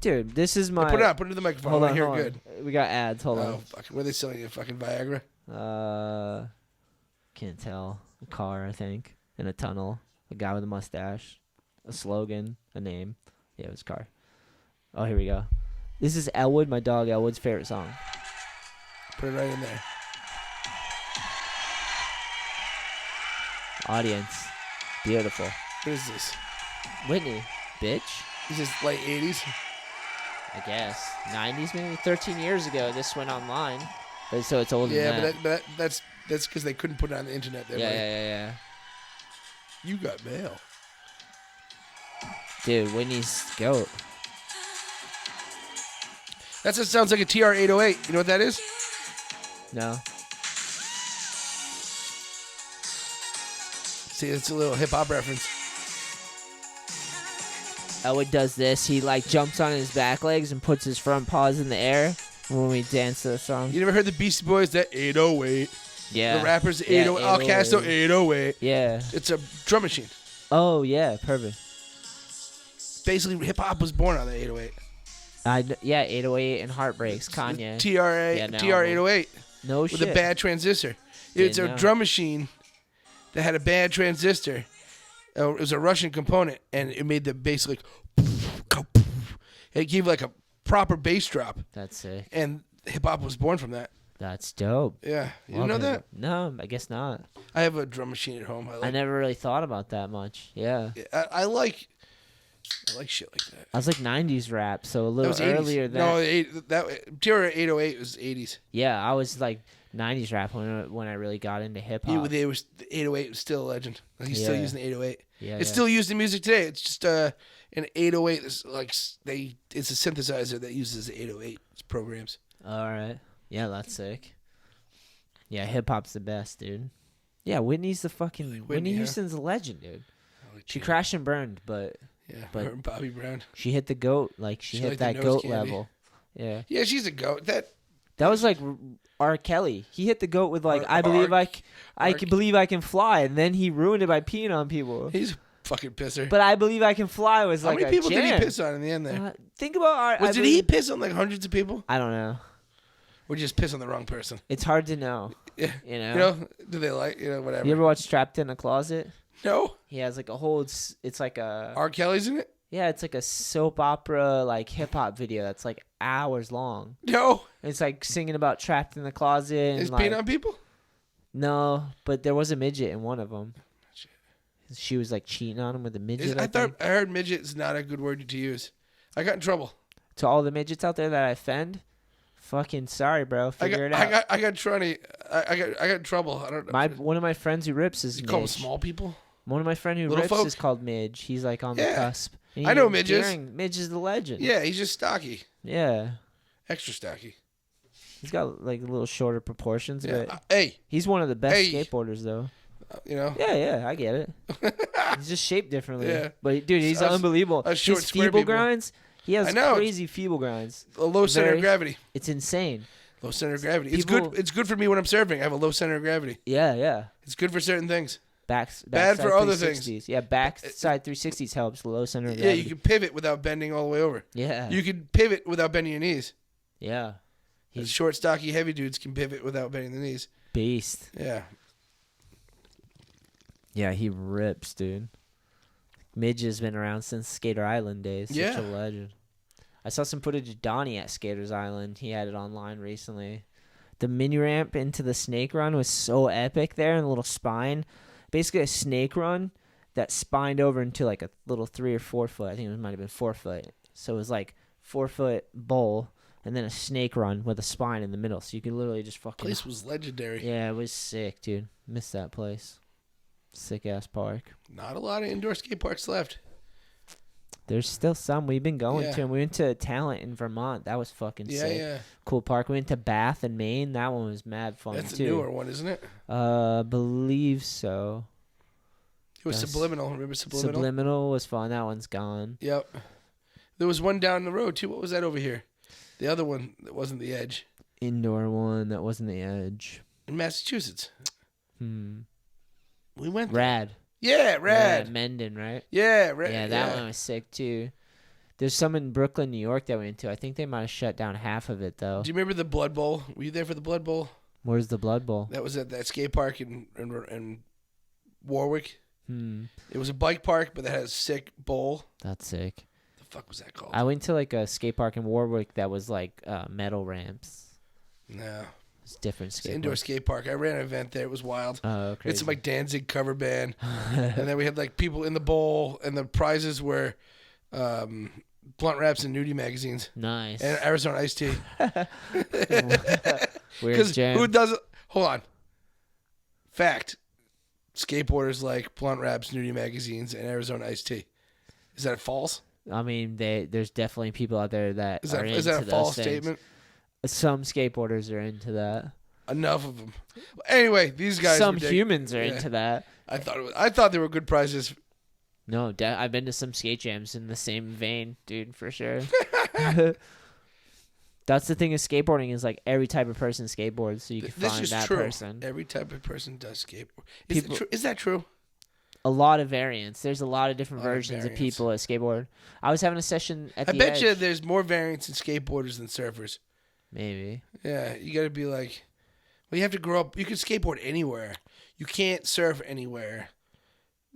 Dude, this is my. Put it on. Put it to the microphone. Hold I on, hear hold it good. on. We got ads. Hold Oh, fucking. Were they selling you fucking Viagra? on. Can't tell. A car, I think, in a tunnel. A guy with a mustache. A slogan. A name. Yeah, it was a car. Oh, here we go. This is Elwood, my dog Elwood's favorite song. Put it right in there. Audience. Beautiful. What is this? Whitney. Bitch. Is this late 80s? I guess. 90s maybe? 13 years ago, this went online. But so it's older Yeah, than that. but that's because they couldn't put it on the internet. Yeah. You got mail. Dude, Whitney's goat. That just sounds like a TR-808. You know what that is? No? See, it's a little hip-hop reference. Elwood does this. He, like, jumps on his back legs and puts his front paws in the air when we dance to the song. You never heard the Beastie Boys, that 808? Yeah. The rappers, 808. Oh, Casto, 808. Yeah. It's a drum machine. Oh, yeah. Perfect. Basically, hip-hop was born on the 808. Yeah, 808 and Heartbreaks. Kanye. TR-808. No With shit. a bad transistor. It's a know. drum machine that had a bad transistor. It was a Russian component, and it made the bass like... It gave like a proper bass drop. That's sick. And hip-hop was born from that. That's dope. Yeah. You Love know it. that? No, I guess not. I have a drum machine at home. I never really thought about that much. Yeah. I like shit like that. I was like 90s rap, so a That little was 80s. earlier than... No, TR-808 was 80s. Yeah, I was like 90s rap when I really got into hip-hop. The 808 was still a legend. Like, he's still Yeah. using the 808. Yeah, It's still used in music today. It's just an 808. It's like it's a synthesizer that uses the 808 programs. All right. Yeah, that's sick. Yeah, hip-hop's the best, dude. Yeah, Whitney's the fucking... Whitney yeah. Houston's a legend, dude. She crashed and burned, but her and Bobby Brown. she hit the GOAT. Like, she hit liked the that nose GOAT candy. level. Yeah. Yeah, she's a goat. That was like R. Kelly. He hit the GOAT with like, I believe I can believe I can fly, and then he ruined it by peeing on people. He's a fucking pisser. But I believe I can fly was How like many people jam. did he piss on in the end there? Think about Did he piss on like hundreds of people? I don't know. Or just piss on the wrong person? It's hard to know. Yeah. You know? You know? Do they like, whatever? You ever watch Trapped in a Closet? No. He has like a whole. It's like a. R. Kelly's in it? Yeah, it's like a soap opera, like hip hop video that's like hours long. No. It's like singing about trapped in the closet. And Is like, peeing on people? No, but there was a midget in one of them. She was like cheating on him with a midget. I heard midget is not a good word to use. I got in trouble. To all the midgets out there that I offend, fucking sorry, bro. Figure it out. I got in trouble. I don't know. One of my friends who rips is You Midge. call them small people? One of my friend who Little rips folk? is called Midge. He's like on the Yeah. cusp. And I know he's midges. endearing. Midge is the legend. Yeah, he's just stocky. Yeah. Extra stocky. He's got like a little shorter proportions, Yeah. but Hey, he's one of the best Hey. skateboarders though. you know. Yeah, I get it. He's just shaped differently. Yeah. But dude, he's Us- unbelievable. us short, His square feeble people. grinds, he has I know. crazy feeble grinds. A low center of gravity. It's insane. Low center of gravity. It's People- good. It's good for me when I'm surfing. I have a low center of gravity. Yeah. It's good for certain things. Bad for other things. Yeah, backside 360s helps. Low center of Yeah, gravity. you can pivot without bending all the way over. Yeah. You can pivot without bending your knees. Yeah. He's short, stocky, heavy dudes can pivot without bending the knees. Beast. Yeah. Yeah, he rips, dude. Midge has been around since Skater Island days. Such Yeah. a legend. I saw some footage of Donnie at Skaters Island. He had it online recently. The mini ramp into the snake run was so epic there, and the little spine. Basically a snake run that spined over into like a little 3 or 4 foot. I think it might have been 4 foot. So it was like 4 foot bowl and then a snake run with a spine in the middle. So you could literally just fucking. Place was legendary. Yeah, it was sick, dude. Missed that place. Sick ass park. Not a lot of indoor skate parks left. There's still some we've been going Yeah. to. And we went to Talent in Vermont. That was fucking Yeah, sick. yeah. Cool park. We went to Bath in Maine. That one was mad fun That's too. a newer one, isn't it? Believe so. It was That's- Subliminal. Remember Subliminal? Subliminal was fun. That one's gone. Yep. There was one down the road too. What was that over here? The other one that wasn't the Edge. Indoor one that wasn't the Edge. In Massachusetts. Hmm. We went there. Rad. Yeah, rad. Mendon, right? Yeah, rad. Yeah, that one was sick too. There's some in Brooklyn, New York that we went to. I think they might have shut down half of it though. Do you remember the Blood Bowl? Were you there for the Blood Bowl? Where's the Blood Bowl? That was at that skate park in Warwick. It was a bike park, but that had a sick bowl. That's sick. The fuck was that called? I went to like a skate park in Warwick that was like metal ramps. No. It's different skate. Indoor skate park. I ran an event there. It was wild. Oh, crazy. It's like Danzig cover band, and then we had like people in the bowl, and the prizes were blunt wraps and nudie magazines. Nice. And Arizona iced tea. Weird jam. Who doesn't? Hold on. Fact: skateboarders like blunt wraps, nudie magazines, and Arizona iced tea. Is that false? I mean, there's definitely people out there that Is are that into is that a those false things. statement? Some skateboarders are into that. Enough of them. Anyway, these guys. Some were humans are into that. I thought they were good prizes. No, I've been to some skate jams in the same vein, dude, for sure. That's the thing with skateboarding is like every type of person skateboards, so you can This find is that true. person. Every type of person does skateboard. People- Is that true? A lot of variants. There's a lot of different A lot of versions of variants. people at skateboard. I was having a session at I the bet Edge. you there's more variants in skateboarders than surfers. Maybe. Yeah, you got to be like, well, you have to grow up. You can skateboard anywhere. You can't surf anywhere.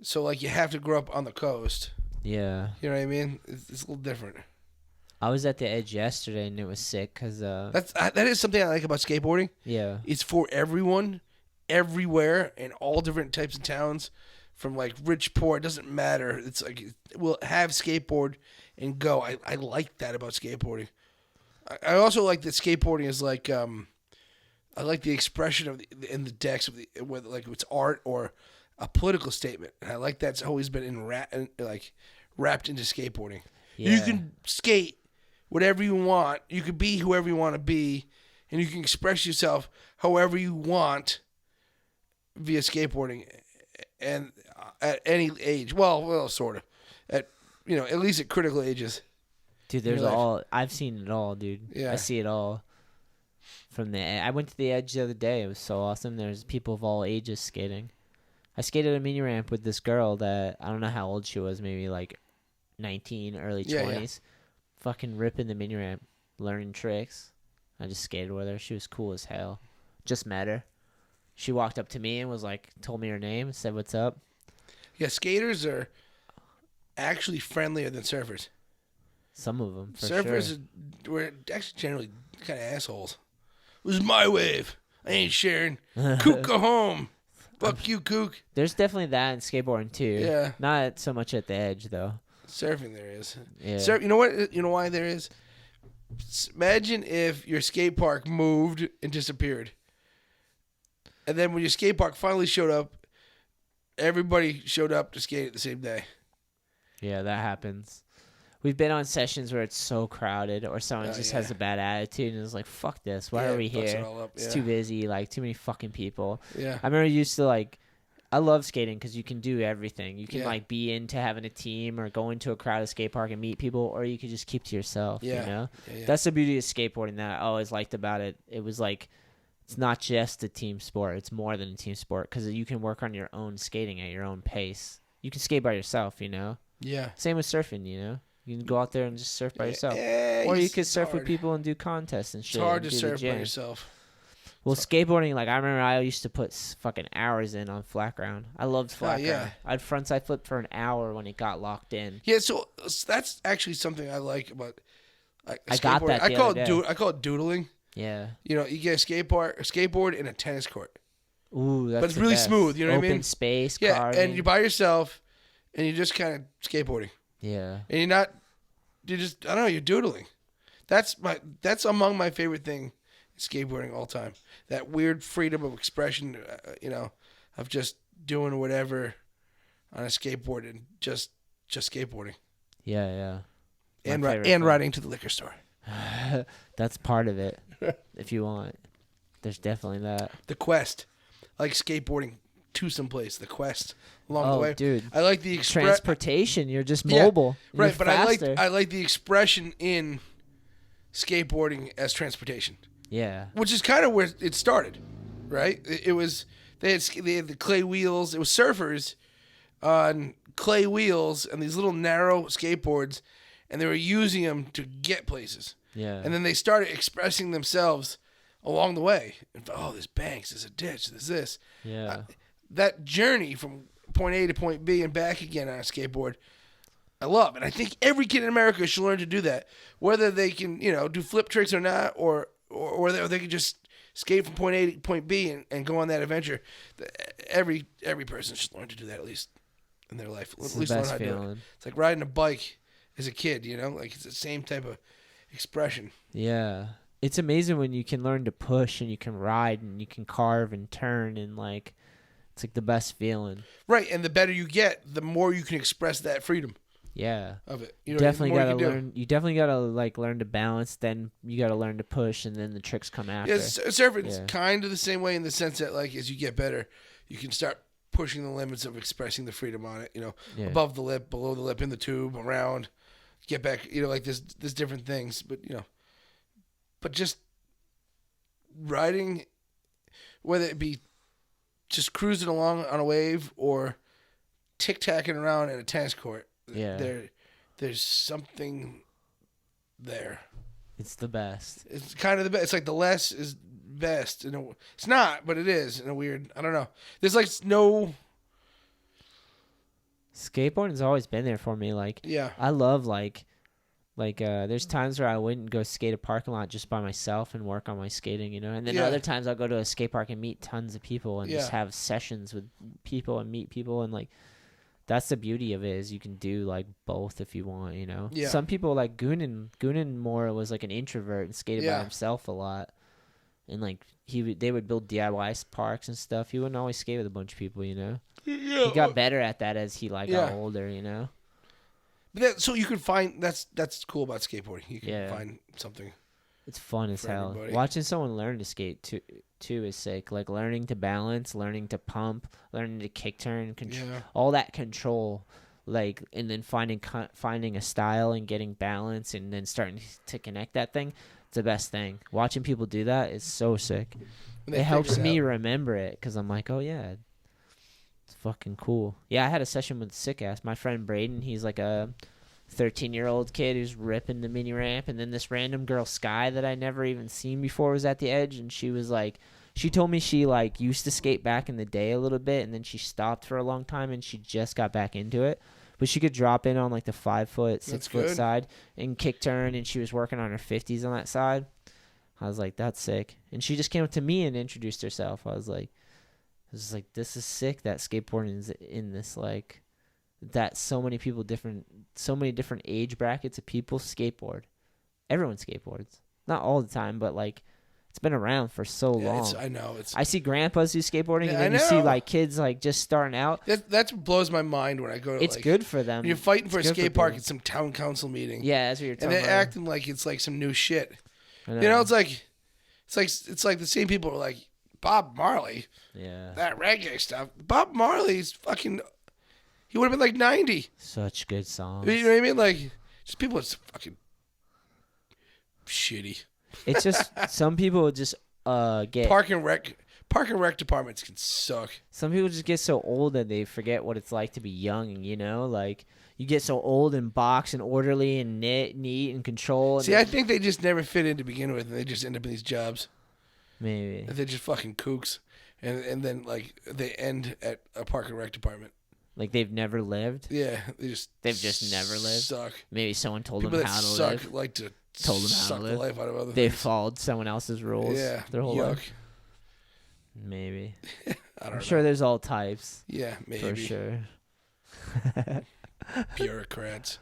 So, like, you have to grow up on the coast. Yeah. You know what I mean? It's a little different. I was at the Edge yesterday and it was sick because That is something I like about skateboarding. yeah. It's for everyone, everywhere, in all different types of towns, from like rich, poor. It doesn't matter. It's like we'll have skateboard and go. I like that about skateboarding. I also like that skateboarding is like I like the expression of in the decks of whether like it's art or a political statement, and I like that's always been wrapped into skateboarding. Yeah. You can skate whatever you want. You can be whoever you want to be, and you can express yourself however you want via skateboarding, and at any age. Well, sort of. At least at critical ages. Dude, there's your life. all I've seen it all, dude. Yeah. I see it all. I went to the Edge the other day. It was so awesome. There's people of all ages skating. I skated a mini ramp with this girl that I don't know how old she was, maybe like 19, early 20s. Fucking ripping the mini ramp, learning tricks. I just skated with her. She was cool as hell. Just met her. She walked up to me and was like, told me her name, said what's up. Yeah, skaters are actually friendlier than surfers. Some of them, for Surfers were actually generally kind of assholes. This is my wave. I ain't sharing. Kook, go home. Fuck you, kook. There's definitely that in skateboarding too. Yeah. Not so much at the Edge though. Surfing there is. Yeah. You know what? You know why there is? Imagine if your skate park moved and disappeared. And then when your skate park finally showed up, everybody showed up to skate at the same day. Yeah, that happens. We've been on sessions where it's so crowded or someone just has a bad attitude and is like, fuck this. Why are we fucks it here? all up, It's yeah. too busy. Like, too many fucking people. Yeah. I remember used to, like, I love skating because you can do everything. You can, Yeah. like, be into having a team or go into a crowded skate park and meet people, or you could just keep to yourself, Yeah. you know? Yeah. That's the beauty of skateboarding that I always liked about it. It was, like, it's not just a team sport. It's more than a team sport because you can work on your own skating at your own pace. You can skate by yourself, you know? Yeah. Same with surfing, you know? You can go out there and just surf by yourself. Yeah, Or you it's could surf hard. with people and do contests and shit. It's hard and to do the surf by jam. yourself. Well, skateboarding, like, I remember I used to put fucking hours in on flat ground. I loved flat yeah. ground. I'd frontside flip for an hour when it got locked in. Yeah, so that's actually something I like about I got skateboarding. that I the call other it day. I call it doodling. Yeah. You know, you get a skateboard and a tennis court. Ooh, that's But it's the really best. smooth, you know what I Open mean? space, Yeah, carving. and you're by yourself, and you're just kind of skateboarding, Yeah. and you're just I don't know, you're doodling. That's among my favorite thing, skateboarding all time. That weird freedom of expression, of just doing whatever on a skateboard and just skateboarding Yeah, yeah. and My favorite and thing. riding to the liquor store. That's part of it, if you want. There's definitely that. The quest, I like skateboarding to someplace. The quest along the Oh, way, dude. I like the Transportation, you're just Yeah, mobile. You're right? But I faster. like the expression in skateboarding as transportation, Yeah. which is kind of where it started, right? It was they had the clay wheels. It was surfers on clay wheels and these little narrow skateboards, and they were using them to get places. Yeah. And then they started expressing themselves along the way. And, oh, there's banks, there's a ditch, there's this. Yeah. That journey from point A to point B and back again on a skateboard, I love. And I think every kid in America should learn to do that, whether they can, do flip tricks or not, or they can just skate from point A to point B and go on that adventure. Every person should learn to do that at least in their life. It's at least the learn best how to do it. feeling. It's like riding a bike as a kid, like it's the same type of expression. Yeah. It's amazing when you can learn to push and you can ride and you can carve and turn and like it's like the best feeling. Right, and the better you get, the more you can express that freedom. Yeah. Of it. Definitely gotta learn. You definitely gotta like learn to balance. Then you gotta learn to push, and then the tricks come after. Yeah, surfing's kind of the same way in the sense that like as you get better, you can start pushing the limits of expressing the freedom on it. Above the lip, below the lip, in the tube, around, get back. Like there's different things, but just riding, whether it be just cruising along on a wave or tic-tacking around in a tennis court. Yeah. There's something there. It's the best. It's kind of the best. It's like the less is best. It's not, but it is in a weird, I don't know. There's like no... Skateboarding's always been there for me. Like, yeah. I love there's times where I wouldn't go skate a parking lot just by myself and work on my skating, and then other times I'll go to a skate park and meet tons of people and just have sessions with people and meet people, and like that's the beauty of it is you can do like both if you want, Yeah. Some people like Goonan more was like an introvert and skated by himself a lot, and like they would build DIY parks and stuff. He wouldn't always skate with a bunch of people, Yeah. He got better at that as he got older, So you can find that's cool about skateboarding. You can find something. It's fun as hell. Everybody. Watching someone learn to skate too is sick. Like learning to balance, learning to pump, learning to kick turn, all that control. Like and then finding a style and getting balance and then starting to connect that thing. It's the best thing. Watching people do that is so sick. It helps me remember it because I'm like, oh yeah. It's fucking cool. Yeah, I had a session with sick ass. My friend Braden, he's like a 13-year-old kid who's ripping the mini ramp, and then this random girl Sky that I never even seen before was at the edge, and she was like, she told me she like used to skate back in the day a little bit, and then she stopped for a long time, and she just got back into it. But she could drop in on like the 5-foot, 6-foot side and kick turn, and she was working on her 50s on that side. I was like, that's sick. And she just came up to me and introduced herself. I was like, this is sick that skateboarding is in this, like, that so many different age brackets of people skateboard. Everyone skateboards. Not all the time, but, like, it's been around for so long. I know. I see grandpas do skateboarding, and then you see, like, kids, like, just starting out. That blows my mind when I go to, it's good for them. When you're fighting for a skate park at some town council meeting. Yeah, that's what you're talking about. And they're acting like it's, like, some new shit. It's like the same people are like, Bob Marley. Yeah. That reggae stuff. Bob Marley's fucking... He would have been like 90. Such good songs. You know what I mean? Like, just people are fucking shitty. It's just... some people just get... Park and rec departments can suck. Some people just get so old that they forget what it's like to be young, Like, you get so old and boxed and orderly and neat and control. See, I think they just never fit in to begin with, and they just end up in these jobs. Maybe. They're just fucking kooks. And then, like, they end at a park and rec department. Like they've never lived? Yeah. They've just never lived? Suck. Maybe someone told People them how to suck live. like to told them how suck to the live. life out of other They things. followed someone else's rules their whole life. Maybe. I'm sure there's all types. Yeah, maybe. For sure. Bureaucrats.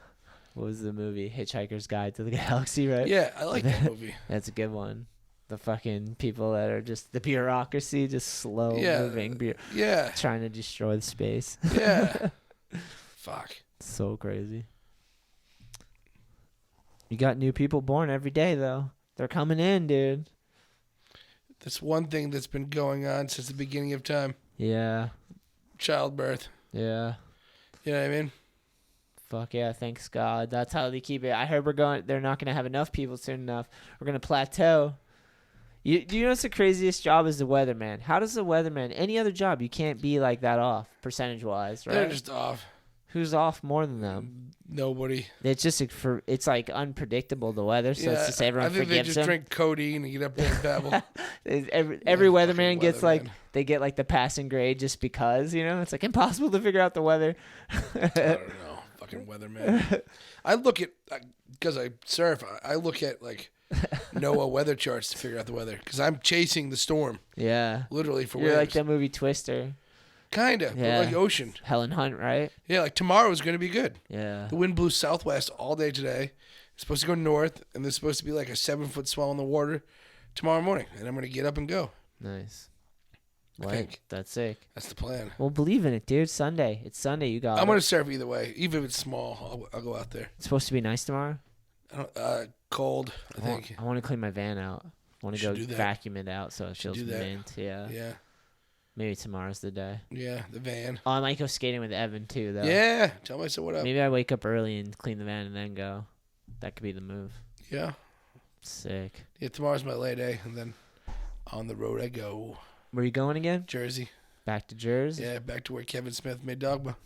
What was the movie? Hitchhiker's Guide to the Galaxy, right? Yeah, I like that movie. That's a good one. The fucking people that are just the bureaucracy, just slow moving. Trying to destroy the space. Yeah. Fuck. So crazy. You got new people born every day, though. They're coming in, dude. That's one thing that's been going on since the beginning of time. Yeah. Childbirth. Yeah. You know what I mean? Fuck yeah, thanks God. That's how they keep it. I heard they're not going to have enough people soon enough. We're going to plateau. Do you know what's the craziest job is the weatherman? How does the weatherman, any other job, you can't be like that off, percentage-wise, right? They're just off. Who's off more than them? Nobody. It's just it's like unpredictable, the weather, so it's just everyone I think they forgives just them. drink codeine and get up there and babble. Every weatherman gets like weatherman. they get like the passing grade just because, you know, it's like impossible to figure out the weather. I don't know, fucking weatherman. I look at because I surf. I look at like NOAA weather charts to figure out the weather because I'm chasing the storm. Yeah, Literally for you're waves. like the movie Twister. Kinda, Yeah. but like ocean. Helen Hunt, right? Yeah, like tomorrow is going to be good. Yeah. The wind blew southwest all day today. It's supposed to go north, and there's supposed to be like a 7-foot swell in the water tomorrow morning. And I'm going to get up and go. Nice. I think. That's sick. That's the plan. Well, believe in it, dude. Sunday. It's Sunday. You got I'm it. going to surf either way. Even if it's small, I'll go out there. It's supposed to be nice tomorrow. Cold, I think. I want to clean my van out. I want to go do that. vacuum it out so it feels do that. mint. Yeah. Yeah. Maybe tomorrow's the day. Yeah, the van. Oh, I might go skating with Evan too, though. Yeah. Tell myself what up. Maybe I wake up early and clean the van and then go. That could be the move. Yeah. Sick. Yeah, tomorrow's my lay day, and then on the road I go. Where you going again? Jersey. Back to Jersey? Yeah, back to where Kevin Smith made Dogma.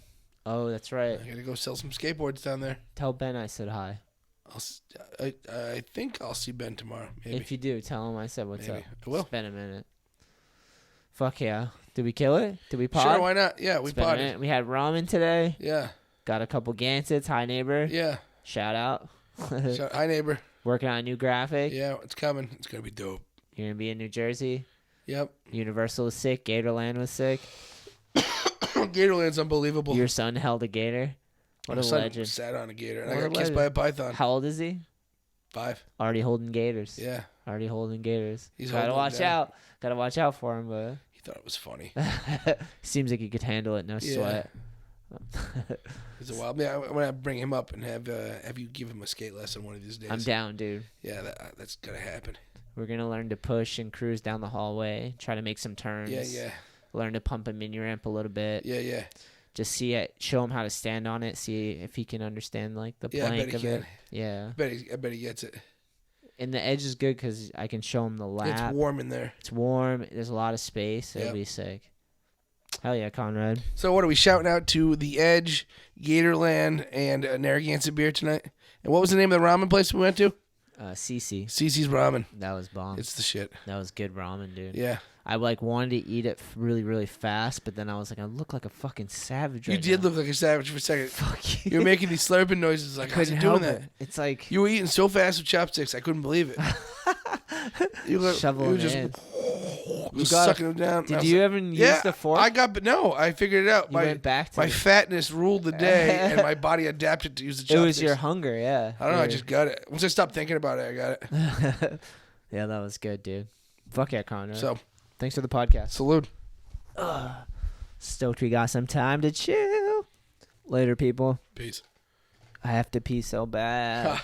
Oh, that's right. I got to go sell some skateboards down there. Tell Ben I said hi. I think I'll see Ben tomorrow. Maybe. If you do, tell him I said what's Maybe. up. I will. It's been a minute. Fuck yeah. Did we kill it? Did we pod? Sure, why not? Yeah, we It's been a potted. minute. We had ramen today. Yeah. Got a couple Gansets. Hi, neighbor. Yeah. Shout out. Hi, neighbor. Working on a new graphic. Yeah, it's coming. It's going to be dope. You're going to be in New Jersey. Yep. Universal was sick. Gatorland was sick. Gatorland's unbelievable. Your son held a gator. What My a son legend. sat on a gator, and What I a got kissed legend. by a python. How old is he? 5. Already holding gators. Yeah. Already holding gators. He's Gotta holding them watch down. out. Gotta watch out for him, but He thought it was funny. seems like he could handle it. No Yeah. sweat. He's a wild man. I'm going to bring him up and have you give him a skate lesson one of these days. I'm down, dude. Yeah, that's going to happen. We're gonna learn to push and cruise down the hallway. Try to make some turns. Yeah. Learn to pump a mini ramp a little bit. Yeah. Just see it. Show him how to stand on it. See if he can understand like the Yeah, I bet plank he of can. it. Yeah. I bet he gets it. And the edge is good because I can show him the lap. It's warm in there. It's warm. There's a lot of space. It'll Yep. be sick. Hell yeah, Conrad. So what are we shouting out to? The Edge, Gatorland, and Narragansett beer tonight? And what was the name of the ramen place we went to? Cece. Cece's Ramen. That was bomb. It's the shit. That was good ramen, dude. Yeah. I like wanted to eat it really, really fast, but then I was like, I look like a fucking savage. You right did now. look like a savage for a second. Fuck you. You were making these slurping noises like, how's he doing that? It. It's like You were eating so fast with chopsticks, I couldn't believe it. You were shoveling just, in. just got sucking them down. Did you ever use yeah, the fork? I figured it out. You went back to my it. fatness ruled the day, and my body adapted to use the It chopsticks. was your hunger, yeah. I don't know. I just got it. Once I stopped thinking about it, I got it. Yeah, that was good, dude. Fuck yeah, Conrad. So, thanks for the podcast. salute. Stoked we got some time to chill. Later, people. Peace. I have to pee so bad.